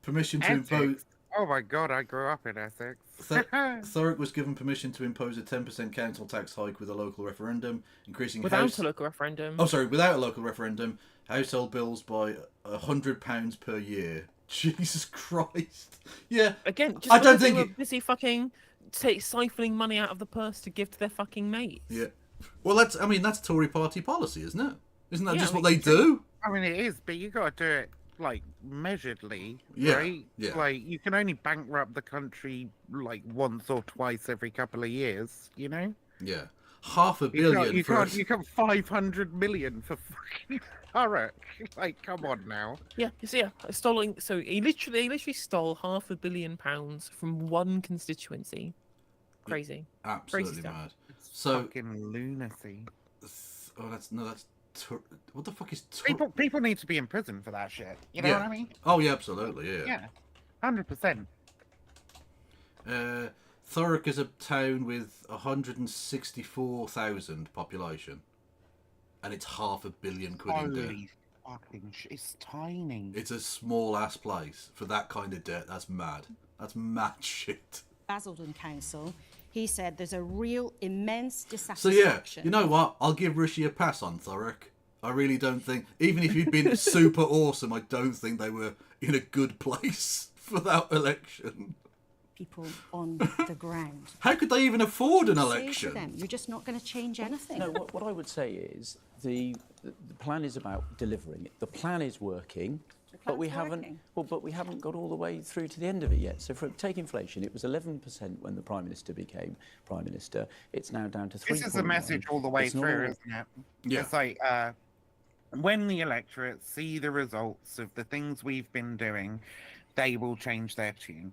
Permission to impose... Oh my god, I grew up in Essex. Thurrock was given permission to impose a 10% council tax hike with a local referendum, increasing Without a local referendum. Oh, sorry, without a local referendum, household bills by £100 per year. Jesus Christ. Yeah. Again, just I don't think they were busy fucking siphoning money out of the purse to give to their fucking mates. Yeah. Well, that's Tory party policy, isn't it? Isn't that Yeah, just I what mean, they do? I mean, it is, but you got to do it like measuredly, Yeah, right? yeah. Like you can only bankrupt the country like once or twice every couple of years, you know? Yeah. $500 million You can't 500 million for fucking Thurrock. Like, come on now. Yeah, you see, stolen. So he literally stole £500 million from one constituency. Crazy. Absolutely Crazy stuff. mad. So Fucking lunacy. Oh, that's what the fuck is People need to be in prison for that shit. You know Yeah. what I mean? Oh yeah, absolutely, yeah. Yeah, 100%. Thurrock is a town with 164,000 population, and it's £500 million in debt. Holy fucking shit! It's tiny. It's a small ass place for that kind of debt. That's mad. That's mad shit. Basildon Council, he said there's a real immense So dissatisfaction. yeah, you know what? I'll give Rishi a pass on Thurrock. I really don't think, even if you'd been super awesome, I don't think they were in a good place for that election. People on the ground. How could they even afford an Say to election? them, you're just not going to change anything. No, what I would say is the plan is about delivering it. The plan is working, but we haven't. Well, but we haven't got all the way through to the end of it yet. So, take inflation. It was 11% when the Prime Minister became Prime Minister. It's now down to 3.9. This is a message all the way It's not through, all- isn't it? Yeah. It's like when the electorate see the results of the things we've been doing, they will change their tune.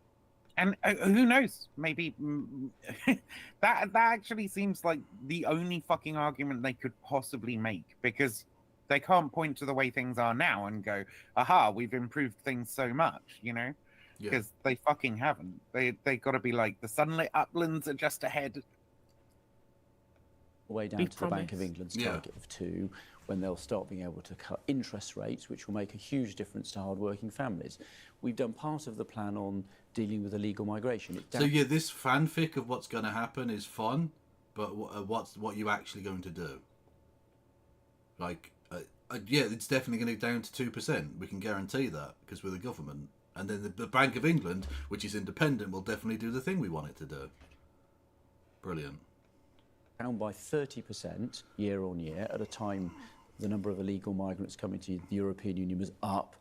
And who knows? Maybe that actually seems like the only fucking argument they could possibly make, because they can't point to the way things are now and go, "Aha, we've improved things so much," you know? Yeah. Because they fucking haven't. They got to be like, the sunlit uplands are just ahead. way down to the Bank of England's target of 2, when they'll start being able to cut interest rates, which will make a huge difference to hard-working families. We've done part of the plan on dealing with illegal migration. So yeah, this fanfic of what's going to happen is fun, but what you actually going to do? Like, yeah, it's definitely going to go down to 2%. We can guarantee that because we're the government, and then the Bank of England, which is independent, will definitely do the thing we want it to do. Brilliant. Down by 30% year on year at a time the number of illegal migrants coming to the European Union was up,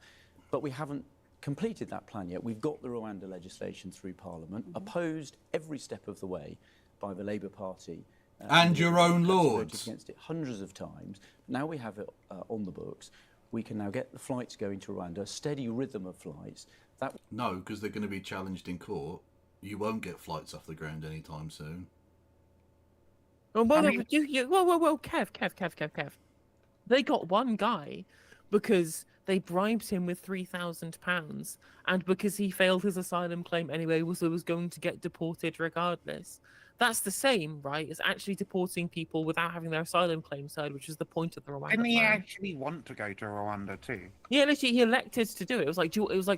but we haven't completed that plan yet. We've got the Rwanda legislation through Parliament, opposed every step of the way by the Labour Party. And your own voted lords. against it hundreds of times. Now we have it on the books. We can now get the flights going to Rwanda, a steady rhythm of flights. That No, because they're going to be challenged in court. You won't get flights off the ground anytime soon. Oh, well, whoa, Kev. They got one guy because they bribed him with £3,000, and because he failed his asylum claim anyway, was going to get deported regardless. That's the same, right, as actually deporting people without having their asylum claims heard, which is the point of the Rwanda Didn't he plan. actually want to go to Rwanda too? Yeah, literally, he elected to do it. It was like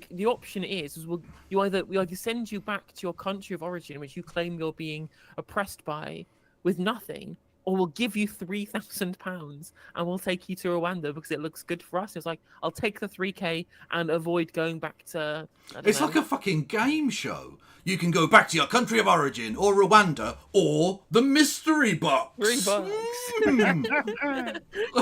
the option is we either send you back to your country of origin, which you claim you're being oppressed by, with nothing, or we'll give you £3,000 and we'll take you to Rwanda because it looks good for us. It's like, I'll take the 3K and avoid going back to. It's like a fucking game show. You can go back to your country of origin, or Rwanda, or the mystery box. $3.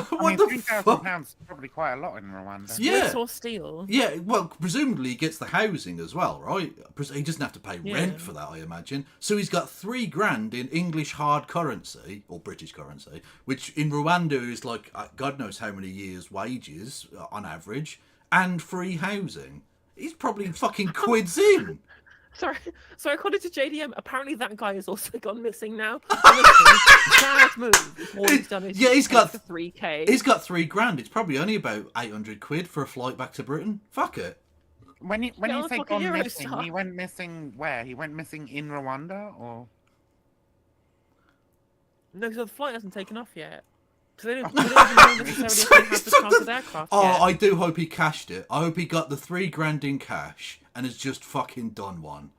What the £3,000 is probably quite a lot in Rwanda. Yeah. Or steel. Yeah, well, presumably he gets the housing as well, right? He doesn't have to pay Yeah. rent for that, I imagine. So he's got £3,000 in English hard currency, or British currency, which in Rwanda is like God knows how many years' wages on average, and free housing. He's probably fucking quids in. Sorry, according to JDM, apparently that guy has also gone missing now. Bad move. All he's done is Yeah, he's got the 3K. He's got £3,000. It's probably only about £800 for a flight back to Britain. Fuck it. When you Yeah, say fucking gone missing, Eurostar. he went missing where? He went missing in Rwanda, or? No, because the flight hasn't taken off yet. So they don't even know necessarily if they have the chartered aircraft Oh, yet. I do hope he cashed it. I hope he got the $3,000 in cash and has just fucking done one.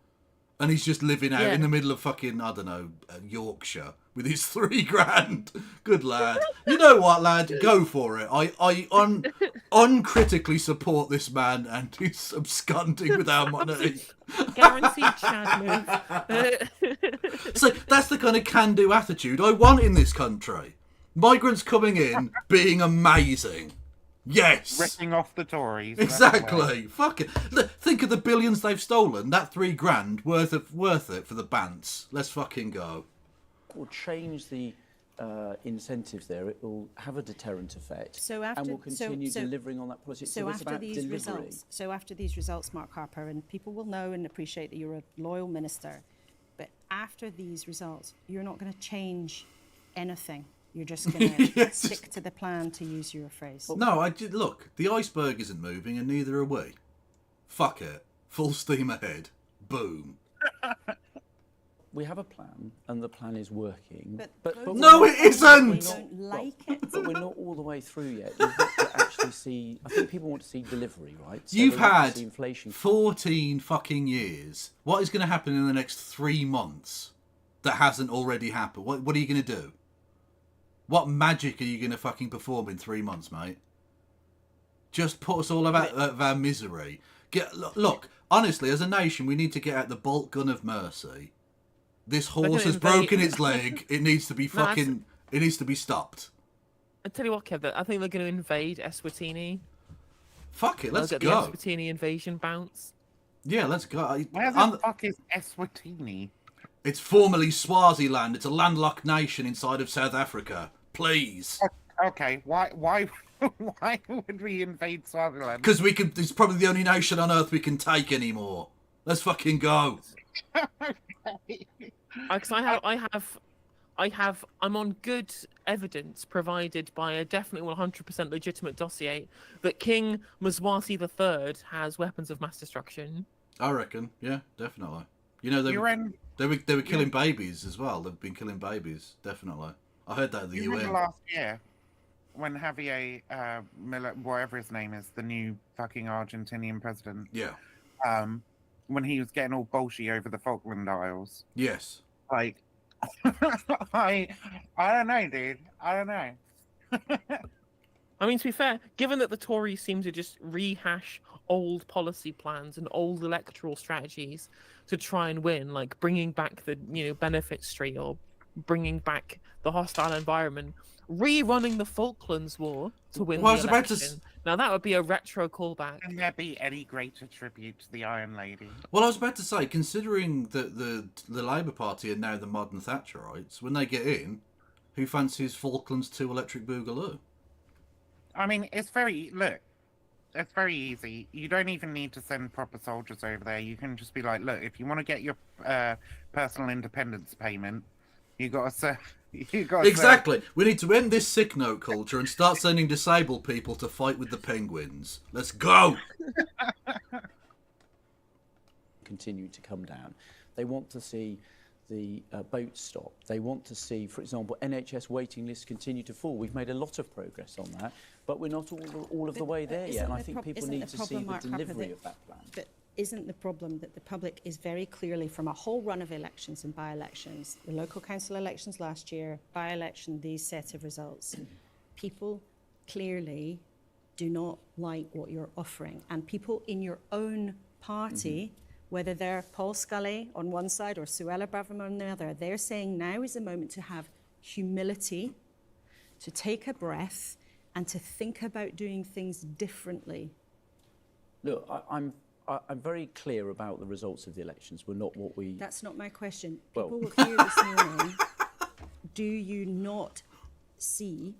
And he's just living out in the middle of fucking, I don't know, Yorkshire with his $3,000. Good lad. You know what, lad? Go for it. I uncritically support this man and his absconding with our money. Guaranteed Chad move. So that's the kind of can-do attitude I want in this country. Migrants coming in, being amazing. Yes. Ripping off the Tories. Exactly. Fuck it. Look, think of the billions they've stolen. That $3,000 worth it for the bants. Let's fucking go. Will change the incentives there. It will have a deterrent effect, So after, and will continue delivering on that policy. So it's after about these delivery. results, Mark Harper, and people will know and appreciate that you're a loyal minister, but after these results, you're not going to change anything. You're just going to stick to the plan, to use your phrase. No, look, the iceberg isn't moving and neither are we. Fuck it. Full steam ahead. Boom. We have a plan, and the plan is working. But no, it isn't! Don't like it. But we're not all the way through yet. You've got to actually see. I think people want to see delivery, right? So You've they want to had see inflation. 14 fucking years. What is going to happen in the next 3 months that hasn't already happened? What are you going to do? What magic are you going to fucking perform in 3 months, mate? Just put us all out of our misery. Look, honestly, as a nation, we need to get out the bolt gun of mercy. This horse has broken its leg. It needs to be fucking... It needs to be stopped. I tell you what, Kev, I think they're going to invade Eswatini. Fuck it, let's get go. The Eswatini invasion bounce. Yeah, let's go. Where the fuck is Eswatini? It's formerly Swaziland. It's a landlocked nation inside of South Africa. Please. Okay, why would we invade Swaziland? Because we can. It's probably the only nation on earth we can take anymore. Let's fucking go. Because I'm on good evidence provided by a definitely 100% legitimate dossier that King Mswati III has weapons of mass destruction. I reckon. Yeah, definitely. You know, they were killing babies as well. They've been killing babies, definitely. I heard that at the You UN. remember last year when Javier Milei, whatever his name is, the new fucking Argentinian president. Yeah. When he was getting all bolshy over the Falkland Isles. Yes. Like, I don't know, dude. I don't know. I mean, to be fair, given that the Tories seem to just rehash old policy plans and old electoral strategies to try and win, like bringing back the benefit street or bringing back the hostile environment, rerunning the Falklands War to win the election. Now that would be a retro callback. Can there be any greater tribute to the Iron Lady? Well, I was about to say, considering that the Labour Party are now the modern Thatcherites, when they get in, who fancies Falklands 2 Electric Boogaloo? I mean, it's very easy. You don't even need to send proper soldiers over there. You can just be like, look, if you want to get your personal independence payment, you got to Exactly. We need to end this sick note culture and start sending disabled people to fight with the penguins. Let's go. Continue to come down. They want to see the boats stop. They want to see, for example, NHS waiting lists continue to fall. We've made a lot of progress on that, but we're not all of the way there yet. And I think people need to see the delivery of that plan. But isn't the problem that the public is very clearly, from a whole run of elections and by-elections, the local council elections last year, by-election, these sets of results, people clearly do not like what you're offering. And people in your own party, whether they're Paul Scully on one side or Suella Braverman on the other, they're saying now is the moment to have humility, to take a breath, and to think about doing things differently. Look, I'm very clear about the results of the elections. We're not what we... That's not my question. Well... People were clear this morning. Do you not see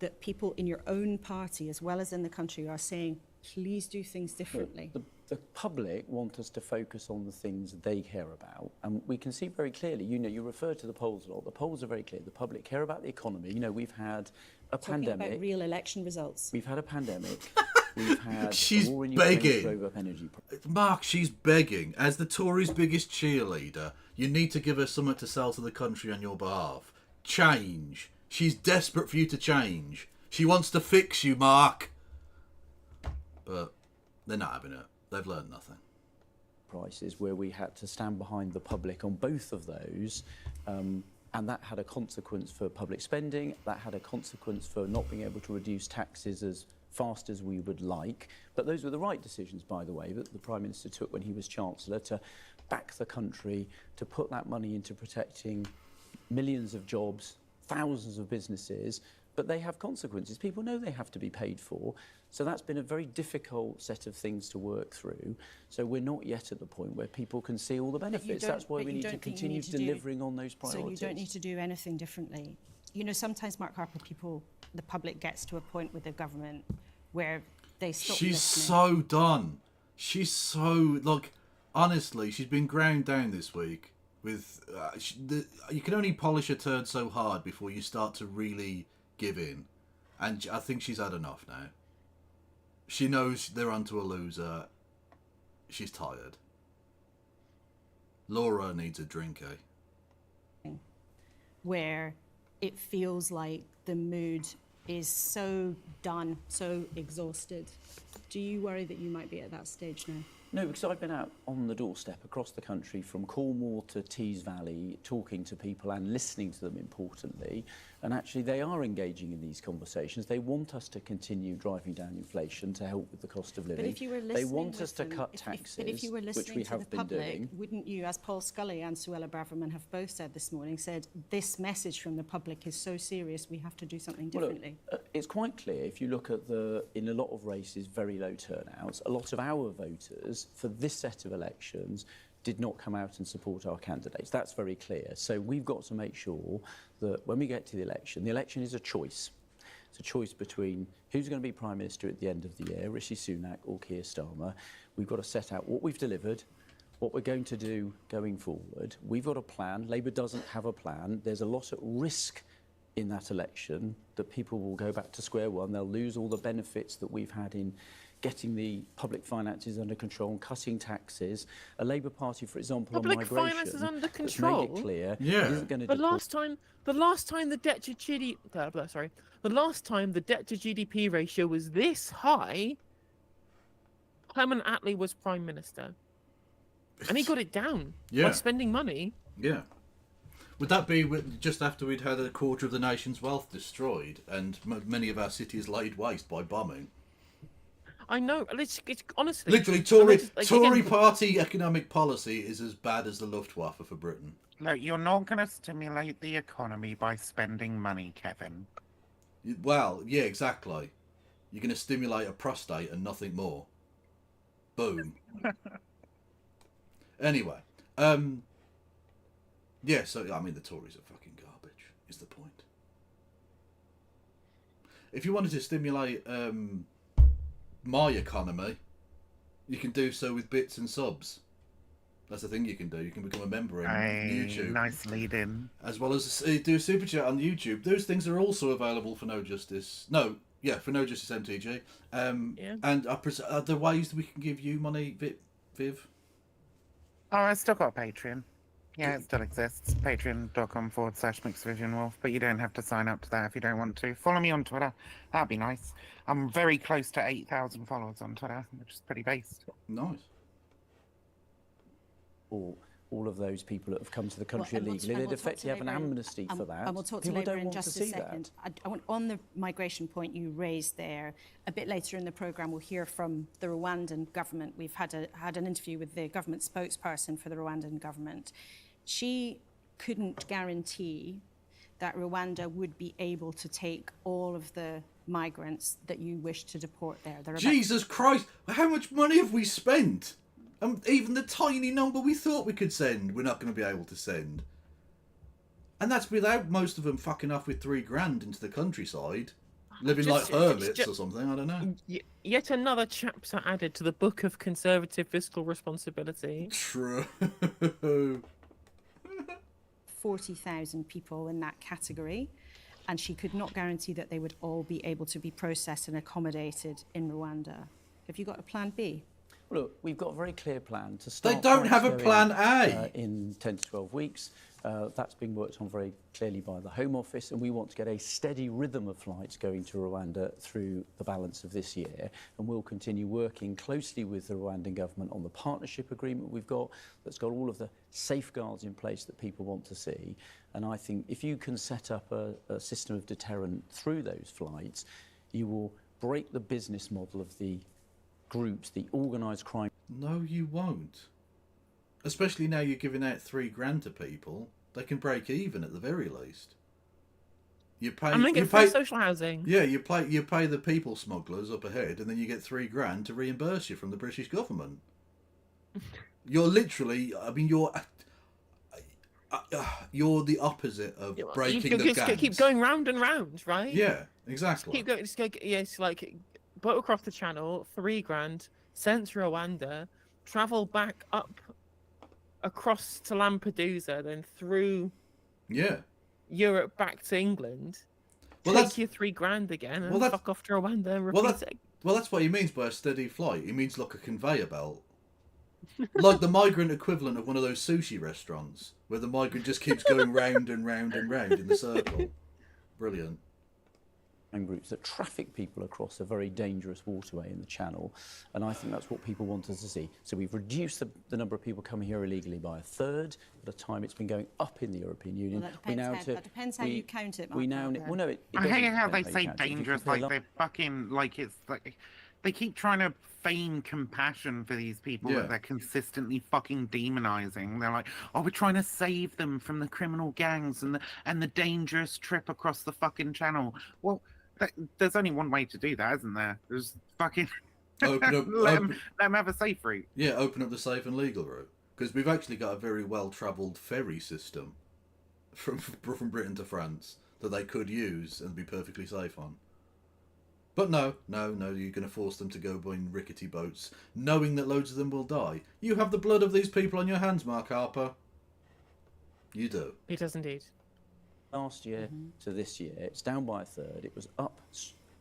that people in your own party, as well as in the country, are saying, please do things differently? The public want us to focus on the things they care about. And we can see very clearly, you refer to the polls a lot. The polls are very clear. The public care about the economy. We've had a pandemic. Talking about real election results. We've had a pandemic. We've had She's a war in Ukraine that begging. drove up energy. Mark, she's begging. As the Tories' biggest cheerleader, you need to give her something to sell to the country on your behalf. change. She's desperate for you to change. She wants to fix you, Mark. But they're not having it. They've learned nothing. Prices where we had to stand behind the public on both of those, and that had a consequence for public spending. That had a consequence for not being able to reduce taxes as fast as we would like. But those were the right decisions, by the way, that the Prime Minister took when he was Chancellor, to back the country, to put that money into protecting millions of jobs, thousands of businesses. But they have consequences. People know they have to be paid for. So that's been a very difficult set of things to work through. So we're not yet at the point where people can see all the benefits. That's why we need to continue delivering on those priorities. So you don't need to do anything differently. You know, sometimes, Mark Harper, the public gets to a point with the government where they stop She's listening. so done. She's so, like, honestly, she's been ground down this week. With you can only polish a turd so hard before you start to really give in. And I think she's had enough now. She knows they're onto a loser. She's tired. Laura needs a drink, eh? Where it feels like the mood is so done, so exhausted. Do you worry that you might be at that stage now? No, because I've been out on the doorstep across the country, from Cornwall to Tees Valley, talking to people and listening to them, importantly. And actually, they are engaging in these conversations. They want us to continue driving down inflation to help with the cost of living. But if you were listening they want us to them, cut taxes, but if you were listening which we to have the been public, doing. wouldn't you, as Paul Scully and Suella Braverman have both said this morning, said this message from the public is so serious, we have to do something differently? Well, look, it's quite clear, if you look at in a lot of races, very low turnouts, a lot of our voters for this set of elections did not come out and support our candidates. That's very clear. So we've got to make sure that when we get to the election is a choice. It's a choice between who's going to be Prime Minister at the end of the year, Rishi Sunak or Keir Starmer. We've got to set out what we've delivered, what we're going to do going forward. We've got a plan. Labour doesn't have a plan. There's a lot at risk in that election that people will go back to square one. They'll lose all the benefits that we've had in getting the public finances under control and cutting taxes. A Labour Party, for example, Public on migration, finances under that's control. made it clear Yeah. it isn't going to The last time the debt to GDP ratio was this high, Clement Attlee was Prime Minister, and he got it down by spending money. Yeah. Would that be just after we'd had a quarter of the nation's wealth destroyed and many of our cities laid waste by bombing? I know. It's honestly Literally, Tory party economic policy is as bad as the Luftwaffe for Britain. Look, you're not going to stimulate the economy by spending money, Kevin. Well, yeah, exactly. You're going to stimulate a prostate and nothing more. Boom. Anyway, yeah. So I mean, the Tories are fucking garbage. Is the point? If you wanted to stimulate my economy, you can do so with bits and subs. That's the thing you can do. You can become a member on YouTube. Nice lead in. As well as do a super chat on YouTube. Those things are also available for No Justice. For No Justice MTG. And are there ways that we can give you money, Viv? Oh, I still got Patreon. Yeah, it still exists. Patreon.com/MixedVisionWolf. But you don't have to sign up to that if you don't want to. Follow me on Twitter. That'd be nice. I'm very close to 8,000 followers on Twitter, which is pretty based. Nice. All of those people that have come to the country illegally, they'd effectively have an amnesty for that. And we'll talk to People Labour don't in want just to a see second. I want, on the migration point you raised there, a bit later in the programme we'll hear from the Rwandan government. We've had an interview with the government spokesperson for the Rwandan government. She couldn't guarantee that Rwanda would be able to take all of the migrants that you wish to deport there. Jesus Christ! How much money have we spent? Even the tiny number we thought we could send, we're not going to be able to send. And that's without most of them fucking off with $3,000 into the countryside, living like hermits or something. I don't know. Yet another chapter added to the book of conservative fiscal responsibility. True. 40,000 people in that category, and she could not guarantee that they would all be able to be processed and accommodated in Rwanda. Have you got a plan B? Well, look, we've got a very clear plan to start. They don't have a going, plan A. In 10 to 12 weeks. That's being worked on very clearly by the Home Office, and we want to get a steady rhythm of flights going to Rwanda through the balance of this year. And we'll continue working closely with the Rwandan government on the partnership agreement we've got that's got all of the safeguards in place that people want to see. And I think if you can set up a system of deterrent through those flights, you will break the business model of the groups, the organised crime. No, you won't. Especially now you're giving out $3,000 to people. They can break even at the very least. You pay. And then you get pay free social housing. Yeah, you pay the people smugglers up ahead, and then you get $3,000 to reimburse you from the British government. You're literally. I mean, you're the opposite of breaking the gangs. Keep going round and round, right? Yeah, exactly. Keep going. Just go. Yes, like boat across the channel, $3,000, sent to Rwanda, travel back up across to Lampedusa, then through Europe back to England. Well, take your $3,000 again and fuck off to Rwanda and repeat it. Well, that's what he means by a steady flight. He means like a conveyor belt. Like the migrant equivalent of one of those sushi restaurants where the migrant just keeps going round and round and round in the circle. Brilliant. And groups that traffic people across a very dangerous waterway in the Channel, and I think that's what people want us to see. So we've reduced the number of people coming here illegally by a third. At a time it's been going up in the European Union. Well, that depends how you count it, Mark. We now, well, no, it I hate doesn't how they depend say you count it. dangerous, like they're fucking, like it's like they keep trying to feign compassion for these people that they're consistently fucking demonizing. They're like, oh, we're trying to save them from the criminal gangs and the dangerous trip across the fucking Channel. Well, there's only one way to do that, isn't there? There's fucking Open up, let them have a safe route. Yeah, open up the safe and legal route. Because we've actually got a very well-travelled ferry system from Britain to France that they could use and be perfectly safe on. But no, you're going to force them to go in rickety boats, knowing that loads of them will die. You have the blood of these people on your hands, Mark Harper. You do. He does indeed. Last year to this year, it's down by a third. It was up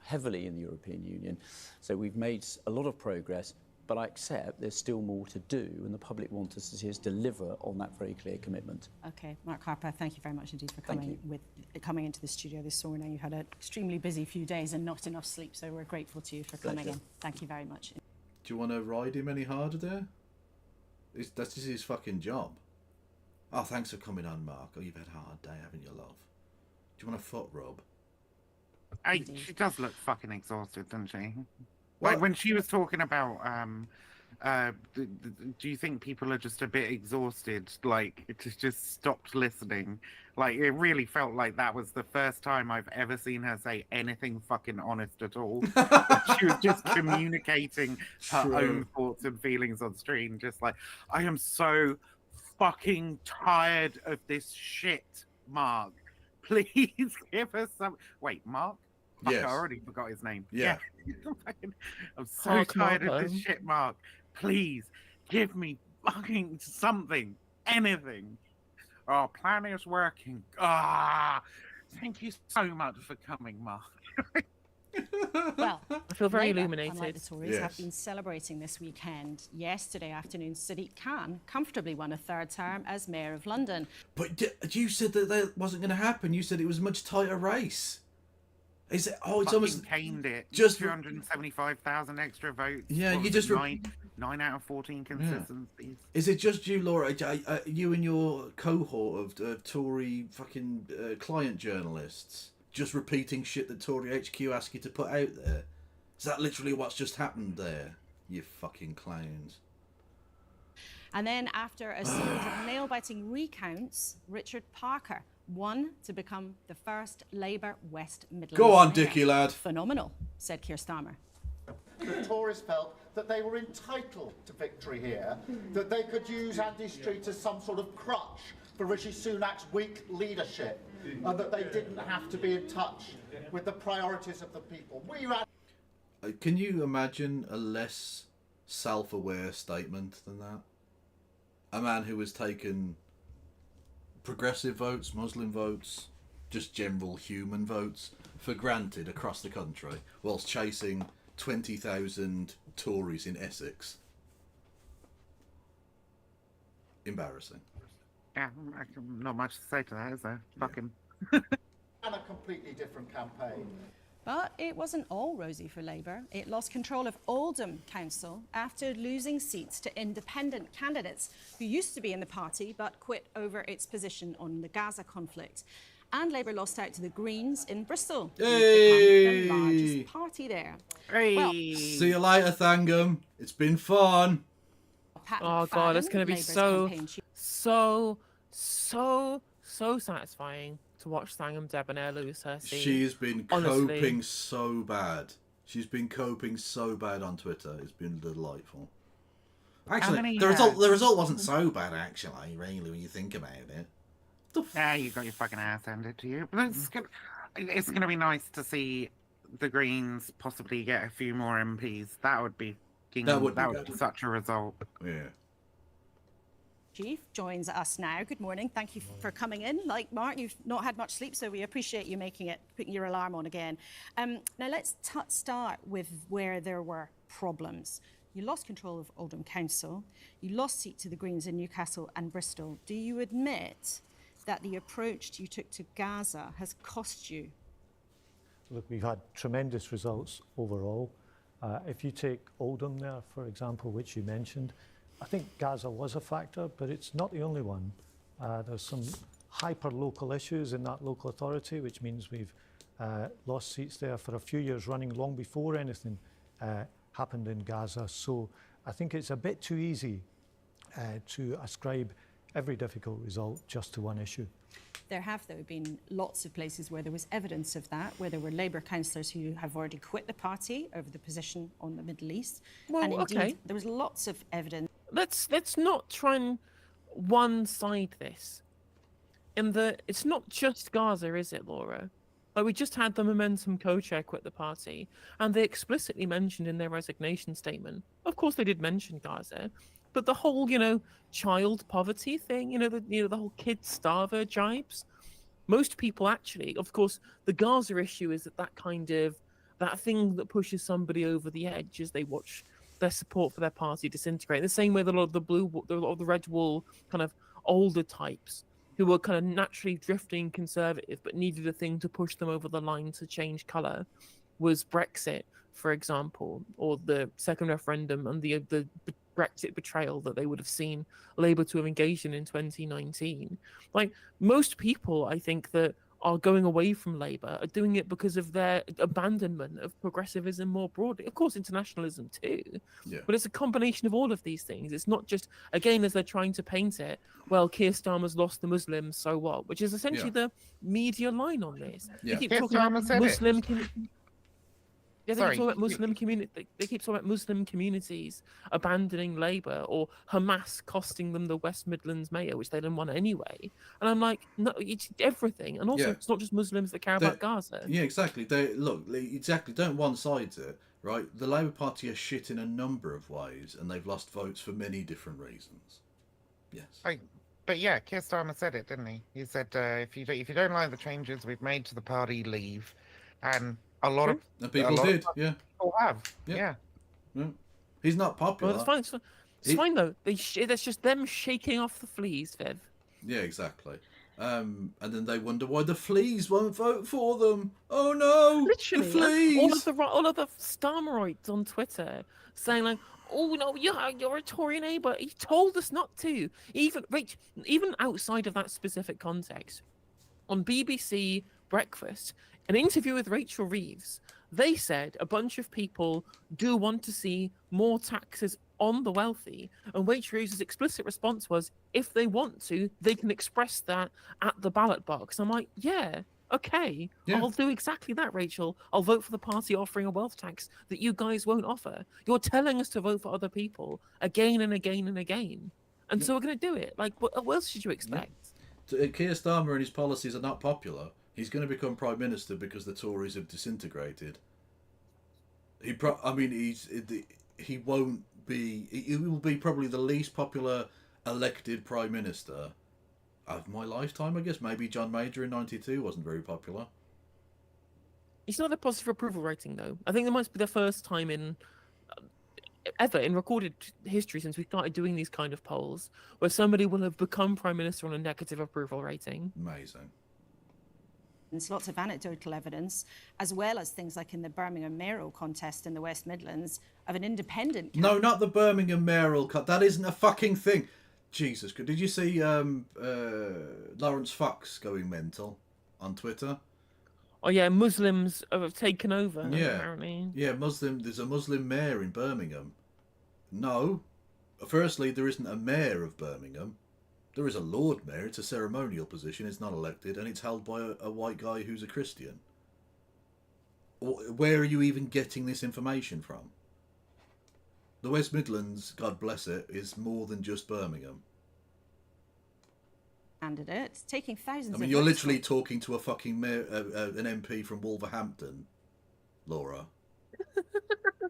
heavily in the European Union. So we've made a lot of progress, but I accept there's still more to do, and the public want us to see us deliver on that very clear commitment. Okay, Mark Harper, thank you very much indeed for coming into the studio this morning. You had an extremely busy few days and not enough sleep, so we're grateful to you for coming in. Thank you very much. Do you want to ride him any harder there? That's just his fucking job. Oh, thanks for coming on, Mark. Oh, you've had a hard day, haven't you, love? Do you want a foot rub? She does look fucking exhausted, doesn't she? Like when she was talking about, do you think people are just a bit exhausted? Like, it just stopped listening. Like, it really felt like that was the first time I've ever seen her say anything fucking honest at all. She was just communicating her own thoughts and feelings on screen. Just like, I am so fucking tired of this shit, Mark. Please give us some. Wait, Mark? Fuck, yes. I already forgot his name. Yeah. I'm so tired of this shit, Mark. Please give me fucking something, anything. Our plan is working. Thank you so much for coming, Mark. Well, I feel very Labour, illuminated. unlike the Tories, have been celebrating this weekend. Yesterday afternoon, Sadiq Khan comfortably won a third term as Mayor of London. But you said that wasn't going to happen. You said it was a much tighter race. Is it? Oh, it's almost caned it. Just 275,000 extra votes. Yeah, you just 9 out of 14 consistencies. Is it just you, Laura? You and your cohort of Tory fucking client journalists just repeating shit that Tory HQ asked you to put out there? Is that literally what's just happened there? You fucking clowns. And then after a series of nail-biting recounts, Richard Parker won to become the first Labour West Midlands Go on, mayor. Dickie lad. Phenomenal, said Keir Starmer. The Tories felt that they were entitled to victory here, that they could use Andy Street as some sort of crutch for Rishi Sunak's weak leadership, and that they didn't have to be in touch with the priorities of the people. Can you imagine a less self-aware statement than that? A man who has taken progressive votes, Muslim votes, just general human votes for granted across the country, whilst chasing 20,000 Tories in Essex. Embarrassing. Yeah, not much to say to that, is there? Fucking. And a completely different campaign. But it wasn't all rosy for Labour. It lost control of Oldham Council after losing seats to independent candidates who used to be in the party but quit over its position on the Gaza conflict. And Labour lost out to the Greens in Bristol, who've become the largest party there. Well, See you later, Thangham. It's been fun. Oh god, it's going to be so satisfying to watch Thangham Debonair lose her seat. She's been Honestly. coping so bad. She's been coping so bad on Twitter. It's been delightful. Actually, many, the result wasn't so bad, actually, really, when you think about it. Yeah, you got your fucking ass handed to you. But it's gonna be nice to see the Greens possibly get a few more MPs. That would be such a result. Yeah. Chief joins us now. Good morning. Thank you for coming in. Like Mark, you've not had much sleep, so we appreciate you putting your alarm on again. Now let's start with where there were problems. You lost control of Oldham Council. You lost seat to the Greens in Newcastle and Bristol. Do you admit that the approach you took to Gaza has cost you? Look, we've had tremendous results overall. If you take Oldham there, for example, which you mentioned, I think Gaza was a factor, but it's not the only one. There's some hyper-local issues in that local authority, which means we've lost seats there for a few years running, long before anything happened in Gaza. So I think it's a bit too easy to ascribe every difficult result just to one issue. There have, though, been lots of places where there was evidence of that, where there were Labour councillors who have already quit the party over the position on the Middle East. Well, and indeed, okay. there was lots of evidence. Let's not try and one-side this. In that it's not just Gaza, is it, Laura? Like, we just had the Momentum co-chair quit the party, and they explicitly mentioned in their resignation statement, of course they did mention Gaza, but the whole, child poverty thing, the whole kid starver jibes. Most people actually, of course, the Gaza issue is that thing that pushes somebody over the edge as they watch their support for their party disintegrate. The same way that a lot of the red wall kind of older types who were kind of naturally drifting conservative but needed a thing to push them over the line to change colour was Brexit, for example, or the second referendum and the Brexit betrayal that they would have seen Labour to have engaged in 2019. Like, most people, I think, that are going away from Labour are doing it because of their abandonment of progressivism more broadly. Of course, internationalism too. Yeah. But it's a combination of all of these things. It's not just, again, as they're trying to paint it, well, Keir Starmer's lost the Muslims, so what? Which is essentially the media line on this. Yeah. They keep Keir talking about Starmer said Muslim it. they keep talking about Muslim community. They keep talking about Muslim communities abandoning Labour, or Hamas costing them the West Midlands mayor, which they didn't want anyway. And I'm like, no, it's everything. And also, it's not just Muslims that care about Gaza. Yeah, exactly. Don't one-side it, right? The Labour Party are shit in a number of ways, and they've lost votes for many different reasons. Yes. But yeah, Keir Starmer said it, didn't he? He said, if you don't like the changes we've made to the party, leave. And a lot of people did, yeah. People have, yeah. He's not popular. Well, it's fine. It's fine though. That's just them shaking off the fleas, Viv. Yeah, exactly. And then they wonder why the fleas won't vote for them. Oh no! Literally, the fleas. all of the Starmerites on Twitter saying like, "Oh no, you're a Tory neighbour. He told us not to." Even outside of that specific context, on BBC Breakfast, an interview with Rachel Reeves, they said a bunch of people do want to see more taxes on the wealthy, and Rachel Reeves' explicit response was, if they want to, they can express that at the ballot box. I'm like, yeah, okay, I'll do exactly that, Rachel. I'll vote for the party offering a wealth tax that you guys won't offer. You're telling us to vote for other people again and again and again, and so we're going to do it. Like, what else should you expect? Keir Starmer and his policies are not popular. He's going to become Prime Minister because the Tories have disintegrated. He won't be... He will be probably the least popular elected Prime Minister of my lifetime, I guess. Maybe John Major in 92 wasn't very popular. He's not a positive approval rating, though. I think it might be the first time in ever in recorded history since we started doing these kind of polls where somebody will have become prime minister on a negative approval rating. Amazing. There's lots of anecdotal evidence, as well as things like in the Birmingham mayoral contest in the West Midlands, of an independent. No, not the Birmingham mayoral cut. That isn't a fucking thing. Jesus, did you see Lawrence Fox going mental on Twitter? Oh yeah, Muslims have taken over. Yeah, Apparently. yeah. There's a Muslim mayor in Birmingham. No, firstly, there isn't a mayor of Birmingham. There is a Lord Mayor. It's a ceremonial position. It's not elected, and it's held by a white guy who's a Christian. Where are you even getting this information from? The West Midlands, God bless it, is more than just Birmingham. Candidates taking thousands. I mean, you're literally talking to a fucking mayor, an MP from Wolverhampton, Laura.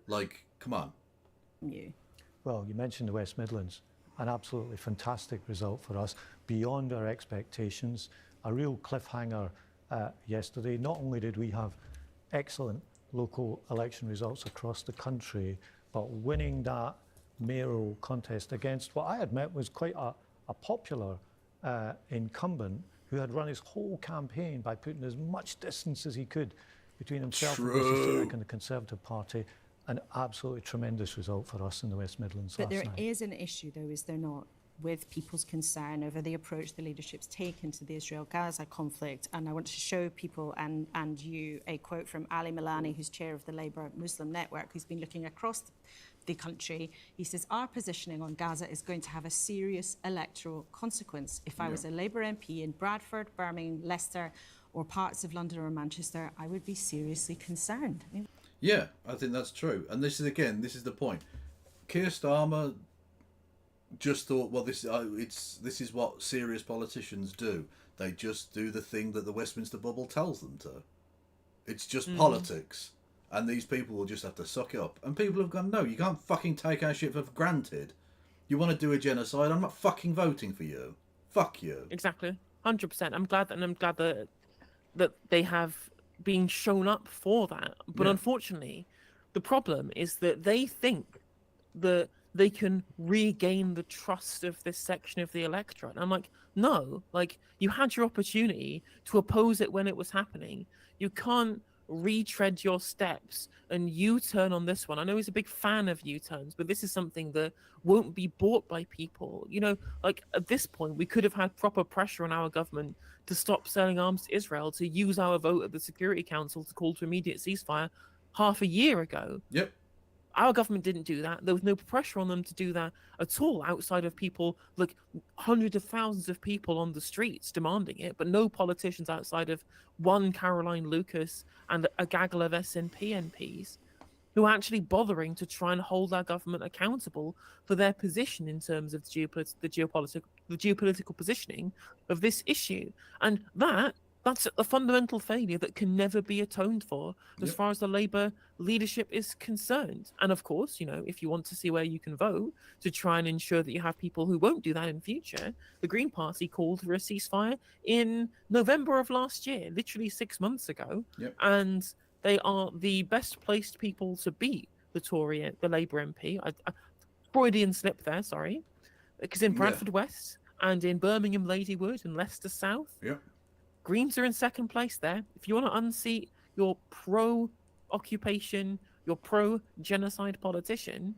Like, come on. Well, you mentioned the West Midlands. An absolutely fantastic result for us, beyond our expectations. A real cliffhanger yesterday. Not only did we have excellent local election results across the country, but winning that mayoral contest against what I admit was quite a popular incumbent who had run his whole campaign by putting as much distance as he could between himself and Rishi Sunak and the Conservative Party. An absolutely tremendous result for us in the West Midlands But last there night. is an issue, though, is there not, with people's concern over the approach the leadership's taken to the Israel-Gaza conflict. And I want to show people and you a quote from Ali Milani, who's chair of the Labour Muslim Network, who's been looking across the country. He says, our positioning on Gaza is going to have a serious electoral consequence. If I was a Labour MP in Bradford, Birmingham, Leicester, or parts of London or Manchester, I would be seriously concerned. Yeah, I think that's true. And this is the point. Keir Starmer just thought, well, this is what serious politicians do. They just do the thing that the Westminster bubble tells them to. It's just politics. And these people will just have to suck it up. And people have gone, no, you can't fucking take our shit for granted. You want to do a genocide? I'm not fucking voting for you. Fuck you. Exactly, 100%. I'm glad that they have being shown up for that. But unfortunately, the problem is that they think that they can regain the trust of this section of the electorate. And I'm like, no, like, you had your opportunity to oppose it when it was happening. You can't retread your steps and U-turn on this one. I know he's a big fan of U-turns, but this is something that won't be bought by people. You know, like, at this point, we could have had proper pressure on our government to stop selling arms to Israel, to use our vote at the Security Council to call to immediate ceasefire half a year ago. Yep. Our government didn't do that. There was no pressure on them to do that at all, outside of people, like hundreds of thousands of people on the streets demanding it, but no politicians outside of one Caroline Lucas and a gaggle of SNP MPs who are actually bothering to try and hold our government accountable for their position in terms of the geopolitical positioning of this issue. And that's a fundamental failure that can never be atoned for as far as the Labour leadership is concerned. And of course, you know, if you want to see where you can vote to try and ensure that you have people who won't do that in future, the Green Party called for a ceasefire in November of last year, literally 6 months ago. And they are the best placed people to beat the Labour MP. Freudian slip there, sorry. Because in Bradford West and in Birmingham Ladywood and Leicester South, Greens are in second place there. If you want to unseat your pro-occupation, your pro-genocide politician,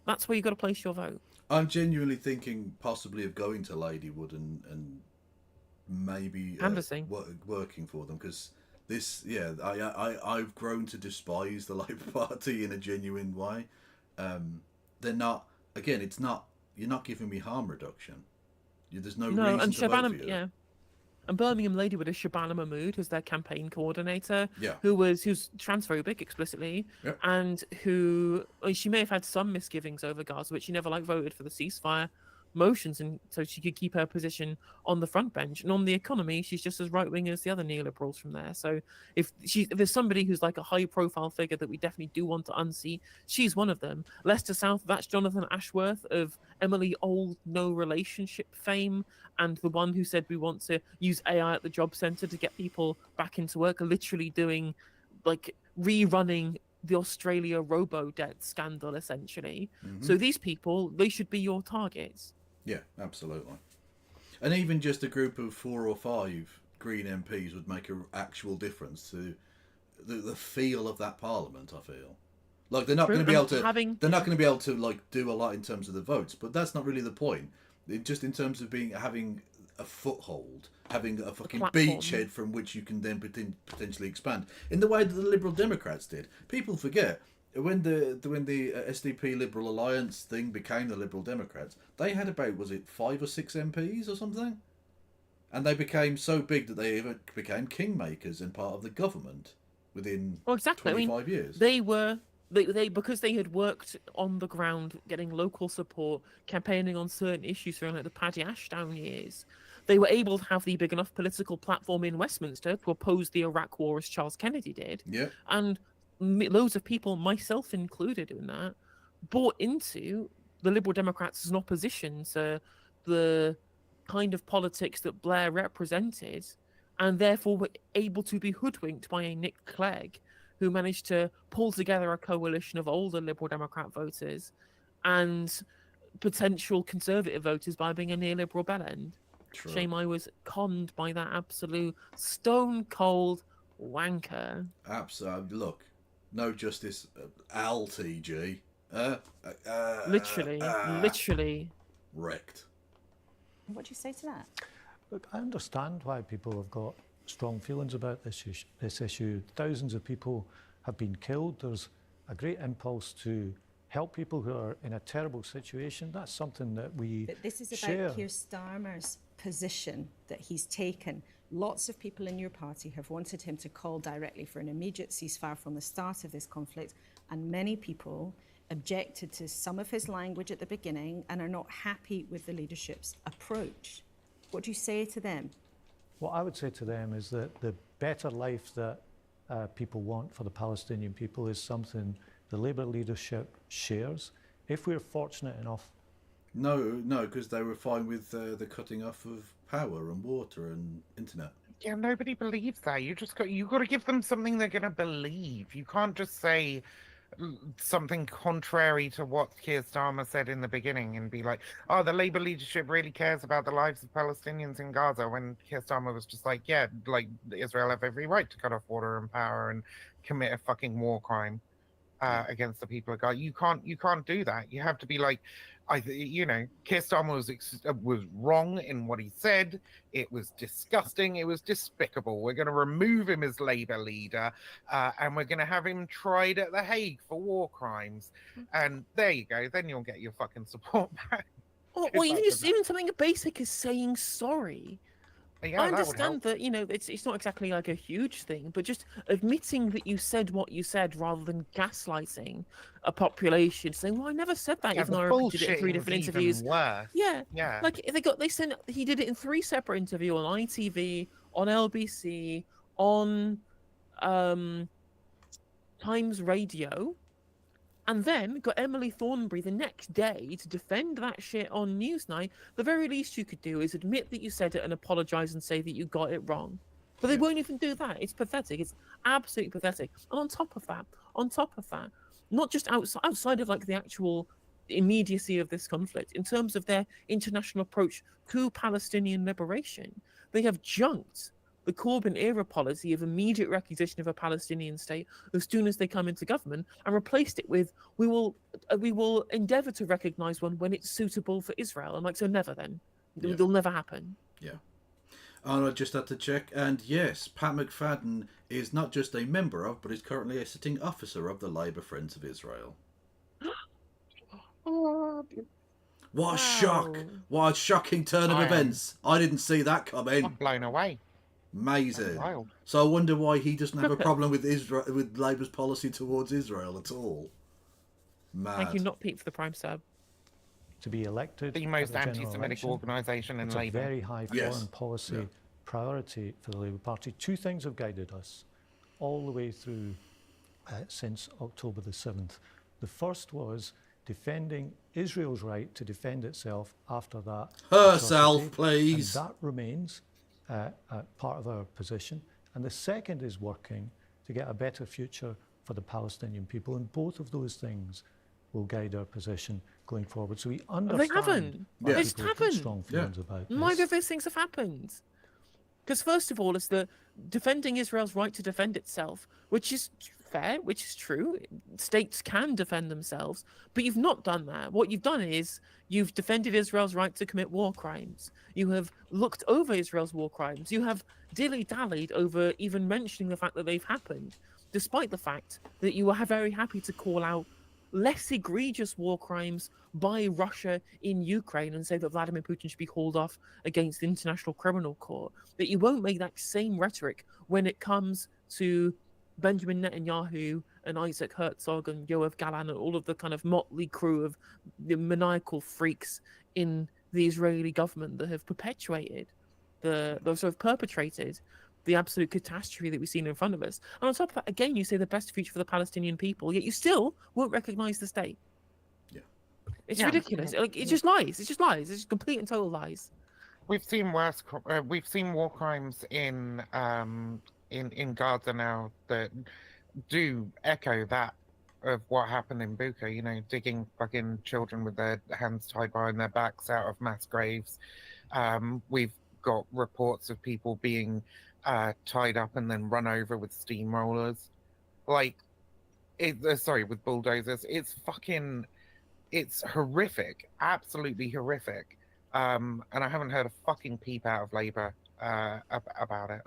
that's where you've got to place your vote. I'm genuinely thinking possibly of going to Ladywood and maybe working for them, because I've grown to despise the Labour Party in a genuine way. They're not, again, it's not, you're not giving me harm reduction. There's no reason to vote for you. And Birmingham Ladywood is Shabana Mahmood, who's their campaign coordinator, who's transphobic explicitly, and she may have had some misgivings over Gaza, but she never voted for the ceasefire motions, and so she could keep her position on the front bench. And on the economy, she's just as right-wing as the other neoliberals from there. So if there's somebody who's like a high-profile figure that we definitely do want to unseat, she's one of them. Leicester South, that's Jonathan Ashworth of Emily Old No Relationship fame, and the one who said we want to use AI at the job centre to get people back into work, literally doing, like, rerunning the Australia robo-debt scandal, essentially. Mhm. So these people, they should be your targets. Yeah, absolutely. And even just a group of 4 or 5 Green MPs would make an actual difference to the feel of that Parliament. I feel like they're not True, going to be able and to. They're not going to be able to like do a lot in terms of the votes, but that's not really the point. Just in terms of having a foothold, having a fucking platform. beachhead from which you can then potentially expand in the way that the Liberal Democrats did. People forget. When the SDP Liberal Alliance thing became the Liberal Democrats, they had about, was it 5 or 6 MPs or something? And they became so big that they even became kingmakers and part of the government within Well, exactly. 25 years. They were they because they had worked on the ground, getting local support, campaigning on certain issues during like the Paddy Ashdown years. They were able to have the big enough political platform in Westminster to oppose the Iraq War as Charles Kennedy did. Yeah. And loads of people, myself included in that, bought into the Liberal Democrats as an opposition to the kind of politics that Blair represented, and therefore were able to be hoodwinked by a Nick Clegg, who managed to pull together a coalition of older Liberal Democrat voters and potential Conservative voters by being a neoliberal bellend. True. Shame I was conned by that absolute stone cold wanker. Absolutely. Look, no justice, LTG. Literally. Wrecked. What do you say to that? Look, I understand why people have got strong feelings about this issue. Thousands of people have been killed. There's a great impulse to help people who are in a terrible situation. That's something that we But this is share. about Keir Starmer's position that he's taken. Lots of people in your party have wanted him to call directly for an immediate ceasefire from the start of this conflict, and many people objected to some of his language at the beginning and are not happy with the leadership's approach. What do you say to them? What I would say to them is that the better life that people want for the Palestinian people is something the Labour leadership shares. If we're fortunate enough... No, because they were fine with the cutting off of power and water and internet. Yeah, nobody believes that. You got to give them something they're going to believe. You can't just say something contrary to what Keir Starmer said in the beginning and be like, oh, the Labour leadership really cares about the lives of Palestinians in Gaza, when Keir Starmer was just like, yeah, like Israel have every right to cut off water and power and commit a fucking war crime against the people of Gaza. You can't do that. You have to be like, Keir Starmer was wrong in what he said. It was disgusting. It was despicable. We're going to remove him as Labour leader, and we're going to have him tried at The Hague for war crimes. And there you go. Then you'll get your fucking support back. Or even something as basic as saying sorry. Yeah, I that would understand that, it's not exactly like a huge thing, but just admitting that you said what you said rather than gaslighting a population, saying, well, I never said that, Yeah, even the though I repeated it in 3 bullshitting different was even interviews. worse. Yeah. Like he did it in 3 separate interviews on ITV, on LBC, on Times Radio, and then got Emily Thornberry the next day to defend that shit on Newsnight. The very least you could do is admit that you said it and apologise and say that you got it wrong. But they won't even do that. It's pathetic. It's absolutely pathetic. And on top of that, not just outside of like the actual immediacy of this conflict, in terms of their international approach to Palestinian liberation, they have junked the Corbyn-era policy of immediate recognition of a Palestinian state as soon as they come into government, and replaced it with, we will endeavour to recognise one when it's suitable for Israel. I'm like, so never then. It'll never happen. Yeah. And I just had to check, and yes, Pat McFadden is not just a member of, but is currently a sitting officer of the Labour Friends of Israel. What a shock! What a shocking turn of events! I didn't see that coming. I'm blown away. Amazing. Wild. So I wonder why he doesn't have a problem with with Labour's policy towards Israel at all. Mad. Thank you, not Pete, for the Prime sub. To be elected, The most at general anti-Semitic election, organisation in it's Labour. a very high foreign policy priority for the Labour Party. 2 things have guided us all the way through since October the 7th. The first was defending Israel's right to defend itself after that. Herself, atrocity, please. And that remains part of our position. And the second is working to get a better future for the Palestinian people, and both of those things will guide our position going forward. So we understand They haven't. why They just people have got haven't. strong feelings about this. Neither of those things have happened. Because first of all, it's the defending Israel's right to defend itself, which is fair, which is true. States can defend themselves, but you've not done that. What you've done is you've defended Israel's right to commit war crimes. You have looked over Israel's war crimes. You have dilly-dallied over even mentioning the fact that they've happened, despite the fact that you were very happy to call out less egregious war crimes by Russia in Ukraine and say that Vladimir Putin should be hauled off against the International Criminal Court. That you won't make that same rhetoric when it comes to Benjamin Netanyahu and Isaac Herzog and Yoav Galan and all of the kind of motley crew of the maniacal freaks in the Israeli government that have perpetuated sort of perpetrated the absolute catastrophe that we've seen in front of us. And on top of that, again, you say the best future for the Palestinian people, yet you still won't recognize the state. Yeah. It's ridiculous. Like, it's just lies. It's just lies. It's just complete and total lies. We've seen worse. We've seen war crimes in Gaza now that do echo that of what happened in Bucha. You know, digging fucking children with their hands tied behind their backs out of mass graves. We've got reports of people being tied up and then run over with steamrollers, with bulldozers. It's horrific, absolutely horrific. And I haven't heard a fucking peep out of Labour about it.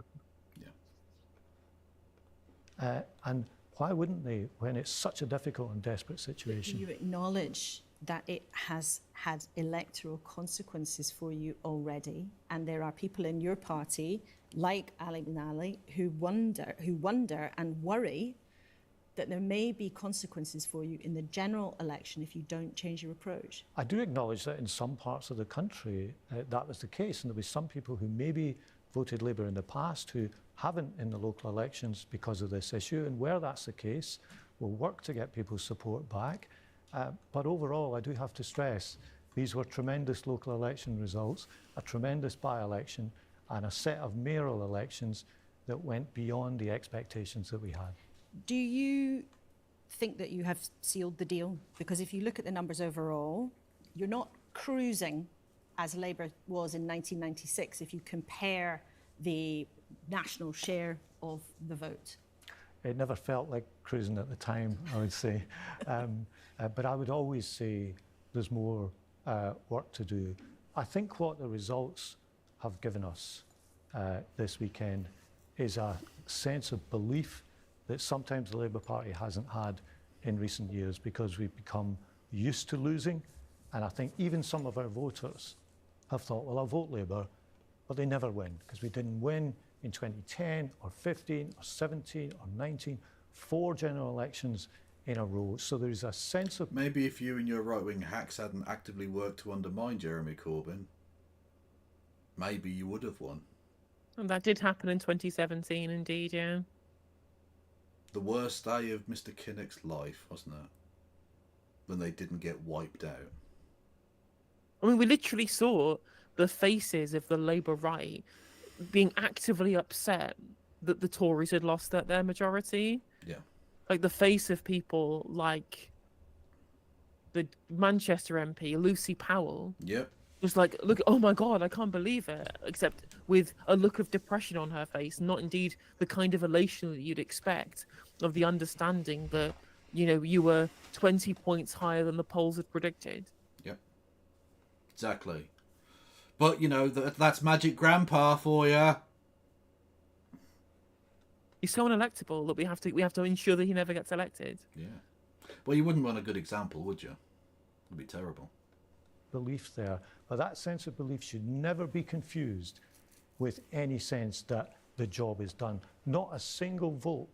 And why wouldn't they, when it's such a difficult and desperate situation? You acknowledge that it has had electoral consequences for you already, and there are people in your party, like Ali bin Ali, who wonder and worry that there may be consequences for you in the general election if you don't change your approach. I do acknowledge that in some parts of the country that was the case, and there were some people who maybe voted Labour in the past who haven't in the local elections because of this issue, and where that's the case, we'll work to get people's support back. But overall, I do have to stress, these were tremendous local election results, a tremendous by-election, and a set of mayoral elections that went beyond the expectations that we had. Do you think that you have sealed the deal? Because if you look at the numbers overall, you're not cruising as Labour was in 1996 if you compare the national share of the vote. It never felt like cruising at the time, I would say. But I would always say there's more work to do. I think what the results have given us this weekend is a sense of belief that sometimes the Labour Party hasn't had in recent years, because we've become used to losing. And I think even some of our voters have thought, well, I'll vote Labour, but they never win, because we didn't win in 2010 or 15 or 17 or 19, 4 general elections in a row. So there's a sense of... Maybe if you and your right-wing hacks hadn't actively worked to undermine Jeremy Corbyn, maybe you would have won. And that did happen in 2017, indeed, yeah. The worst day of Mr. Kinnock's life, wasn't it? When they didn't get wiped out. I mean, we literally saw the faces of the Labour right being actively upset that the Tories had lost their majority. Yeah. Like the face of people like the Manchester MP, Lucy Powell. Yep. Was like, look, oh my God, I can't believe it. Except with a look of depression on her face, not indeed the kind of elation that you'd expect of the understanding that, you know, you were 20 points higher than the polls had predicted. Yep. Exactly. But, you know, that's Magic Grandpa for you. He's so unelectable that we have to ensure that he never gets elected. Yeah. Well, you wouldn't want a good example, would you? It'd be terrible. Belief there, but that sense of belief should never be confused with any sense that the job is done. Not a single vote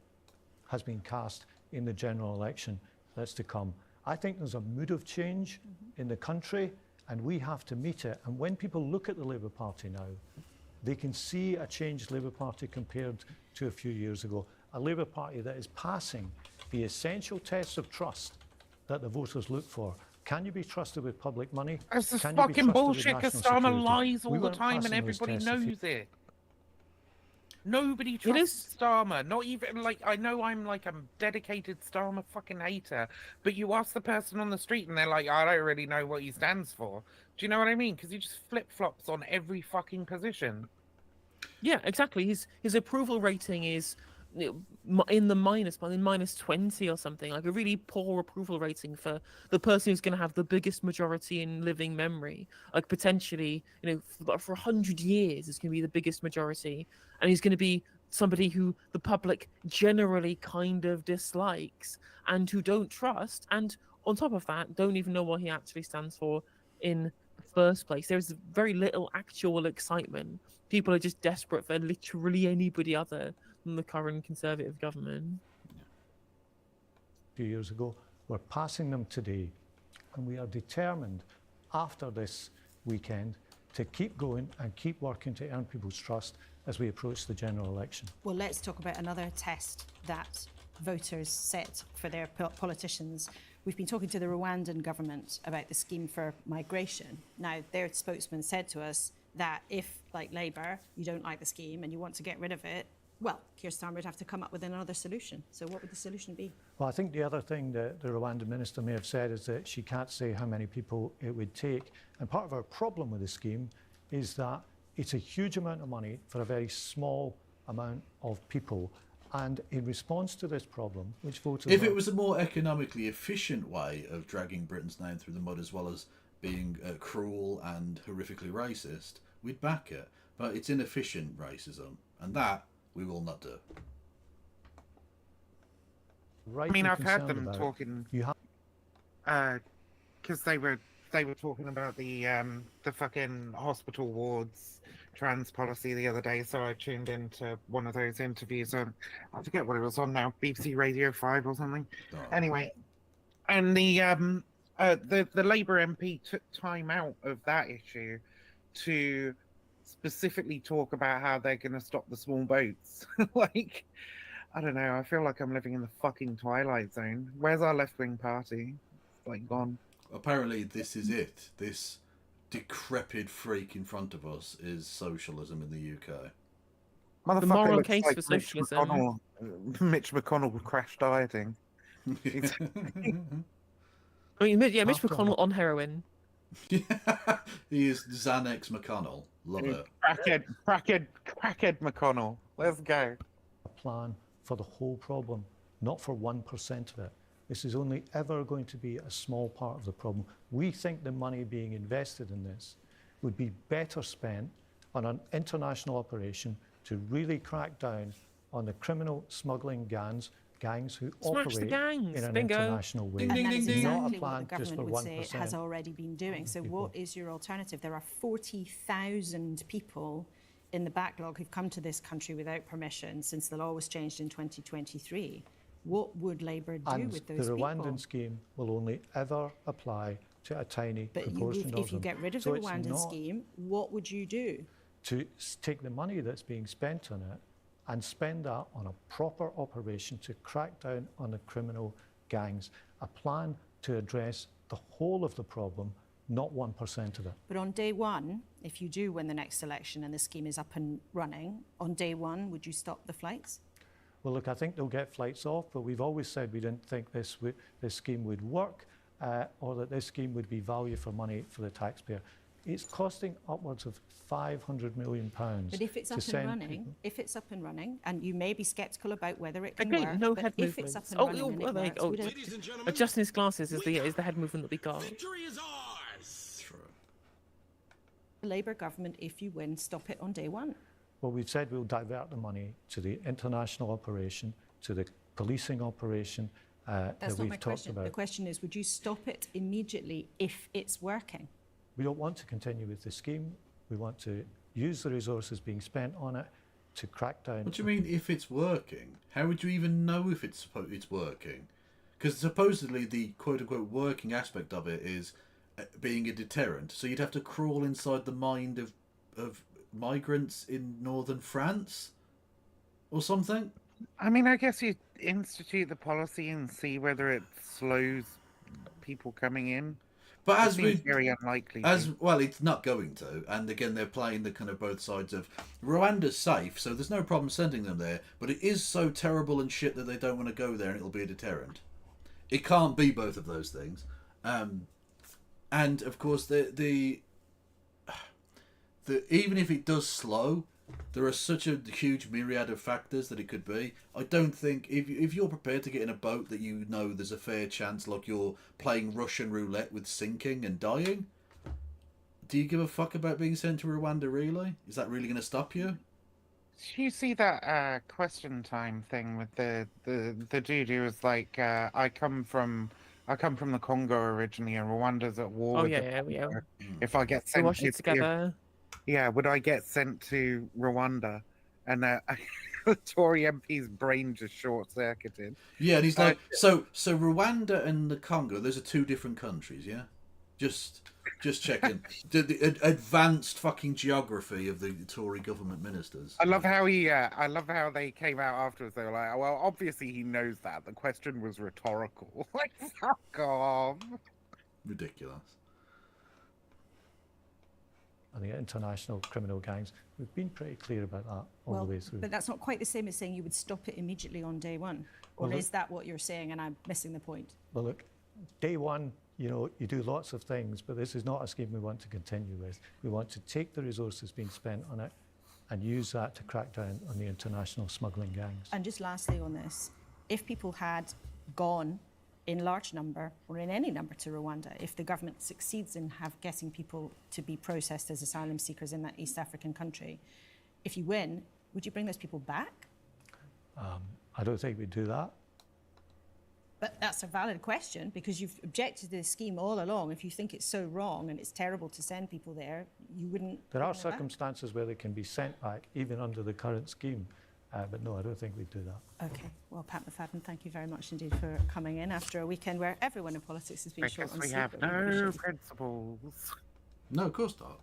has been cast in the general election that's to come. I think there's a mood of change in the country, and we have to meet it. And when people look at the Labour Party now, they can see a changed Labour Party compared to a few years ago. A Labour Party that is passing the essential tests of trust that the voters look for. Can you be trusted with public money? It's this Can you be fucking trusted with bullshit, national because Starmer security? lies all We the weren't time and passing those everybody tests a few- knows it. Nobody trusts Starmer. Not even, like, I know I'm like a dedicated Starmer fucking hater, but you ask the person on the street and they're like, I don't really know what he stands for. Do you know what I mean? Because he just flip-flops on every fucking position. Yeah, exactly. His approval rating is in the minus, in minus 20 or something, like a really poor approval rating for the person who's going to have the biggest majority in living memory. Like potentially, for 100 years, it's going to be the biggest majority, and he's going to be somebody who the public generally kind of dislikes and who don't trust, and on top of that, don't even know what he actually stands for in the first place. There's very little actual excitement. People are just desperate for literally anybody other than the current Conservative government. A few years ago, we're passing them today, and we are determined after this weekend to keep going and keep working to earn people's trust as we approach the general election. Well, let's talk about another test that voters set for their politicians. We've been talking to the Rwandan government about the scheme for migration. Now, their spokesman said to us that if, like Labour, you don't like the scheme and you want to get rid of it, well, Keir Starmer would have to come up with another solution. So what would the solution be? Well, I think the other thing that the Rwandan minister may have said is that she can't say how many people it would take. And part of our problem with the scheme is that it's a huge amount of money for a very small amount of people. And in response to this problem, which voters... If it was a more economically efficient way of dragging Britain's name through the mud, as well as being cruel and horrifically racist, we'd back it. But it's inefficient racism, and that we will not do. Right, I mean, I've heard them talking. Because they were talking about the fucking hospital wards trans policy the other day, so I tuned into one of those interviews on, I forget what it was on now, BBC Radio 5 or something. Oh. Anyway, and the Labour MP took time out of that issue to specifically talk about how they're going to stop the small boats. Like, I don't know, I feel like I'm living in the fucking Twilight Zone. Where's our left-wing party? It's like gone. Apparently this is it. This decrepit freak in front of us is socialism in the UK. Motherfucker moral looks case like for socialism. Mitch McConnell with crash dieting. I mean, yeah, Mitch McConnell on heroin. He is Xanax McConnell. Love it. Crackhead McConnell. Let's go. A plan for the whole problem, not for 1% of it. This is only ever going to be a small part of the problem. We think the money being invested in this would be better spent on an international operation to really crack down on the criminal smuggling gangs who operate in an international way. And that is Not a exactly plan what the just government for would say it 1%. has already been doing. So what is your alternative? There are 40,000 people in the backlog who've come to this country without permission since the law was changed in 2023. What would Labour do And with those the people? Rwandan scheme will only ever apply to a tiny proportion of them. If you get rid of So the it's Rwandan not scheme, what would you do? to take the money that's being spent on it and spend that on a proper operation to crack down on the criminal gangs, a plan to address the whole of the problem, not 1% of it. But on day one, if you do win the next election and the scheme is up and running, on day one, would you stop the flights? Well, look, I think they'll get flights off, but we've always said we didn't think this scheme would work or that this scheme would be value for money for the taxpayer. It's costing upwards of £500 million But if it's to up send and running, people. and you may be sceptical about whether it can Again, work, no but head if it's up movements. and running and it works, would it- Ladies and gentlemen, Adjusting his glasses is the head movement that we got. victory is ours. the Labour government, if you win, stop it on day one? Well, we've said we'll divert the money to the international operation, to the policing operation That's that not we've my talked question. about. The question is, would you stop it immediately if it's working? We don't want to continue with the scheme. We want to use the resources being spent on it to crack down. What do you mean if it's working? How would you even know if it's working? Because supposedly the quote-unquote working aspect of it is being a deterrent. So you'd have to crawl inside the mind of migrants in northern France or something? I mean, I guess you institute the policy and see whether it slows people coming in. But as seems very unlikely. as well, it's not going to. And again, they're playing the kind of both sides of Rwanda's safe, so there's no problem sending them there. But it is so terrible and shit that they don't want to go there, and it'll be a deterrent. It can't be both of those things. And of course, the even if it does slow, there are such a huge myriad of factors that it could be. I don't think if you're prepared to get in a boat that you know there's a fair chance, like you're playing Russian roulette with sinking and dying. Do you give a fuck about being sent to Rwanda? Really? Is that really going to stop you? You see that question time thing with the dude who was like, I come from the Congo originally, and Rwanda's at war. Oh with yeah, the yeah. Congo. If I get We sent watched it together. yeah, would I get sent to Rwanda? And the Tory MP's brain just short circuited. Yeah, and he's like, so Rwanda and the Congo, those are two different countries, yeah? Just checking. the advanced fucking geography of the Tory government ministers. I love how they came out afterwards. They were like, well, obviously he knows that. The question was rhetorical. Like, fuck off. Ridiculous. I think international criminal gangs, we've been pretty clear about that all the way through. But that's not quite the same as saying you would stop it immediately on day one. Or Well, is that what you're saying and I'm missing the point? Well, look, day one, you do lots of things, but this is not a scheme we want to continue with. We want to take the resources being spent on it and use that to crack down on the international smuggling gangs. And just lastly on this, if people had gone in large number or in any number to Rwanda, if the government succeeds in getting people to be processed as asylum seekers in that East African country, if you win, would you bring those people back? I don't think we'd do that. But that's a valid question because you've objected to the scheme all along. If you think it's so wrong and it's terrible to send people there, you wouldn't. There are bring them back? circumstances where they can be sent back, even under the current scheme. But no, I don't think we'd do that. Okay. Well, Pat McFadden, thank you very much indeed for coming in after a weekend where everyone in politics has been short Because on we sleep. have but we appreciate no it. principles. No, of course not.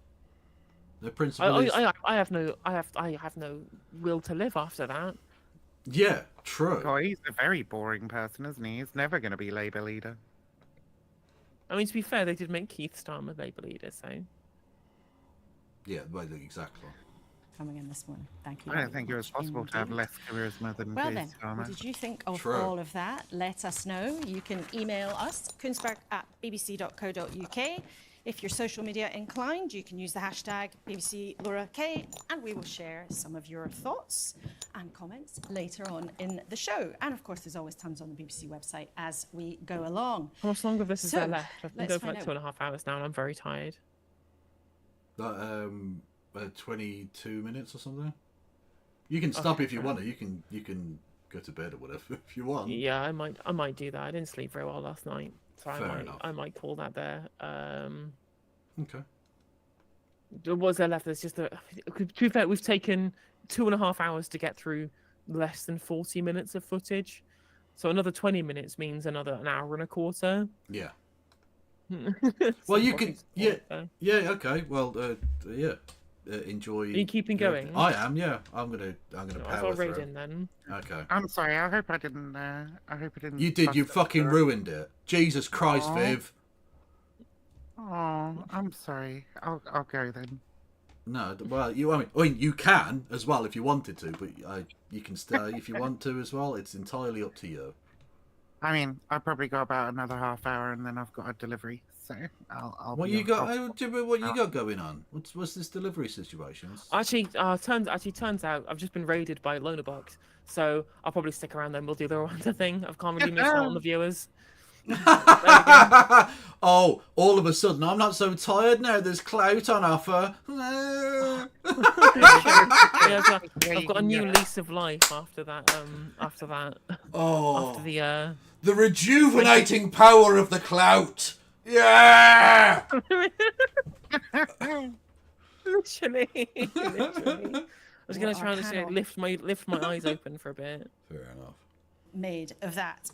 The principle is... I have no will to live after that. Yeah, true. Oh, he's a very boring person, isn't he? He's never going to be Labour leader. I mean, to be fair, they did make Keith Starmer Labour leader, so. Yeah, well, exactly. Coming in this morning. Thank you. I don't think it was possible to have less charisma than Well Keith then, Starmer. what did you think of True. all of that? Let us know. You can email us, kunzberg@bbc.co.uk. If you're social media inclined, you can use the hashtag #BBCLauraK, and we will share some of your thoughts and comments later on in the show. And of course, there's always tons on the BBC website as we go along. How much longer of this is So, there left? I've been let's going for like find out. 2.5 hours now, and I'm very tired. 22 minutes or something. You can stop if you want to. You can go to bed or whatever if you want. Yeah, I might do that. I didn't sleep very well last night, so Fair enough. I might call that there. Okay. What was there left? There's just to be fair, we've taken 2.5 hours to get through less than 40 minutes of footage, so another 20 minutes means another an hour and a quarter. Yeah. So Well, you what can. is- Yeah. uh, Yeah. Okay. Well. Yeah. Enjoy. Are you keeping going? I am. Yeah. I'm gonna I'll power raid through. in then. Okay. I'm sorry. I hope I didn't. I hope I didn't. You did. You fucking ruined it. Jesus Christ, Aw. Viv. Oh, I'm sorry. I'll go then. No. Well, I mean, you can as well if you wanted to, but you can stay if you want to as well. It's entirely up to you. I mean, I've probably got about another half hour, and then I've got a delivery. So I'll. What be you on got? top. What you got going on? What's this delivery situation? Actually, turns out I've just been raided by Lonerbox, so I'll probably stick around then. We'll do the Rwanda thing. I can't really miss out on the viewers. Oh, all of a sudden, I'm not so tired now. There's clout on offer. Yeah, I've got a new lease of life after that. After that. Oh. After the. The rejuvenating power of the clout. Yeah. Literally. I was going What to try our and panel- lift my eyes open for a bit. Fair enough. Made of that.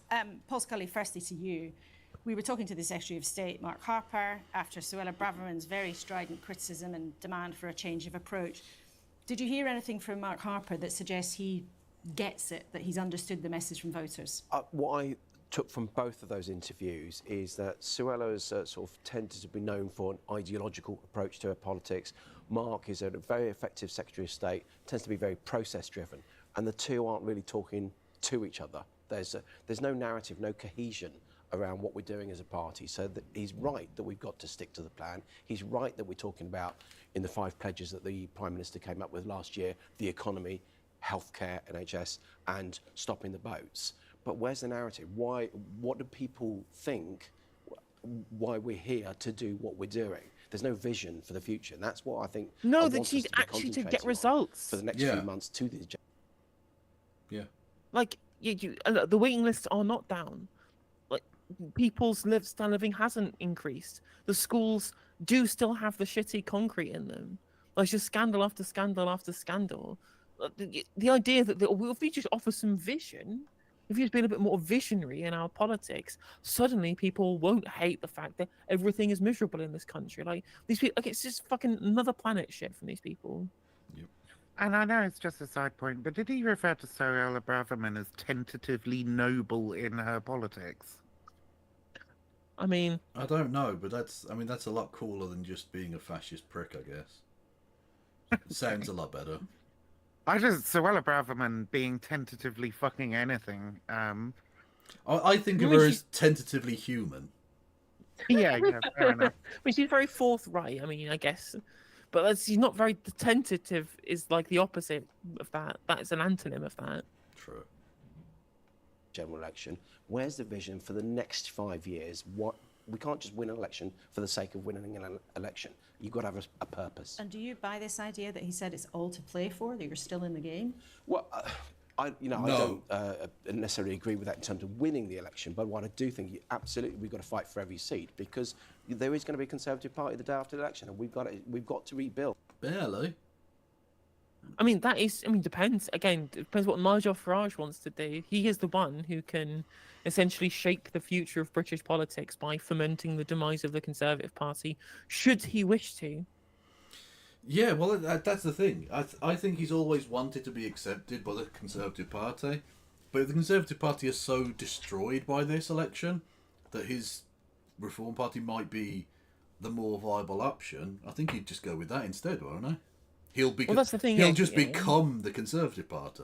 Paul Scully, firstly to you. We were talking to the Secretary of State, Mark Harper, after Suella Braverman's very strident criticism and demand for a change of approach. Did you hear anything from Mark Harper that suggests he gets it, that he's understood the message from voters? What I took from both of those interviews is that Suella has sort of tended to be known for an ideological approach to her politics. Mark is a very effective Secretary of State, tends to be very process-driven, and the two aren't really talking to each other. There's no narrative, no cohesion around what we're doing as a party. So he's right that we've got to stick to the plan. He's right that we're talking about, in the 5 pledges that the Prime Minister came up with last year, the economy, healthcare, NHS, and stopping the boats. But where's the narrative? What do people think why we're here to do what we're doing? There's no vision for the future, and that's what I think. No, I that want us she's to be actually to get concentrating on results for the next few months to the. Yeah. Like the waiting lists are not down. Like people's standard of living hasn't increased. The schools do still have the shitty concrete in them. Like just scandal after scandal after scandal. The idea that if we just offer some vision, if we just be a bit more visionary in our politics, suddenly people won't hate the fact that everything is miserable in this country. Like these people, like it's just fucking another planet shit from these people. And I know it's just a side point, but did he refer to Suella Braverman as tentatively noble in her politics? I mean, I don't know, but that's a lot cooler than just being a fascist prick, I guess. Sounds a lot better. Suella Braverman being tentatively fucking anything. I think of her as tentatively human. Yeah, fair enough. I mean, she's very forthright. I mean, I guess, but she's not very tentative. Is like the opposite of that. That is an antonym of that. True. General election. Where's the vision for the next 5 years? We can't just win an election for the sake of winning an election. You've got to have a purpose. And do you buy this idea that he said it's all to play for, that you're still in the game? Well, I don't necessarily agree with that in terms of winning the election, but what I do think, absolutely, we've got to fight for every seat, because there is going to be a Conservative Party the day after the election, and we've got to rebuild. Barely. I mean, depends. Again, it depends what Nigel Farage wants to do. He is the one who can essentially shape the future of British politics by fomenting the demise of the Conservative Party, should he wish to. Yeah, well, that's the thing. I think he's always wanted to be accepted by the Conservative Party, but if the Conservative Party is so destroyed by this election that his Reform Party might be the more viable option, I think he'd just go with that instead, won't he? That's the thing. He'll just become the Conservative Party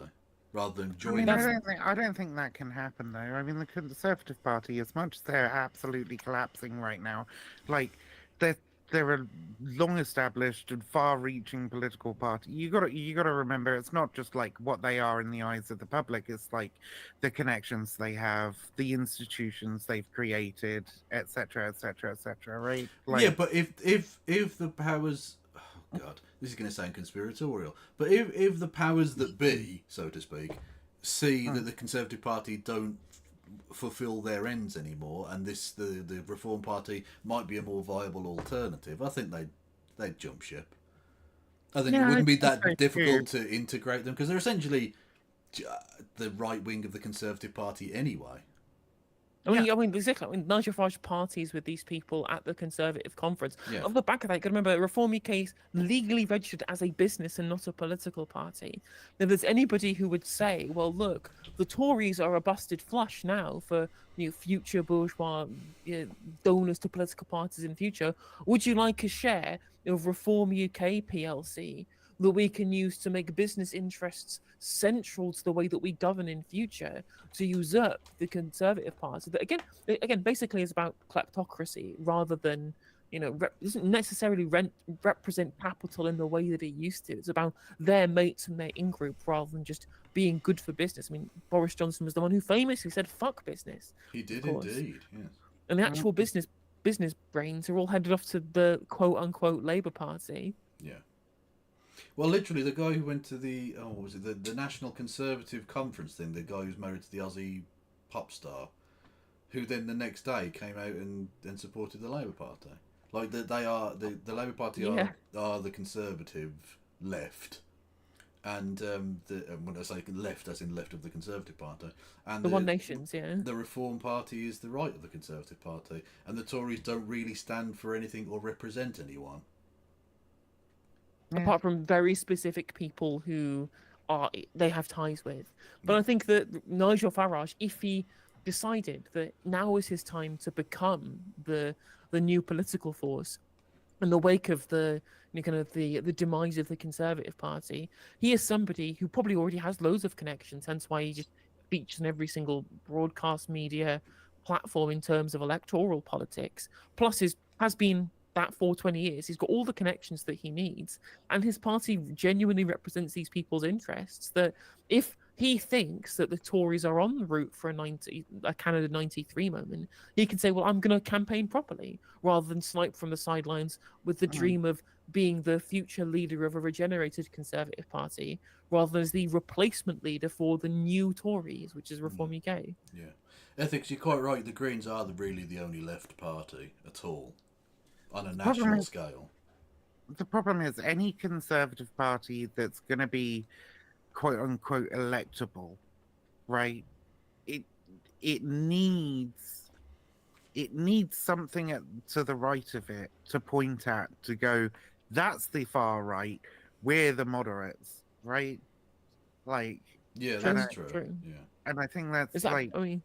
rather than join. I don't think that can happen, though. I mean, the Conservative Party, as much as they're absolutely collapsing right now, like they're a long-established and far-reaching political party. You got to remember, it's not just like what they are in the eyes of the public. It's like the connections they have, the institutions they've created, etc., etc., etc. Right? Like, yeah, but if the powers, oh God, this is going to sound conspiratorial, but if the powers that be, so to speak, see that the Conservative Party don't fulfill their ends anymore, and the Reform Party might be a more viable alternative, I think they'd jump ship. I think it wouldn't be that difficult to integrate them, because they're essentially the right wing of the Conservative Party anyway. I mean, exactly. I mean, Nigel Farage parties with these people at the Conservative conference. Yeah. Off the back of that, you got to remember, Reform UK is legally registered as a business and not a political party. If there's anybody who would say, well, look, the Tories are a busted flush now for future bourgeois donors to political parties in the future, would you like a share of Reform UK PLC that we can use to make business interests central to the way that we govern in future, to usurp the Conservative Party that again basically is about kleptocracy rather than doesn't necessarily represent capital in the way that it used to. It's about their mates and their in-group rather than just being good for business. I mean, Boris Johnson was the one who famously said fuck business. He did indeed, yes. And the actual business brains are all headed off to the quote-unquote Labour Party. Yeah. Well, literally, the guy who went to the National Conservative Conference thing, the guy who's married to the Aussie pop star, who then the next day came out and supported the Labour Party. Like the Labour Party are the Conservative left, and when I say left, as in left of the Conservative Party, and the One Nations, yeah. The Reform Party is the right of the Conservative Party, and the Tories don't really stand for anything or represent anyone. Apart from very specific people who they have ties with. But I think that Nigel Farage, if he decided that now is his time to become the new political force in the wake of the kind of the demise of the Conservative Party. He is somebody who probably already has loads of connections, hence why he just features in every single broadcast media platform in terms of electoral politics. Plus, has been that for 20 years. He's got all the connections that he needs, and his party genuinely represents these people's interests. That if he thinks that the Tories are on the route for a Canada 93 moment, he can say, well, I'm going to campaign properly, rather than snipe from the sidelines with the dream of being the future leader of a regenerated Conservative Party, rather than as the replacement leader for the new Tories, which is Reform UK. Yeah. Ethics, you're quite right. The Greens are really the only left party at all on a national scale. The problem is any Conservative Party that's going to be quote unquote electable, right? It needs something to the right of it to point at, to go, that's the far right, we're the moderates, right? Like, yeah, that's true. Yeah, and I think that's I mean,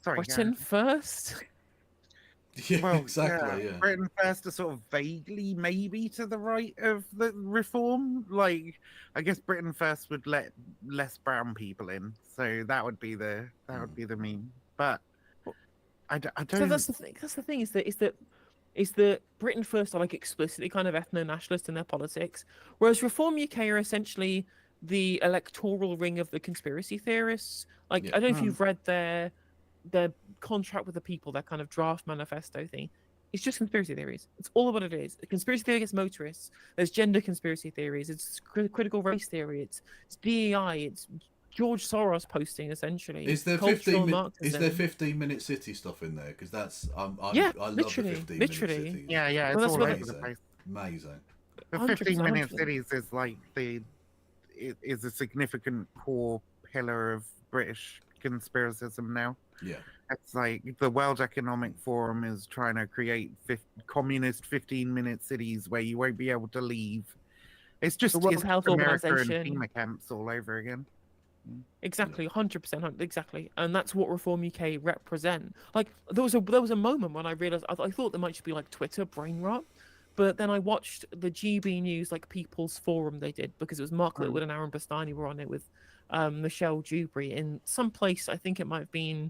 sorry, Britain first. Yeah, well, exactly. Yeah. Britain first are sort of vaguely maybe to the right of the reform. Like, I guess Britain first would let less brown people in, so that would be the meme. But I don't. So that's the thing. That's the thing. Is that Britain first are like explicitly kind of ethno-nationalist in their politics, whereas Reform UK are essentially the electoral ring of the conspiracy theorists. Like, I don't know if you've read their contract with the people, that kind of draft manifesto thing. It's just conspiracy theories. It's all what it is. A conspiracy theory against motorists. There's gender conspiracy theories. It's critical race theory. It's DEI. It's George Soros posting, essentially. Is there 15-minute city stuff in there? Because that's I love the 15-minute cities. Yeah, it's well, all over the place. Amazing. The 15-minute cities is like is a significant core pillar of British conspiracism now. Yeah. It's like the World Economic Forum is trying to create communist 15-minute cities where you won't be able to leave. It's just the World Health America and Organization. FEMA camps all over again. Exactly, 100%, exactly, and that's what Reform UK represent. Like, there was a moment when I realised I thought there might just be like Twitter brain rot, but then I watched the GB News like People's Forum they did, because it was Mark Litwood and Aaron Bastani were on it with Michelle Dewberry in some place. I think it might have been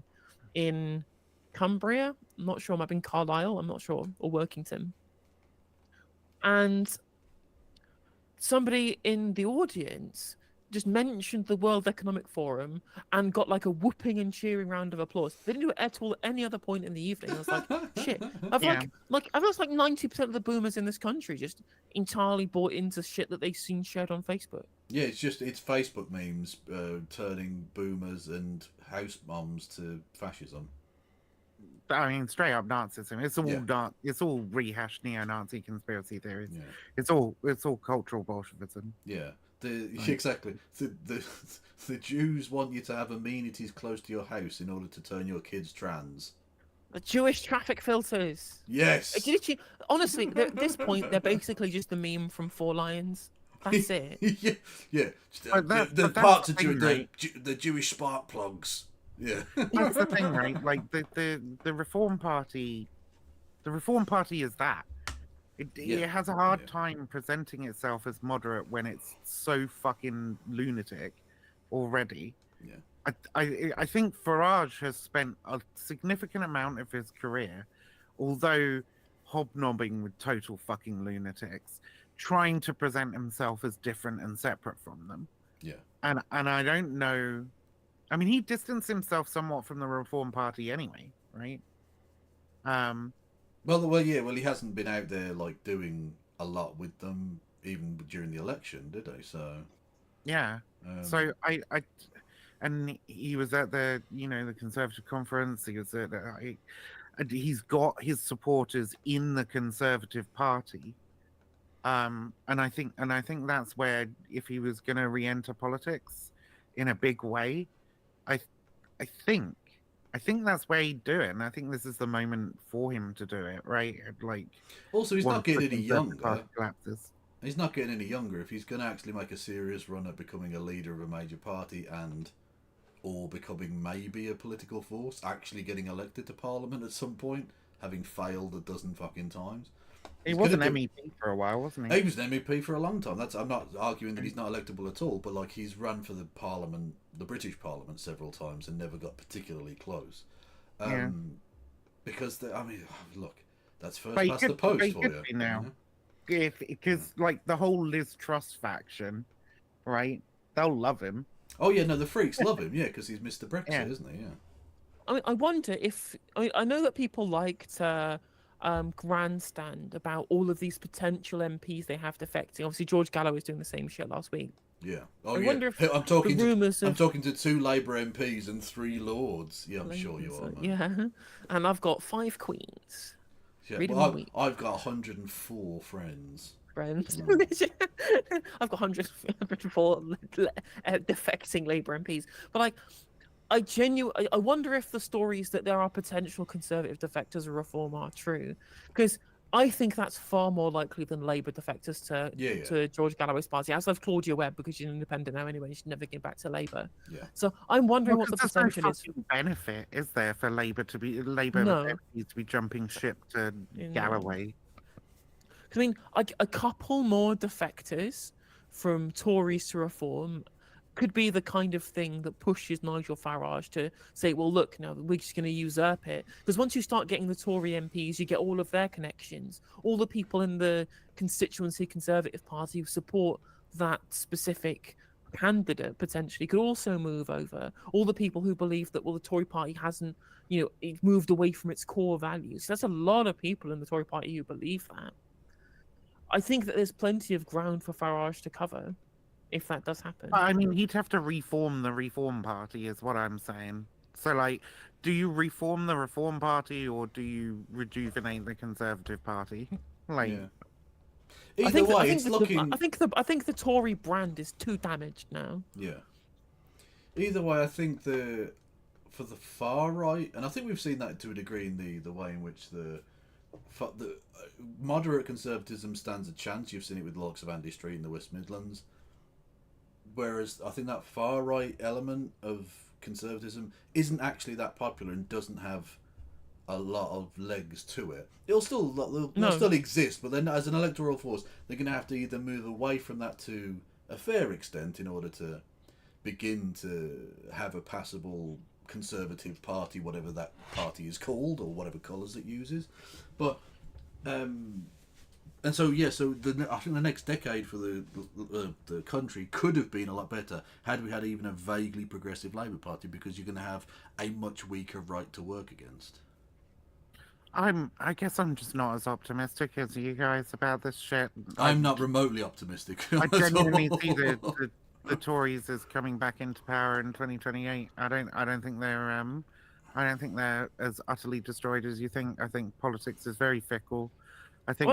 in Cumbria. I'm not sure. It might have been Carlisle. I'm not sure, or Workington. And somebody in the audience just mentioned the World Economic Forum and got like a whooping and cheering round of applause. They didn't do it at all at any other point in the evening. I was like, shit. I've lost like 90% of the boomers in this country just entirely bought into shit that they've seen shared on Facebook. Yeah, it's Facebook memes turning boomers and house moms to fascism. I mean, straight up Nazism. It's all rehashed neo-Nazi conspiracy theories. Yeah. It's all cultural Bolshevism. Yeah. Exactly. The Jews want you to have amenities close to your house in order to turn your kids trans. The Jewish traffic filters. Yes. Honestly, at this point, they're basically just the meme from Four Lions. That's it. Yeah. The parts of the Jewish spark plugs. Yeah. That's the thing, right? Like the Reform Party, is that. It has a hard time presenting itself as moderate when it's so fucking lunatic already. Yeah. I think Farage has spent a significant amount of his career, although hobnobbing with total fucking lunatics, trying to present himself as different and separate from them. Yeah. And I don't know. I mean, he distanced himself somewhat from the Reform Party anyway, right? Well, he hasn't been out there like doing a lot with them even during the election, did he? So yeah. So and he was at the the Conservative conference. He was at he's got his supporters in the Conservative Party, and I think that's where, if he was going to re-enter politics in a big way, I think that's where he'd do it, and I think this is the moment for him to do it, right? Like, also, he's not getting any younger. Collapses. He's not getting any younger. If he's going to actually make a serious run at becoming a leader of a major party and or becoming maybe a political force, actually getting elected to Parliament at some point, having failed a dozen fucking times. He was an MEP for a while, wasn't he? He was an MEP for a long time. I'm not arguing that he's not electable at all, but like he's run for the Parliament, the British Parliament, several times and never got particularly close. Yeah. Because look, that's first But he past could, the post but he for could you. be now. Because like the whole Liz Truss faction, right? They'll love him. Oh yeah, no, the freaks love him, yeah, because he's Mr. Brexit, Yeah. isn't he? Yeah. I mean, I wonder if I know that people like to grandstand about all of these potential MPs they have defecting. Obviously, George Galloway was doing the same shit last week. Yeah. Oh I yeah. wonder if I'm talking the rumours to I'm of talking to 2 Labour MPs and 3 Lords. Yeah, I'm sure you are, man. yeah, and I've got 5 queens. Yeah, Read 'em well, all week. I've got 104 friends. Friends. I've got 104 defecting Labour MPs. But like, I wonder if the stories that there are potential Conservative defectors of reform are true, because I think that's far more likely than Labour defectors to George Galloway's party. As of Claudia Webb, because she's an independent now anyway, she'd never get back to Labour. Yeah. So I'm wondering what the Because there's potential no is. fucking benefit, is there, for Labour to be No. MPs to be jumping ship to No. Galloway? I mean, a couple more defectors from Tories to Reform could be the kind of thing that pushes Nigel Farage to say, well, look, now we're just going to usurp it. Because once you start getting the Tory MPs, you get all of their connections. All the people in the constituency Conservative Party who support that specific candidate potentially could also move over. All the people who believe that, well, the Tory party hasn't, it moved away from its core values. There's a lot of people in the Tory party who believe that. I think that there's plenty of ground for Farage to cover if that does happen. I mean, he'd have to reform the Reform Party, is what I'm saying. So, like, do you reform the Reform Party or do you rejuvenate the Conservative Party? Like, Either I think way, I think it's the, looking. I think the Tory brand is too damaged now. Yeah. Either way, I think for the far right, and I think we've seen that to a degree in the way in which the moderate conservatism stands a chance. You've seen it with the likes of Andy Street in the West Midlands. Whereas I think that far right element of conservatism isn't actually that popular and doesn't have a lot of legs to it. They'll still exist, but then as an electoral force, they're going to have to either move away from that to a fair extent in order to begin to have a passable Conservative Party, whatever that party is called or whatever colours it uses. But and so I think the next decade for the country could have been a lot better had we had even a vaguely progressive Labour Party, because you're going to have a much weaker right to work against. I guess I'm just not as optimistic as you guys about this shit. I'm not remotely optimistic. I genuinely see the Tories as coming back into power in 2028. I don't think they're as utterly destroyed as you think. I think politics is very fickle. I think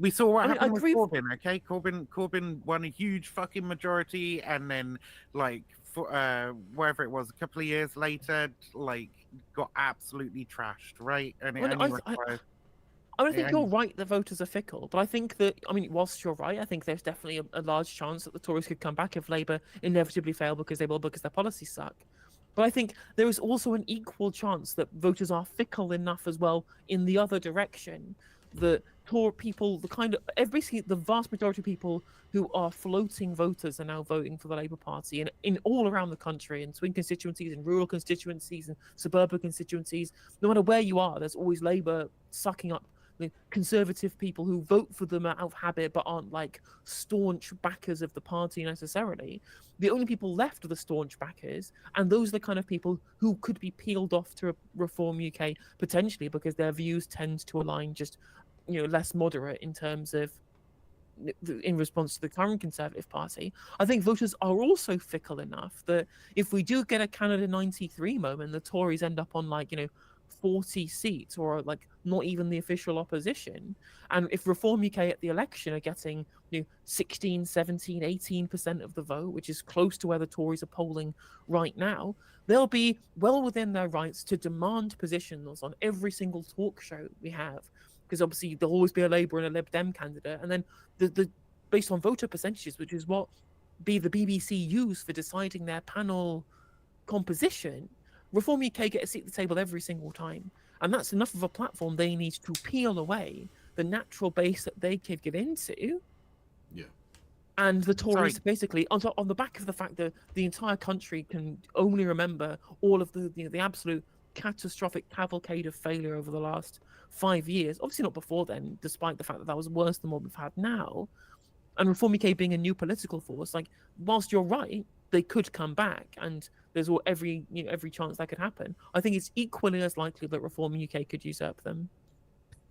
we saw what happened with Corbyn. Okay, Corbyn won a huge fucking majority, and then wherever it was, a couple of years later, got absolutely trashed, right? And I think you're right that voters are fickle, but I think that, whilst you're right, I think there's definitely a large chance that the Tories could come back if Labour inevitably fail because their policies suck. But I think there is also an equal chance that voters are fickle enough as well in the other direction. The Tory people, basically the vast majority of people who are floating voters are now voting for the Labour Party, and in all around the country, in swing constituencies, in rural constituencies, and suburban constituencies. No matter where you are, there's always Labour sucking up the Conservative people who vote for them out of habit but aren't staunch backers of the party necessarily. The only people left are the staunch backers, and those are the kind of people who could be peeled off to Reform UK potentially because their views tend to align just less moderate in terms of in response to the current Conservative Party. I think voters are also fickle enough that if we do get a Canada 93 moment, the Tories end up on 40 seats or not even the official opposition, and if Reform UK at the election are getting 16, 17, 18% of the vote, which is close to where the Tories are polling right now, they'll be well within their rights to demand positions on every single talk show we have, because obviously there'll always be a Labour and a Lib Dem candidate, and then the based on voter percentages, which is what the BBC use for deciding their panel composition, Reform UK get a seat at the table every single time. And that's enough of a platform they need to peel away the natural base that they could get into. Yeah. And the Tories basically, on the back of the fact that the entire country can only remember all of the absolute catastrophic cavalcade of failure over the last 5 years. Obviously not before then, despite the fact that that was worse than what we've had now. And Reform UK being a new political force, like, whilst you're right, they could come back, and there's every chance that could happen. I think it's equally as likely that Reform UK could usurp them.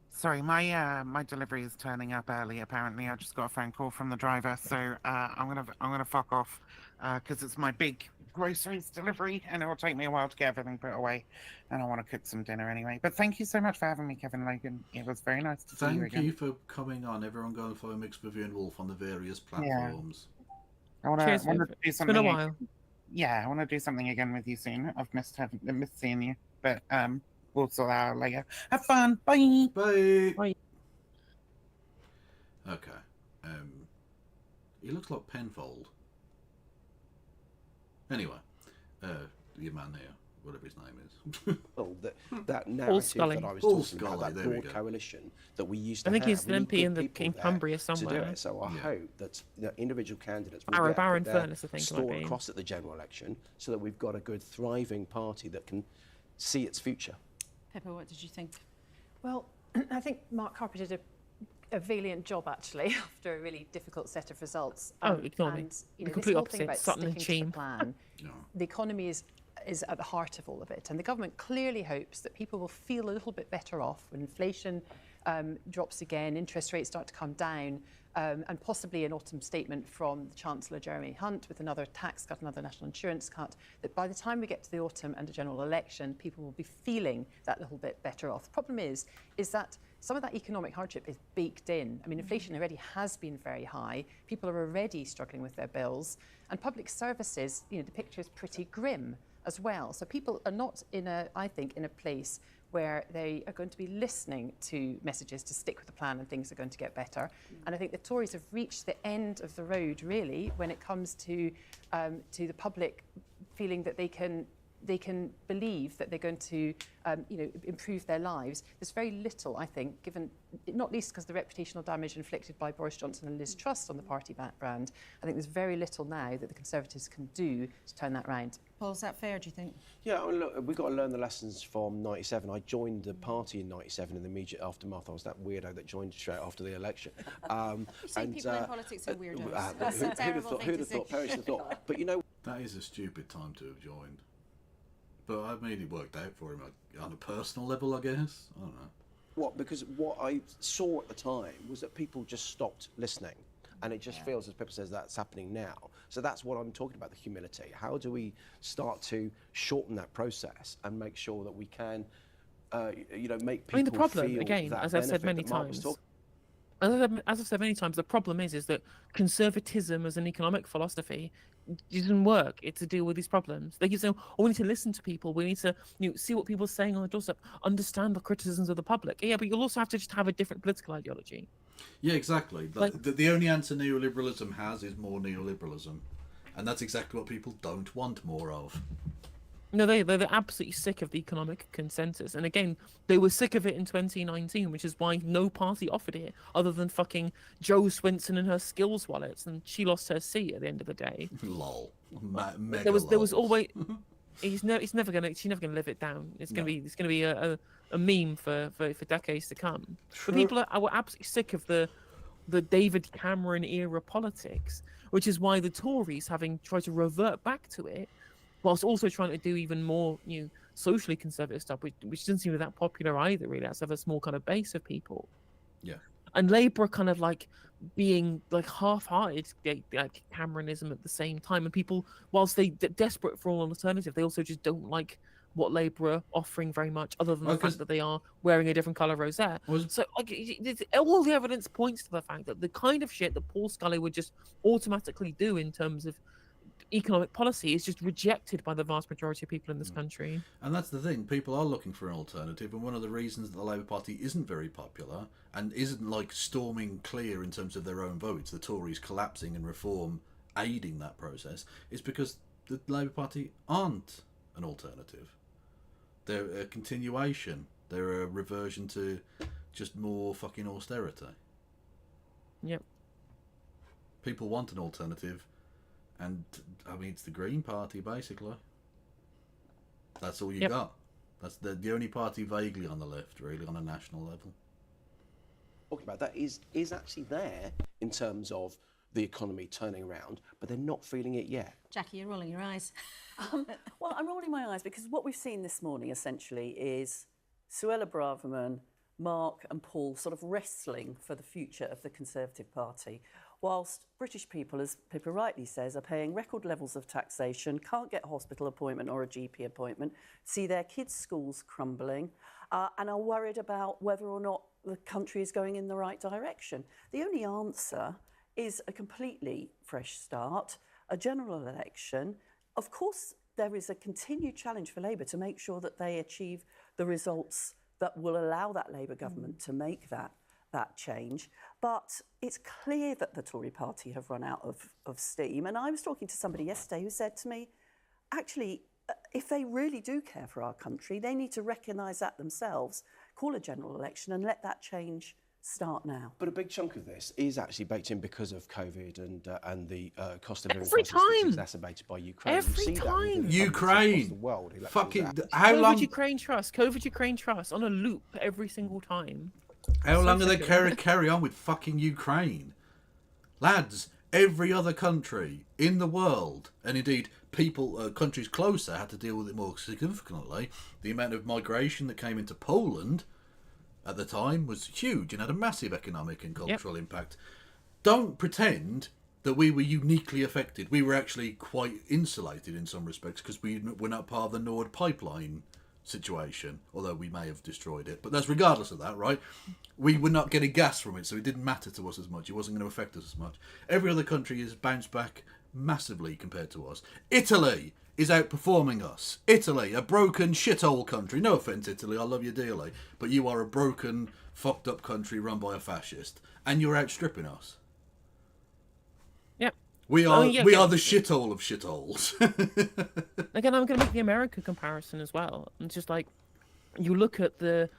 Sorry, my delivery is turning up early. Apparently, I just got a phone call from the driver, so I'm gonna fuck off because it's my big groceries delivery, and it will take me a while to get everything put away, and I want to cook some dinner anyway. But thank you so much for having me, Kevin Logan. It was very nice to see you again. Thank you for coming on. Everyone go and follow Mixed Review and Wolf on the various platforms. I want to do something. It's been a while. Yeah, I want to do something again with you soon. I've missed seeing you, but we'll sort that out later. Have fun. Bye. Bye. Bye. Okay. He looks like Penfold. Anyway, your man there, whatever his name is. Well, that narrative that I was talking about, that broad coalition that we used to have. I think he's an we need MP in good people there Cumbria to do somewhere. it. So I hope that individual candidates will Barrow, get Barrow and their Furness, I think it might store be. across at the general election, so that we've got a good, thriving party that can see its future. Pippa, what did you think? Well, I think Mark Harper did a valiant job, actually, after a really difficult set of results. Ignore me. And, The this complete whole thing opposite, about Sutton and sticking to the Cheam. plan, the economy is at the heart of all of it. And the government clearly hopes that people will feel a little bit better off when inflation drops again, interest rates start to come down, and possibly an autumn statement from the Chancellor Jeremy Hunt with another tax cut, another national insurance cut, that by the time we get to the autumn and a general election, people will be feeling that little bit better off. The problem is that some of that economic hardship is baked in. I mean, inflation already has been very high. People are already struggling with their bills. And public services, the picture is pretty grim as well. So people are not I think, in a place where they are going to be listening to messages to stick with the plan and things are going to get better. And I think the Tories have reached the end of the road, really, when it comes to the public feeling that they can believe that they're going to, improve their lives. There's very little, I think, given, not least because the reputational damage inflicted by Boris Johnson and Liz Truss on the party brand. I think there's very little now that the Conservatives can do to turn that round. Paul, is that fair, do you think? Yeah, I mean, look, we've got to learn the lessons from 97. I joined the party in 97 in the immediate aftermath. I was that weirdo that joined straight after the election. You say people in politics are weirdos. That's a terrible thing to say. Perish the thought. But that is a stupid time to have joined. But I mean, it worked out for him on a personal level, I guess. I don't know. What? Because what I saw at the time was that people just stopped listening. And it just feels, as Pippa says, that's happening now. So that's what I'm talking about, the humility. How do we start to shorten that process and make sure that we can, make people I mean, the problem, feel again, that as I've said benefit many that Mark was times, talking. as I've said many times, the problem is that conservatism as an economic philosophy doesn't work. It's to deal with these problems. They keep saying, we need to listen to people. We need to see what people are saying on the doorstep, understand the criticisms of the public. Yeah, but you'll also have to just have a different political ideology. Yeah, exactly. The only answer neoliberalism has is more neoliberalism. And that's exactly what people don't want more of. No, they're absolutely sick of the economic consensus. And again, they were sick of it in 2019, which is why no party offered it, other than fucking Jo Swinson and her skills wallets, and she lost her seat at the end of the day. Lol. There was always she's never gonna live it down. It's gonna be a meme for decades to come. But people were absolutely sick of the David Cameron era politics, which is why the Tories, having tried to revert back to it, whilst also trying to do even more socially conservative stuff, which doesn't seem that popular either, really, outside of a small kind of base of people. Yeah. And Labour are kind of like being like half-hearted, like Cameronism at the same time. And people, whilst they desperate for an alternative, they also just don't like what Labour are offering very much, other than the fact that they are wearing a different colour rosette. So all the evidence points to the fact that the kind of shit that Paul Scully would just automatically do in terms of economic policy is just rejected by the vast majority of people in this country. And that's the thing, people are looking for an alternative, and one of the reasons that the Labour Party isn't very popular and isn't like storming clear in terms of their own votes, the Tories collapsing and Reform aiding that process, is because the Labour Party aren't an alternative. They're a continuation. They're a reversion to just more fucking austerity. Yep. People want an alternative, and I mean, it's the Green Party basically. That's all you got. That's the only party vaguely on the left, really, on a national level. Talking about that is actually there in terms of the economy turning around, but they're not feeling it yet. Jackie, you're rolling your eyes. Well, I'm rolling my eyes because what we've seen this morning essentially is Suella Braverman, Mark and Paul sort of wrestling for the future of the Conservative Party, whilst British people, as Pippa rightly says, are paying record levels of taxation, can't get a hospital appointment or a GP appointment, see their kids' schools crumbling, and are worried about whether or not the country is going in the right direction. The only answer is a completely fresh start, a general election. Of course, there is a continued challenge for Labour to make sure that they achieve the results that will allow that Labour government to make that change. But it's clear that the Tory party have run out of steam. And I was talking to somebody yesterday who said to me, actually, if they really do care for our country, they need to recognise that themselves, call a general election and let that change start now. But a big chunk of this is actually baked in because of COVID and the cost of living Every crisis that's time. exacerbated by Ukraine. Every You see that time. with Ukraine. across the world. elections Fucking out. how long? Ukraine trust, COVID Ukraine trust on a loop every single time. How long are they sickening. carry on with fucking Ukraine? Lads, every other country in the world, and indeed people, countries closer, had to deal with it more significantly. The amount of migration that came into Poland at the time was huge and had a massive economic and cultural impact. Don't pretend that we were uniquely affected. We were actually quite insulated in some respects because we were not part of the Nord pipeline situation, although we may have destroyed it. But that's regardless of that, right? We were not getting gas from it, so it didn't matter to us as much. It wasn't going to affect us as much. Every other country has bounced back massively compared to us. Italy is outperforming us. Italy, a broken shithole country. No offence, Italy, I love you dearly, but you are a broken, fucked up country run by a fascist, and you're outstripping us. Yep. We are we are the shithole of shitholes. Again, I'm going to make the America comparison as well. And just like, you look at the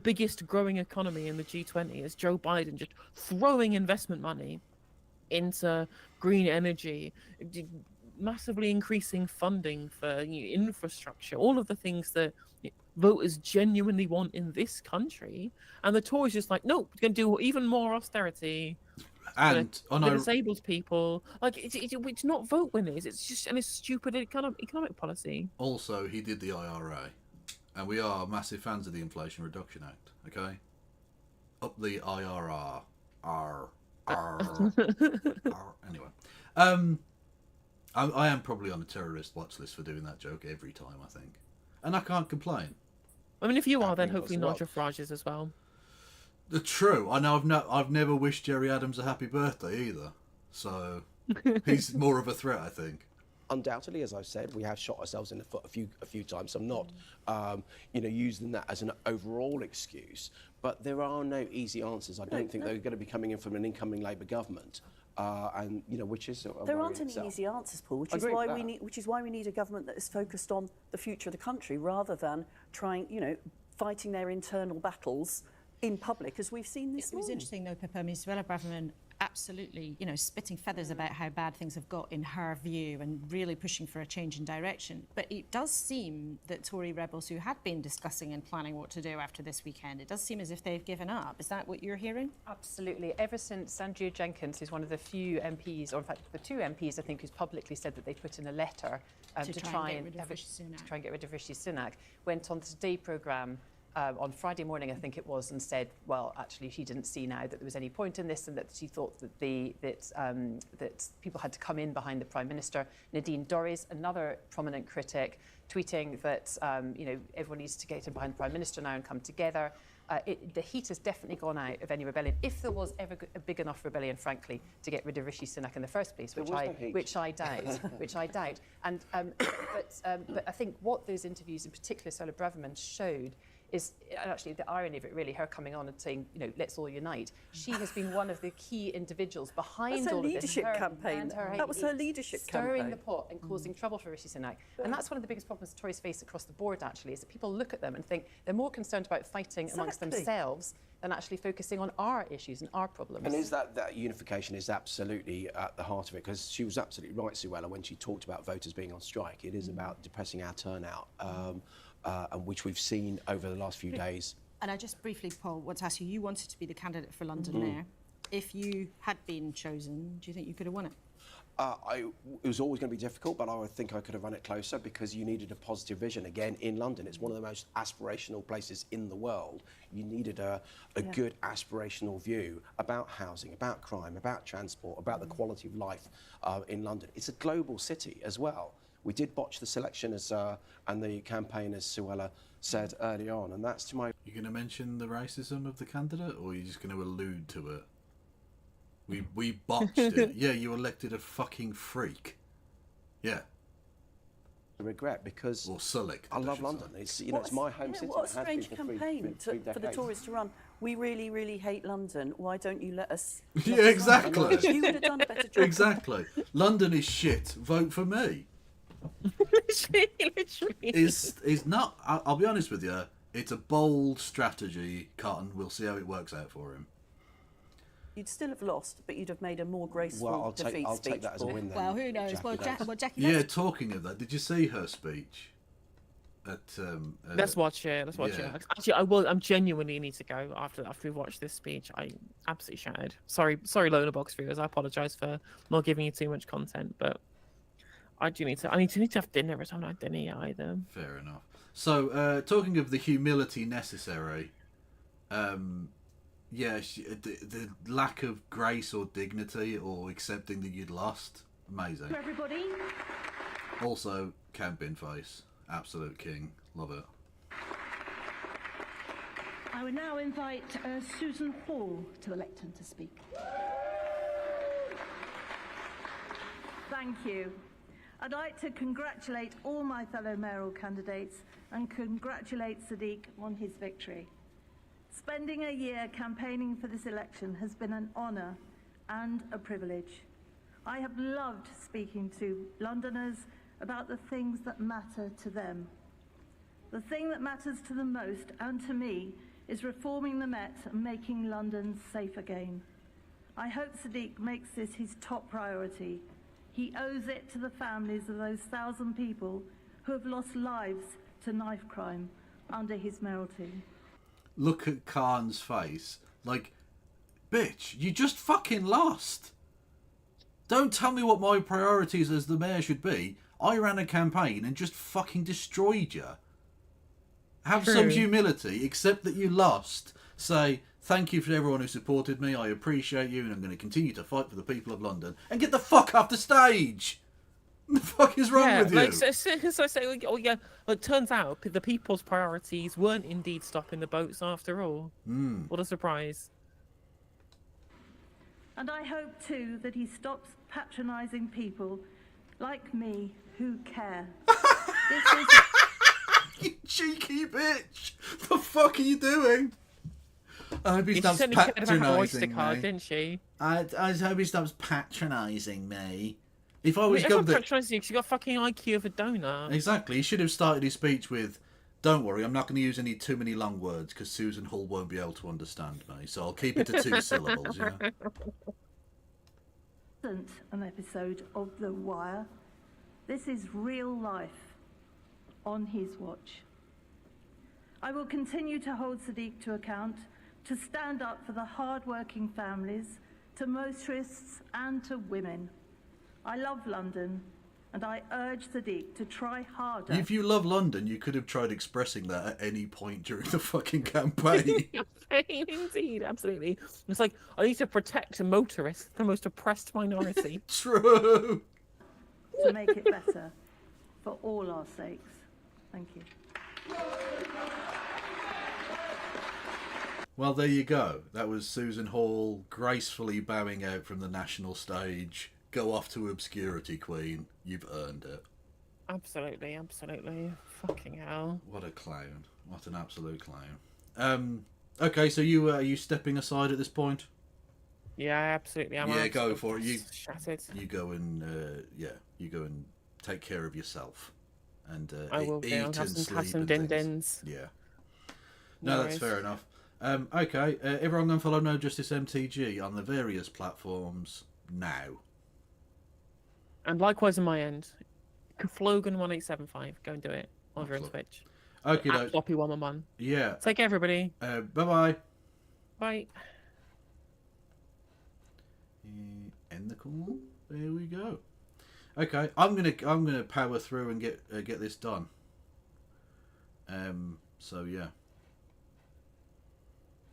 biggest growing economy in the G20 is Joe Biden just throwing investment money into green energy, massively increasing funding for infrastructure, all of the things that voters genuinely want in this country. And the Tories just like, no, we're going to do even more austerity. And the disabled people, like it's not vote winners. It's just and it's stupid economic policy. Also, he did the IRA, and we are massive fans of the Inflation Reduction Act. Okay, up the IRR. Anyway, I am probably on a terrorist watch list for doing that joke every time, I think, and I can't complain. I mean, if you are, then hopefully Nigel Farage is as well. True. I know. I've never wished Jerry Adams a happy birthday either, so he's more of a threat, I think. Undoubtedly, as I've said, we have shot ourselves in the foot a few times. I'm not, using that as an overall excuse, but there are no easy answers. I don't think they're going to be coming in from an incoming Labour government, which is there aren't any easy answers, Paul. Which is why we need a government that is focused on the future of the country rather than trying, fighting their internal battles in public, as we've seen this morning. It was interesting, though, Pippa. I mean, Suella Braverman absolutely, spitting feathers about how bad things have got in her view and really pushing for a change in direction. But it does seem that Tory rebels who had been discussing and planning what to do after this weekend, it does seem as if they've given up. Is that what you're hearing? Absolutely. Ever since Andrea Jenkins, who's one of the few MPs, or in fact the two MPs, I think, who's publicly said that they put in a letter to try and get rid of Rishi Sunak, went on the Today programme on Friday morning, I think it was, and said, well, actually, she didn't see now that there was any point in this, and that she thought that that people had to come in behind the Prime Minister. Nadine Dorries, another prominent critic, tweeting that everyone needs to get in behind the Prime Minister now and come together. The heat has definitely gone out of any rebellion, if there was ever a big enough rebellion, frankly, to get rid of Rishi Sunak in the first place, which I doubt. And but I think what those interviews, in particular Suella Braverman, showed is actually the irony of it, really, her coming on and saying, you know, let's all unite. She has been one of the key individuals behind That's her all of this. leadership campaign. That was her leadership stirring campaign. the pot and causing trouble for Rishi Sunak. And that's one of the biggest problems the Tories face across the board, actually, is that people look at them and think they're more concerned about fighting amongst themselves than actually focusing on our issues and our problems. And is that unification is absolutely at the heart of it, because she was absolutely right, Suella, when she talked about voters being on strike. It is about depressing our turnout, and which we've seen over the last few days. And I just briefly, Paul, want to ask you, you wanted to be the candidate for London Mhm. Mayor. If you had been chosen, do you think you could have won it? It was always going to be difficult, but I think I could have run it closer, because you needed a positive vision. Again, in London, it's one of the most aspirational places in the world. You needed a good aspirational view about housing, about crime, about transport, about the quality of life in London. It's a global city as well. We did botch the selection and the campaign, as Suella said early on, and that's to my... You're going to mention the racism of the candidate, or are you just going to allude to it? We botched it. Yeah, you elected a fucking freak. Yeah. Regret, because or select. I love London. It's it's my home city. What a It has been strange for campaign three for the decades. Tories to run. We really, really hate London. Why don't you let us? Yeah, exactly. You would have done a better job. Exactly. London is shit. Vote for me. Literally. Is not. I'll be honest with you. It's a bold strategy, Cotton. We'll see how it works out for him. You'd still have lost, but you'd have made a more graceful Well, defeat I'll speech. take that as a win then. Well, who knows? Jackie Well, Jackie, Yeah, talking of that, did you see her speech? At Let's watch it. Let's watch yeah. it. Actually, I will. I'm genuinely need to go after we watch this speech. I absolutely shattered. Sorry, Loner Box viewers. I apologise for not giving you too much content, but I do need to. I need to have dinner, but I'm not dinner yet either. Fair enough. So, talking of the humility necessary, yeah, the lack of grace or dignity or accepting that you'd lost, amazing. Everybody. Also, camping face, absolute king, love it. I would now invite Susan Hall to the lectern to speak. Thank you. I'd like to congratulate all my fellow mayoral candidates and congratulate Sadiq on his victory. Spending a year campaigning for this election has been an honour and a privilege. I have loved speaking to Londoners about the things that matter to them. The thing that matters to them most, and to me, is reforming the Met and making London safe again. I hope Sadiq makes this his top priority. He owes it to the families of those 1,000 people who have lost lives to knife crime under his mayoralty. Look at Khan's face. Like, bitch, you just fucking lost. Don't tell me what my priorities as the mayor should be. I ran a campaign and just fucking destroyed you. Have some humility, accept that you lost. Say, thank you for everyone who supported me. I appreciate you, and I'm going to continue to fight for the people of London. And get the fuck off the stage. What the fuck is wrong with you? Like, so I say, oh yeah, well, it turns out the people's priorities weren't indeed stopping the boats after all. What a surprise. And I hope too that he stops patronising people like me who care. This is You cheeky bitch! The fuck are you doing? I hope he stops patronising me. Didn't she? I hope he stops patronising me. If I was everyone governor, patronising you 'cause you got fucking IQ of a donut. exactly, he should have started his speech with, "Don't worry, I'm not going to use too many long words because Susan Hall won't be able to understand me, so I'll keep it to 2 syllables." You know? isn't an episode of The Wire. This is real life on his watch. I will continue to hold Sadiq to account, to stand up for the hard-working families, to motorists and to women. I love London, and I urge Sadiq to try harder. If you love London, you could have tried expressing that at any point during the fucking campaign. Indeed, absolutely. It's like, I need to protect motorists, the most oppressed minority. True. To make it better for all our sakes. Thank you. Well, there you go. That was Susan Hall gracefully bowing out from the national stage. Go off to obscurity, Queen. You've earned it. Absolutely, absolutely. Fucking hell. What a clown. What an absolute clown. Okay, so are you stepping aside at this point? Yeah, absolutely. Yeah, go for it. Shattered. You go and you go and take care of yourself, and I will eat do. I'll and have sleep some and din things. dins. Yeah. No No, that's worries. fair enough. Okay, everyone go and follow No Justice MTG on the various platforms now. And likewise on my end, Flogan1875. Go and do it over on Twitch. Okay, At Floppy111. Yeah. Take care, everybody. Bye-bye. Bye. End the call. There we go. Okay, I'm gonna power through and get this done. So yeah.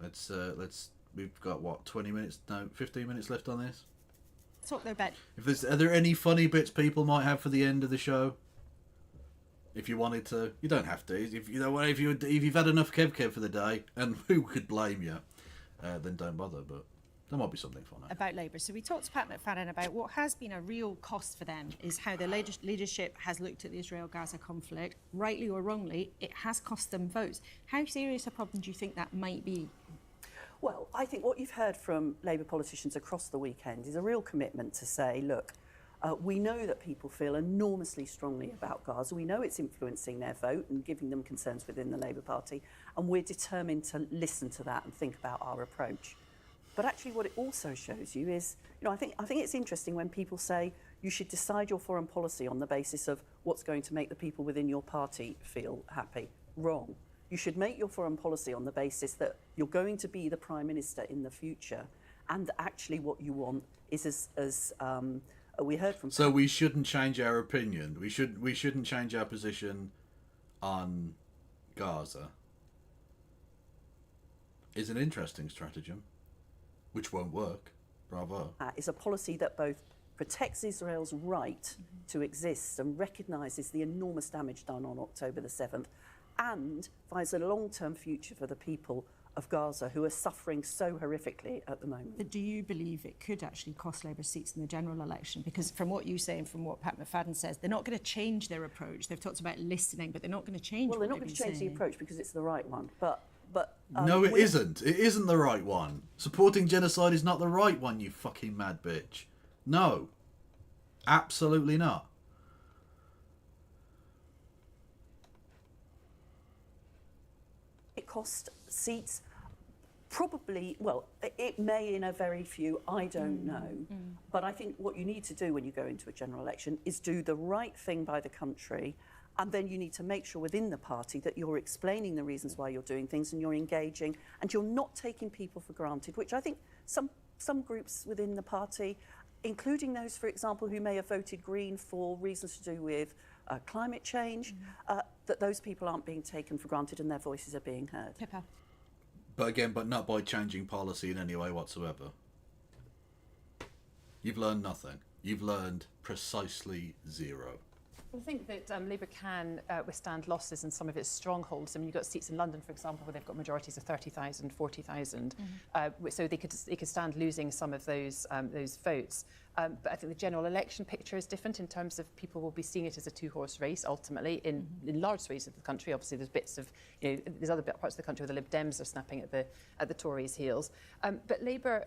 Let's we've got what 20 minutes? No, 15 minutes left on this. Talk though about Are there any funny bits people might have for the end of the show? If you wanted to, you don't have to. If you've had enough Kev for the day, and who could blame you, then don't bother. But there might be something funny. about Labour. So we talked to Pat McFadden about what has been a real cost for them is how the leadership has looked at the Israel-Gaza conflict. Rightly or wrongly, it has cost them votes. How serious a problem do you think that might be? Well, I think what you've heard from Labour politicians across the weekend is a real commitment to say, look, we know that people feel enormously strongly about Gaza. We know it's influencing their vote and giving them concerns within the Labour Party, and we're determined to listen to that and think about our approach. But actually what it also shows you is, I think it's interesting when people say you should decide your foreign policy on the basis of what's going to make the people within your party feel happy. Wrong. You should make your foreign policy on the basis that you're going to be the Prime Minister in the future, and actually what you want is, as we heard from... So we shouldn't change our opinion. We shouldn't change our position on Gaza. Is an interesting stratagem, which won't work. Bravo. Is a policy that both protects Israel's right to exist and recognises the enormous damage done on October the 7th, and finds a long-term future for the people of Gaza who are suffering so horrifically at the moment. But do you believe it could actually cost Labour seats in the general election? Because from what you say and from what Pat McFadden says, they're not going to change their approach. They've talked about listening, but they're not going to change. Well, they're not going to change the approach because it's the right one. But no, it isn't. It isn't the right one. Supporting genocide is not the right one, you fucking mad bitch. No. Absolutely not. It cost seats, probably, well, it may in a very few, I don't know. But I think what you need to do when you go into a general election is do the right thing by the country, and then you need to make sure within the party that you're explaining the reasons why you're doing things and you're engaging and you're not taking people for granted, which I think some groups within the party, including those, for example, who may have voted Green for reasons to do with climate change, that those people aren't being taken for granted and their voices are being heard. Pippa. But not by changing policy in any way whatsoever. You've learned nothing. You've learned precisely zero. I think that Labour can withstand losses in some of its strongholds. I mean, you've got seats in London, for example, where they've got majorities of 30,000, 40,000. So they could stand losing some of those votes. But I think the general election picture is different in terms of people will be seeing it as a two-horse race, ultimately, in large swathes of the country. Obviously, there's bits of, there's other parts of the country where the Lib Dems are snapping at the Tories' heels. But Labour,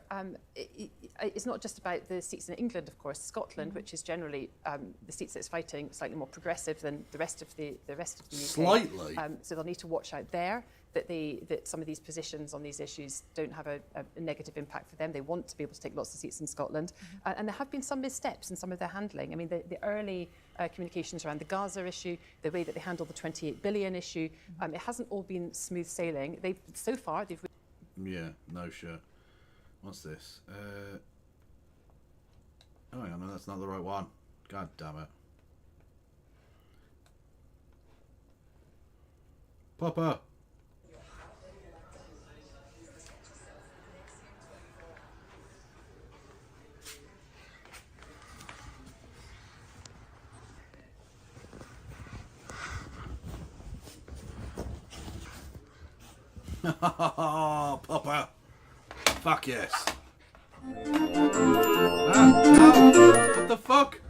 it's not just about the seats in England, of course. Scotland, which is generally the seats that it's fighting, slightly more progressive than the rest of the UK. Slightly. So they'll need to watch out there that some of these positions on these issues don't have a negative impact for them. They want to be able to take lots of seats in Scotland. And there have been some missteps in some of their handling. I mean, the early communications around the Gaza issue, the way that they handled the 28 billion issue, it hasn't all been smooth sailing. So far, they've... Yeah, no shit. What's this? Oh, hang on, no, that's not the right one. God damn it. Papa! Papa! Fuck yes! No! What the fuck?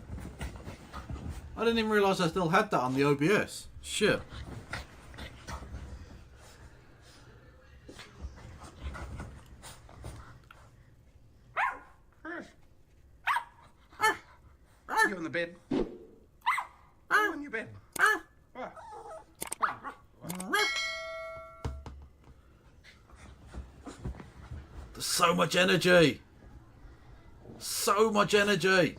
I I didn't even realise I still had that on the OBS. Shit. You on the bed? You on your bed? There's so much energy. So much energy.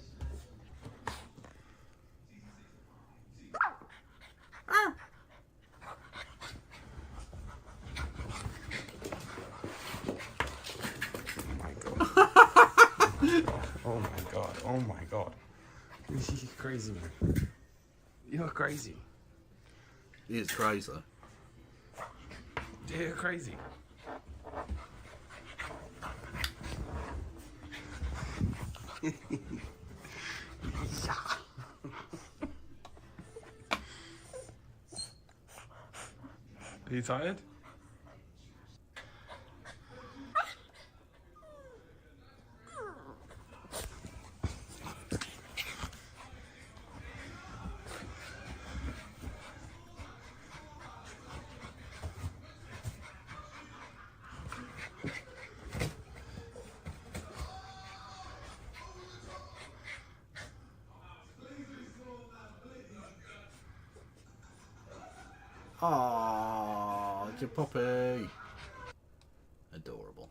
Oh my god, oh my god. You're crazy, man. You're crazy. He is crazy. You're crazy. Are you tired? Oh, it's a puppy. Adorable.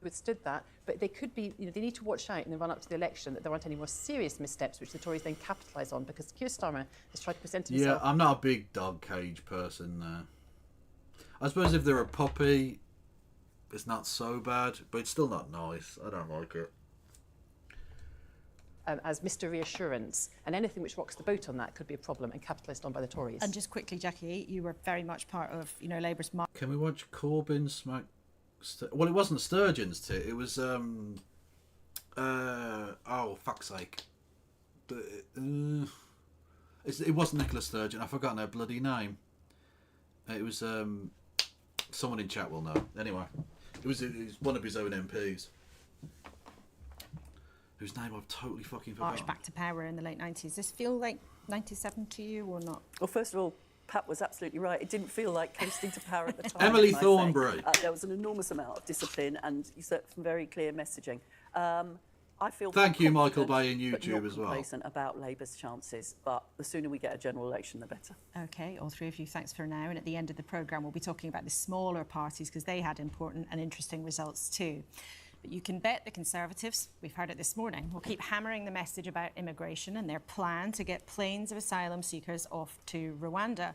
Withstood that, but they could be, they need to watch out in the run-up to the election that there aren't any more serious missteps which the Tories then capitalise on, because Keir Starmer has tried to present himself. Yeah, I'm not a big dog cage person. I suppose if they're a puppy, it's not so bad, but it's still not nice. I don't like it. As Mr. Reassurance, and anything which rocks the boat on that could be a problem and capitalised on by the Tories. And just quickly, Jackie, you were very much part of, Labour's... Can we watch Corbyn smack... Well, it wasn't Sturgeon's tit. It was, oh, fuck's sake. It wasn't Nicola Sturgeon. I've forgotten her bloody name. It was, someone in chat will know. Anyway, it was one of his own MPs. Whose name I've totally fucking forgotten. March back to power in the late 90s. Does this feel like 97 to you or not? Well, first of all, Pat was absolutely right. It didn't feel like coasting to power at the time. Emily can I say. Thornberry. There was an enormous amount of discipline and some very clear messaging. I feel Thank you, Michael confident, Bay, in but YouTube not as well. complacent about Labour's chances, but the sooner we get a general election, the better. OK, all three of you, thanks for now. And at the end of the programme, we'll be talking about the smaller parties because they had important and interesting results too. But you can bet the Conservatives, we've heard it this morning, will keep hammering the message about immigration and their plan to get planes of asylum seekers off to Rwanda.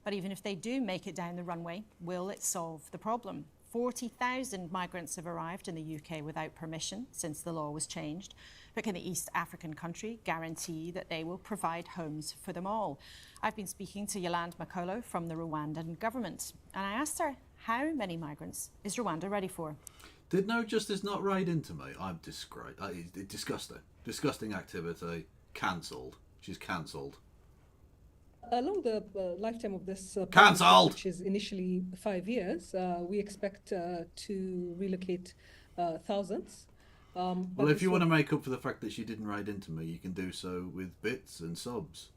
But even if they do make it down the runway, will it solve the problem? 40,000 migrants have arrived in the UK without permission since the law was changed. But can the East African country guarantee that they will provide homes for them all? I've been speaking to Yolande Makolo from the Rwandan government, and I asked her, how many migrants is Rwanda ready for? Did No Justice not raid into me? I'm disgrace. Disgusting. Disgusting activity. Cancelled. She's cancelled. Along the lifetime of this Cancelled! which is initially 5 years, we expect to relocate thousands. Well, if you want to make up for the fact that she didn't raid into me, you can do so with bits and subs.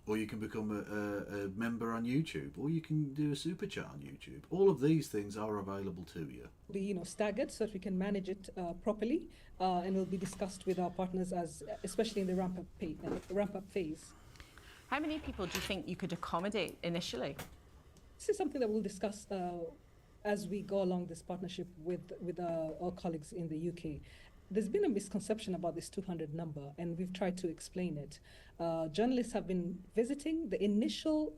Or you can become a member on YouTube, or you can do a super chat on YouTube. All of these things are available to you. Be staggered so that we can manage it properly, and will be discussed with our partners, especially in the ramp up phase. How many people do you think you could accommodate initially? This is something that we'll discuss as we go along this partnership with our colleagues in the UK. There's been a misconception about this 200 number, and we've tried to explain it. Journalists have been visiting the initial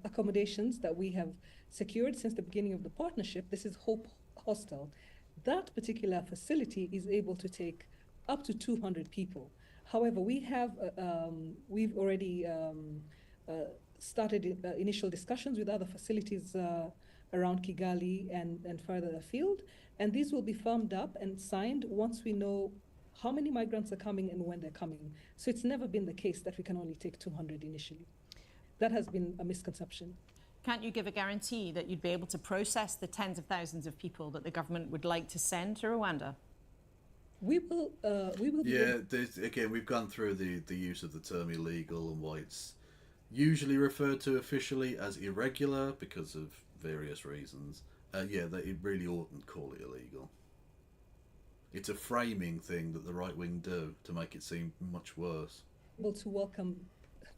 accommodations that we have secured since the beginning of the partnership. This is Hope Hostel. That particular facility is able to take up to 200 people. However, we've already started initial discussions with other facilities around Kigali and further afield, and these will be firmed up and signed once we know how many migrants are coming and when they're coming. So it's never been the case that we can only take 200 initially. That has been a misconception. Can't you give a guarantee that you'd be able to process the tens of thousands of people that the government would like to send to Rwanda? We will. Yeah, again, we've gone through the use of the term illegal and why it's usually referred to officially as irregular because of various reasons. Yeah, that it really oughtn't call it illegal. It's a framing thing that the right wing do to make it seem much worse. Able to welcome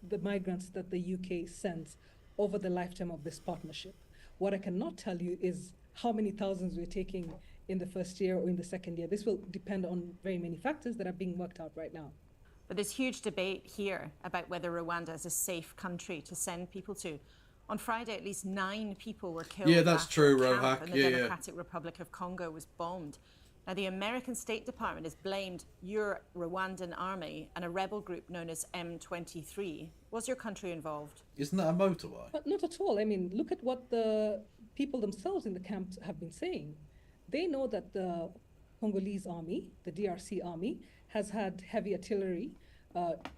the migrants that the UK sends over the lifetime of this partnership. What I cannot tell you is how many thousands we're taking in the first year or in the second year. This will depend on very many factors that are being worked out right now. But there's huge debate here about whether Rwanda is a safe country to send people to. On Friday, at least 9 people were killed. Yeah, that's after true, a camp Rohak. in the Yeah, Democratic Republic of Congo was bombed. Now, the American State Department has blamed your Rwandan army and a rebel group known as M23. Was your country involved? Isn't that a motorway? But not at all. I mean, look at what the people themselves in the camps have been saying. They know that the Congolese army, the DRC army, has had heavy artillery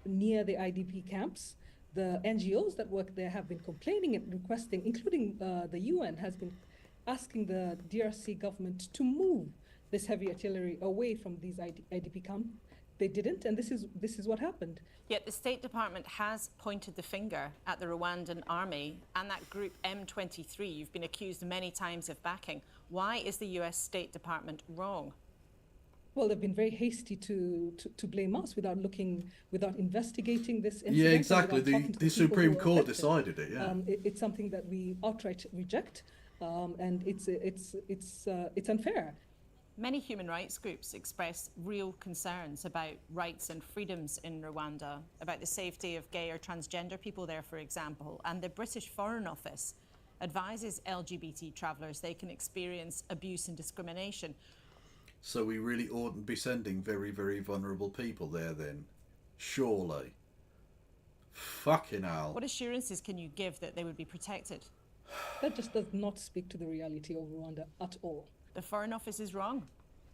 near the IDP camps. The NGOs that work there have been complaining and requesting, including the UN, has been asking the DRC government to move this heavy artillery away from these IDP camps. They didn't, and this is what happened. Yet the State Department has pointed the finger at the Rwandan army and that group M23 you've been accused many times of backing. Why is the US State Department wrong? Well, they've been very hasty to blame us without investigating this incident. Yeah, exactly. And without talking to The people Supreme who were Court affected. decided it. Yeah. It's something that we outright reject, and it's unfair. Many human rights groups express real concerns about rights and freedoms in Rwanda, about the safety of gay or transgender people there, for example. And the British Foreign Office advises LGBT travellers they can experience abuse and discrimination. So we really oughtn't be sending very, very vulnerable people there then. Surely. Fucking hell. What assurances can you give that they would be protected? That just does not speak to the reality of Rwanda at all. The Foreign Office is wrong.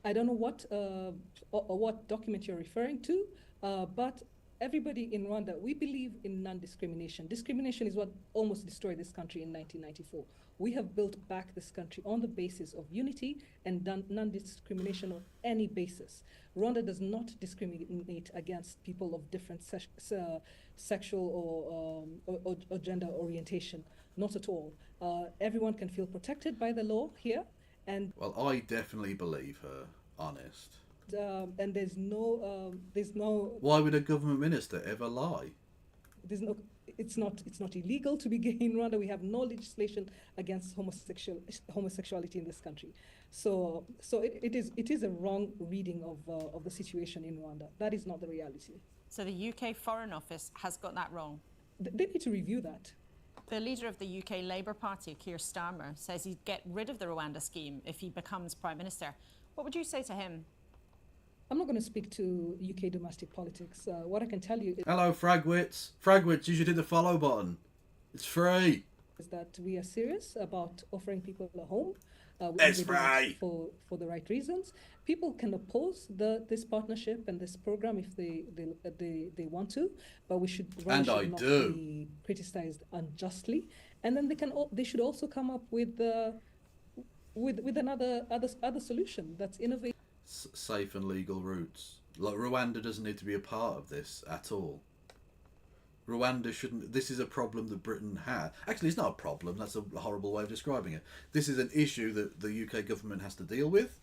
I don't know what document you're referring to, but everybody in Rwanda, we believe in non-discrimination. Discrimination is what almost destroyed this country in 1994. We have built back this country on the basis of unity and non-discrimination on any basis. Rwanda does not discriminate against people of different sexual or gender orientation, not at all. Everyone can feel protected by the law here. And well, I definitely believe her, honest. And there's no. Why would a government minister ever lie? It's not illegal to be gay in Rwanda. We have no legislation against homosexuality in this country. So it is a wrong reading of the situation in Rwanda. That is not the reality. So the UK Foreign Office has got that wrong. They need to review that. The leader of the UK Labour Party, Keir Starmer, says he'd get rid of the Rwanda scheme if he becomes Prime Minister. What would you say to him? I'm not going to speak to UK domestic politics. What I can tell you is... Hello, Fragwits. Fragwits, you should hit the follow button. It's free. ...is that we are serious about offering people a home. It's free. For the right reasons. People can oppose this partnership and this program if they want to, but we should not be criticized unjustly. And then they should also come up with another solution that's innovative. Safe and legal routes. Like Rwanda doesn't need to be a part of this at all. Rwanda shouldn't. This is a problem that Britain had. Actually, it's not a problem. That's a horrible way of describing it. This is an issue that the UK government has to deal with.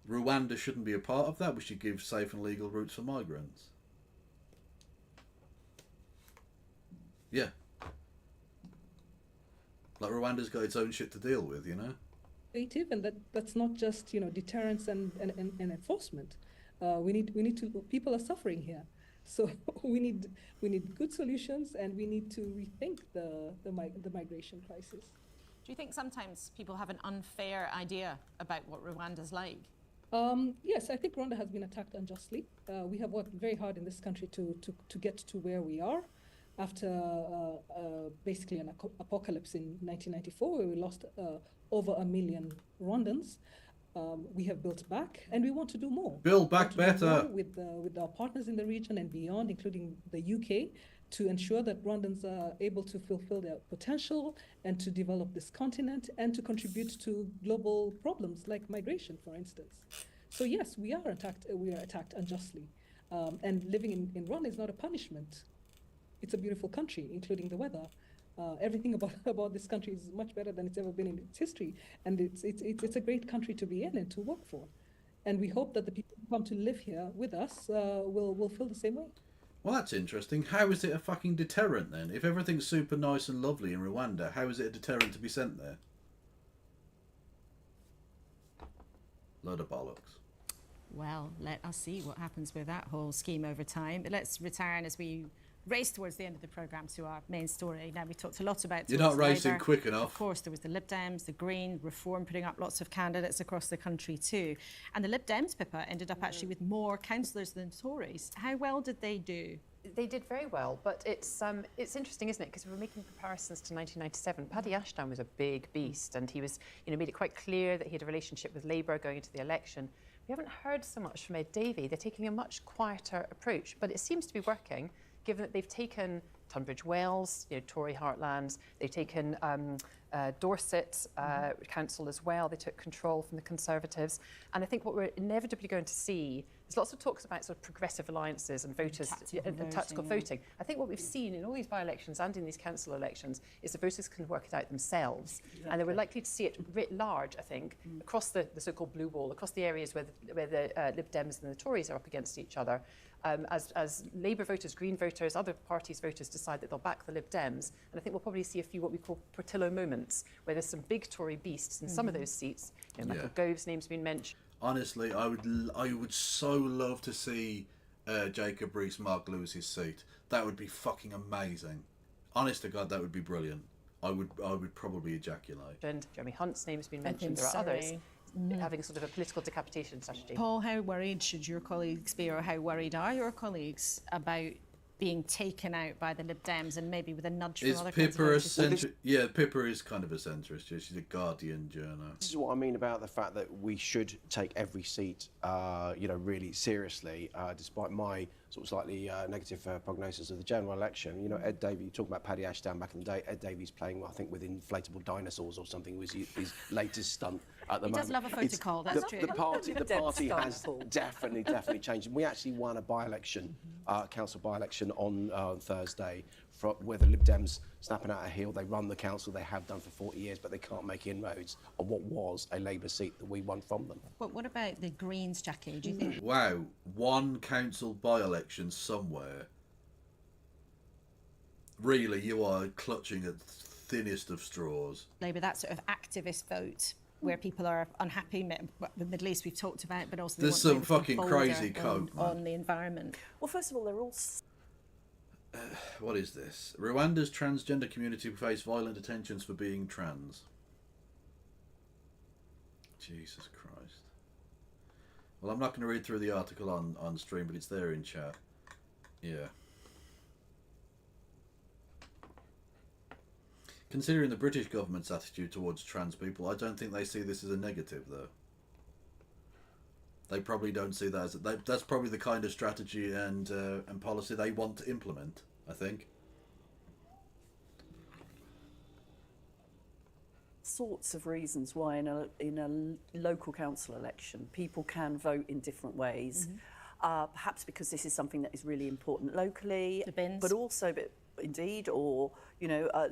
Rwanda shouldn't be a part of that. We should give safe and legal routes for migrants. Yeah. Like Rwanda's got its own shit to deal with, you know? And that's not just deterrence and enforcement. We need to. People are suffering here. So we need good solutions, and we need to rethink the migration crisis. Do you think sometimes people have an unfair idea about what Rwanda's like? Yes, I think Rwanda has been attacked unjustly. We have worked very hard in this country to get to where we are after basically an apocalypse in 1994, where we lost over 1 million Rwandans. We have built back, and we want to do more. Build back better. With our partners in the region and beyond, including the UK, to ensure that Rwandans are able to fulfill their potential and to develop this continent and to contribute to global problems like migration, for instance. So yes, we are attacked. We are attacked unjustly, and living in Iran is not a punishment. It's a beautiful country, including the weather. Everything about this country is much better than it's ever been in its history, and it's a great country to be in and to work for. And we hope that the people who come to live here with us will feel the same way. Well, that's interesting. How is it a fucking deterrent then? If everything's super nice and lovely in Rwanda, how is it a deterrent to be sent there? Load of bollocks. Well, let us see what happens with that whole scheme over time. But let's return as we race towards the end of the programme to our main story. Now, we talked a lot about... You're not Tories racing Labour. quick enough. Of course, there was the Lib Dems, the Green, Reform putting up lots of candidates across the country too. And the Lib Dems, Pippa, ended up actually with more councillors than Tories. How well did they do? They did very well, but it's interesting, isn't it? Because we're making comparisons to 1997. Paddy Ashdown was a big beast, and he was, made it quite clear that he had a relationship with Labour going into the election. We haven't heard so much from Ed Davey. They're taking a much quieter approach, but it seems to be working, given that they've taken Tunbridge Wells, Tory heartlands. They've taken Dorset Council as well. They took control from the Conservatives. And I think what we're inevitably going to see is lots of talks about sort of progressive alliances and voters and tactical voting. I think what we've seen in all these by-elections and in these council elections is the voters can work it out themselves. Exactly. And we're likely to see it writ large, I think, across the so-called blue wall, across the areas where the Lib Dems and the Tories are up against each other. As Labour voters, Green voters, other parties' voters decide that they'll back the Lib Dems. And I think we'll probably see a few what we call Portillo moments, where there's some big Tory beasts in some of those seats. Michael Gove's name's been mentioned. Honestly, I would so love to see Jacob Rees-Mogg lose his seat. That would be fucking amazing. Honest to God, that would be brilliant. I would probably ejaculate. And Jeremy Hunt's name's been mentioned. There are others having sort of a political decapitation strategy. Paul, how worried should your colleagues be, or how worried are your colleagues about being taken out by the Lib Dems and maybe with a nudge from other Pippa a conservatives? Yeah, Pippa is kind of a centrist. She's a Guardian journal. This is what I mean about the fact that we should take every seat, really seriously, despite my sort of slightly negative prognosis of the general election. Ed Davey, you talk about Paddy Ashdown back in the day. Ed Davey's playing, I think, with inflatable dinosaurs or something was his latest stunt at the moment. He does love a photocall, that's true. The party has definitely changed. We actually won a by-election, council by-election on Thursday, where the Lib Dems snapping out a heel. They run the council, they have done for 40 years, but they can't make inroads on what was a Labour seat that we won from them. But what about the Greens, Jackie? Do you think? Wow, one council by-election somewhere. Really, you are clutching at the thinnest of straws. Labour, that sort of activist vote where people are unhappy, the Middle East we've talked about, but also there's some fucking crazy coke on the environment. Well, first of all, they're all... What is this? Rwanda's transgender community face violent detentions for being trans. Jesus Christ. Well, I'm not going to read through the article on stream, but it's there in chat. Yeah. Considering the British government's attitude towards trans people, I don't think they see this as a negative, though. They probably don't see that as that's probably the kind of strategy and policy they want to implement, I think. Sorts of reasons why in a local council election people can vote in different ways. Perhaps because this is something that is really important locally, but also indeed, or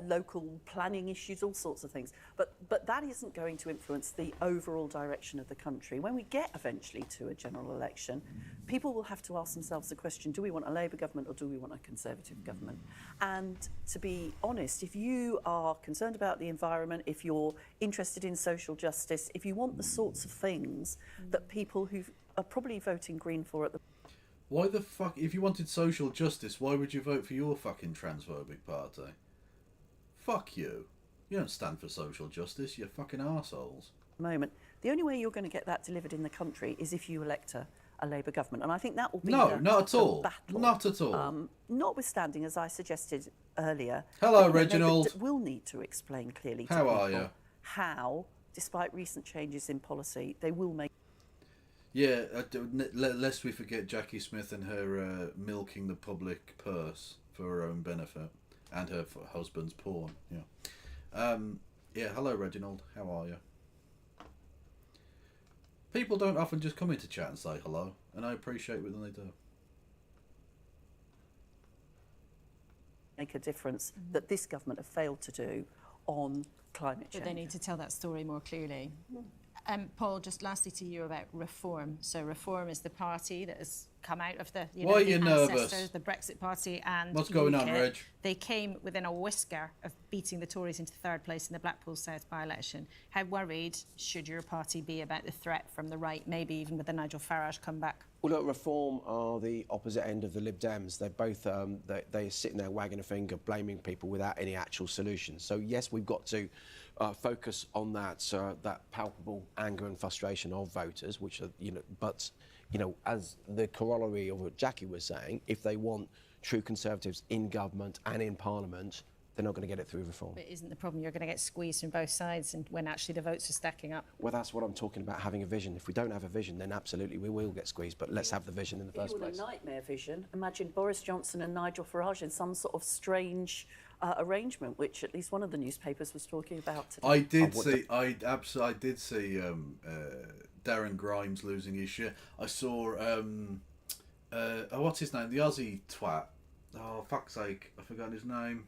local planning issues, all sorts of things. But that isn't going to influence the overall direction of the country. When we get eventually to a general election, people will have to ask themselves the question: do we want a Labour government or do we want a Conservative government? And to be honest, if you are concerned about the environment, if you're interested in social justice, if you want the sorts of things that people who are probably voting Green for at the... Why the fuck, if you wanted social justice, why would you vote for your fucking transphobic party? Fuck you. You don't stand for social justice, you fucking arseholes. Moment. The only way you're going to get that delivered in the country is if you elect a Labour government. And I think that will be not at all. Battle. Not at all. Notwithstanding, as I suggested earlier... Hello, Reginald. Labour will need to explain clearly to How people are you? how, despite recent changes in policy, they will make... Yeah, lest we forget Jackie Smith and her milking the public purse for her own benefit and her husband's porn. Yeah. Yeah. Hello, Reginald. How are you? People don't often just come into chat and say hello, and I appreciate it when they do. Make a difference that this government have failed to do on climate change. But they need to tell that story more clearly. Paul, just lastly to you about Reform. So Reform is the party that has come out of the, Why are you nervous? ancestors, the Brexit Party, and What's going on, UKIP. Reg? They came within a whisker of beating the Tories into third place in the Blackpool South by-election. How worried should your party be about the threat from the right, maybe even with the Nigel Farage comeback? Well, look, Reform are the opposite end of the Lib Dems. They're both they're sitting there wagging a finger, blaming people without any actual solutions. So yes, we've got to focus on that palpable anger and frustration of voters, which are but as the corollary of what Jackie was saying, if they want true Conservatives in government and in Parliament, they're not going to get it through Reform. But isn't the problem you're going to get squeezed from both sides, and when actually the votes are stacking up? Well, that's what I'm talking about, having a vision. If we don't have a vision, then absolutely we will get squeezed, but let's have the vision in the first It was place. a nightmare vision. Imagine Boris Johnson and Nigel Farage in some sort of strange arrangement, which at least one of the newspapers was talking about today. I did see Darren Grimes losing his shit. I saw what's his name? The Aussie twat. Oh fuck's sake, I've forgotten his name.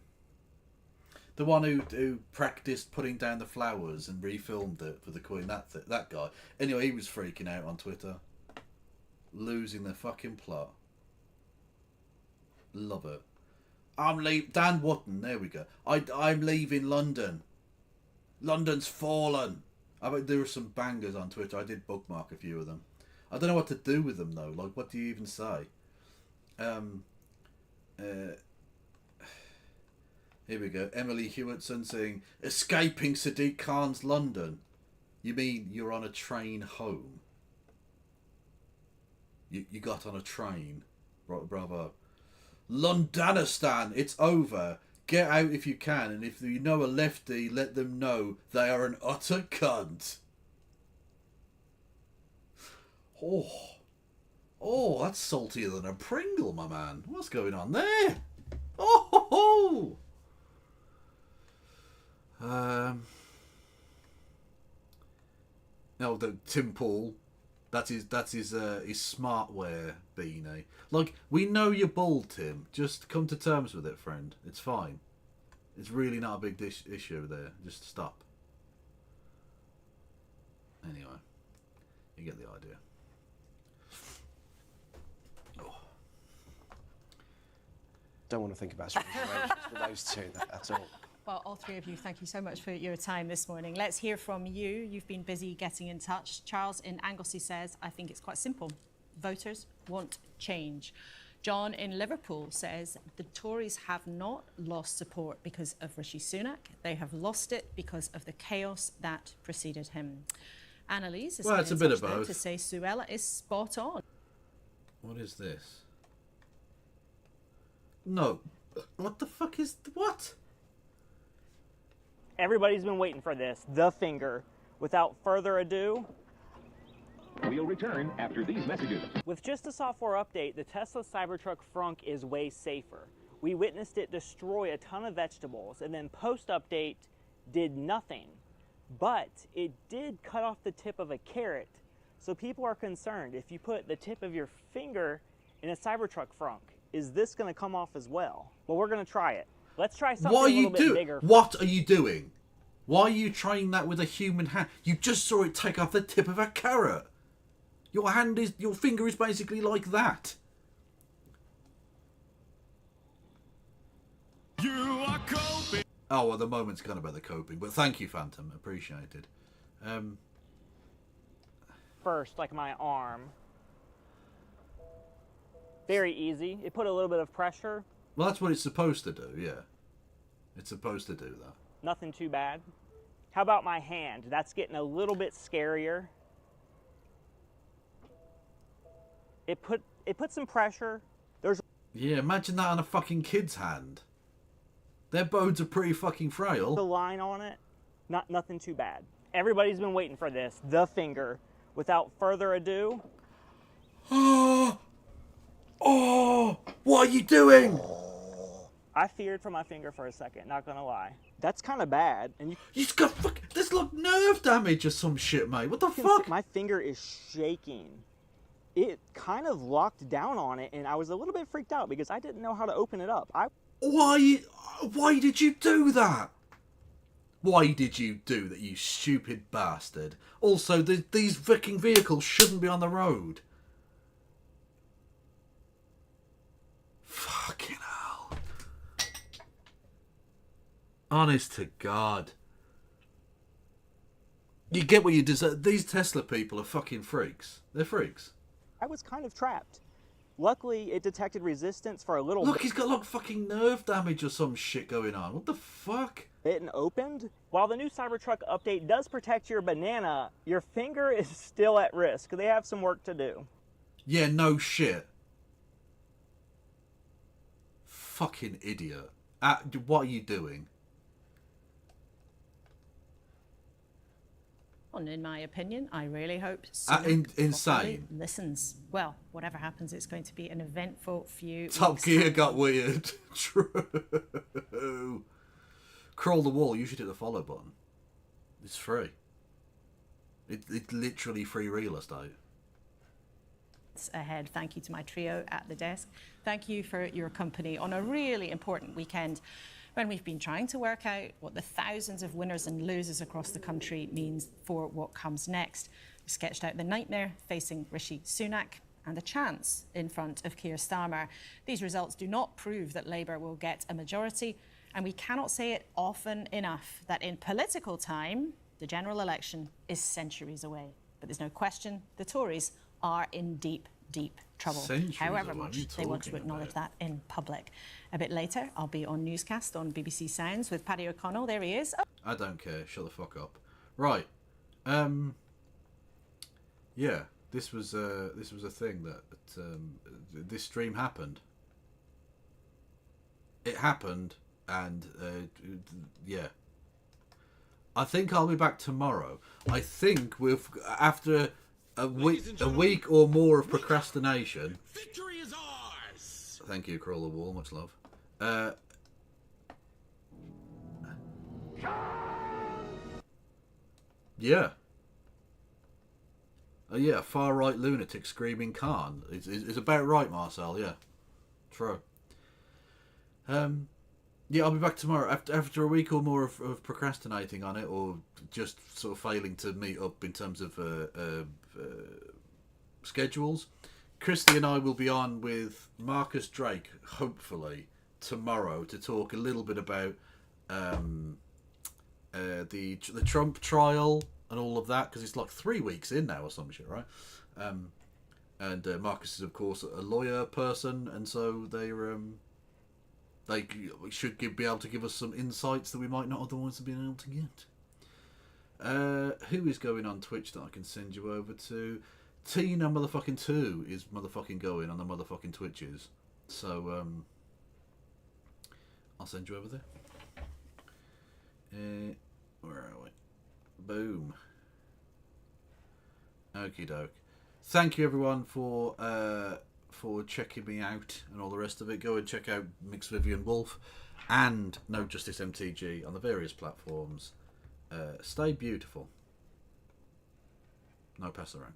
The one who practiced putting down the flowers and refilmed it for the Queen. That guy. Anyway, he was freaking out on Twitter, losing the fucking plot. Love it. Dan Wootton. There we go. I'm leaving London. London's fallen. I bet there were some bangers on Twitter. I did bookmark a few of them. I don't know what to do with them though. Like, what do you even say? Here we go. Emily Hewitson saying, escaping Sadiq Khan's London. You mean you're on a train home? You got on a train. Right, bravo. Londonistan, it's over. Get out if you can, and if you know a lefty, let them know they are an utter cunt. Oh, that's saltier than a Pringle, my man. What's going on there? Oh, ho, ho. No, the Tim Paul. That's his smartwear beanie. Like, we know you're bald, Tim. Just come to terms with it, friend. It's fine. It's really not a big issue there. Just stop. Anyway, you get the idea. Don't want to think about strange arrangements with those two at all. Well, all three of you, thank you so much for your time this morning. Let's hear from you. You've been busy getting in touch. Charles in Anglesey says, I think it's quite simple. Voters want change. John in Liverpool says, the Tories have not lost support because of Rishi Sunak. They have lost it because of the chaos that preceded him. Annalise is it's a bit of both. To say Suella is spot on. What is this? No. What the fuck is... What? Everybody's been waiting for this. The finger. Without further ado... We'll return after these messages. With just a software update, the Tesla Cybertruck Frunk is way safer. We witnessed it destroy a ton of vegetables, and then post-update did nothing. But it did cut off the tip of a carrot. So people are concerned, if you put the tip of your finger in a Cybertruck Frunk, is this going to come off as well? Well, we're going to try it. Let's try something a little bit bigger. What are you doing? Why are you trying that with a human hand? You just saw it take off the tip of a carrot. Your finger is basically like that. You are coping. Oh, well, the moment's gone about the coping, but thank you, Phantom. Appreciated. First, like my arm. Very easy. It put a little bit of pressure. Well, that's what it's supposed to do, yeah. It's supposed to do that. Nothing too bad. How about my hand? That's getting a little bit scarier. It put some pressure. Yeah, imagine that on a fucking kid's hand. Their bones are pretty fucking frail. The line on it, nothing too bad. Everybody's been waiting for this. The finger. Without further ado. Oh, what are you doing? I feared for my finger for a second, not gonna lie. That's kind of bad. And He's got there's like nerve damage or some shit, mate. What the fuck? My finger is shaking. It kind of locked down on it, and I was a little bit freaked out because I didn't know how to open it up. Why did you do that? Why did you do that, you stupid bastard? Also, these fucking vehicles shouldn't be on the road. Fucking hell. Honest to God. You get what you deserve. These Tesla people are fucking freaks. They're freaks. I was kind of trapped. Luckily, it detected resistance for a little bit. Look, he's got like fucking nerve damage or some shit going on. What the fuck? Bit and opened. While the new Cybertruck update does protect your banana, your finger is still at risk. They have some work to do. Yeah, no shit. Fucking idiot. What are you doing? In my opinion, I really hope insane. Listens. Well, whatever happens, it's going to be an eventful few Top weeks. Gear got weird. True. Crawl the Wall, you should hit the follow button. It's free. It's literally free real estate. Ahead. Thank you to my trio at the desk. Thank you for your company on a really important weekend when we've been trying to work out what the thousands of winners and losers across the country means for what comes next. We sketched out the nightmare facing Rishi Sunak and a chance in front of Keir Starmer. These results do not prove that Labour will get a majority, and we cannot say it often enough that in political time, the general election is centuries away. But there's no question the Tories are in deep, deep trouble, however much they want to acknowledge that in public. A bit later, I'll be on Newscast on BBC Sounds with Paddy O'Connell. There he is. I don't care. Shut the fuck up. Right. Yeah. This was a thing that this stream happened. It happened, and yeah. I think I'll be back tomorrow. I think after a week or more of procrastination. Victory is ours. Thank you, Crawl the Wall. Much love. Yeah. Yeah, far right lunatic screaming Khan. It's about right, Marcel. Yeah, true. Yeah, I'll be back tomorrow after a week or more of procrastinating on it, or just sort of failing to meet up in terms of schedules. Christy and I will be on with Marcus Drake, hopefully, tomorrow to talk a little bit about the Trump trial and all of that, because it's like 3 weeks in now or some shit, right? And Marcus is, of course, a lawyer person, and so they should be able to give us some insights that we might not otherwise have been able to get. Who is going on Twitch that I can send you over to? Tina motherfucking 2 is motherfucking going on the motherfucking Twitches. So, I'll send you over there. Where are we? Boom. Okie doke. Thank you everyone for checking me out and all the rest of it. Go and check out Mix Vivian Wolf and No Justice MTG on the various platforms. Stay beautiful. No pass around.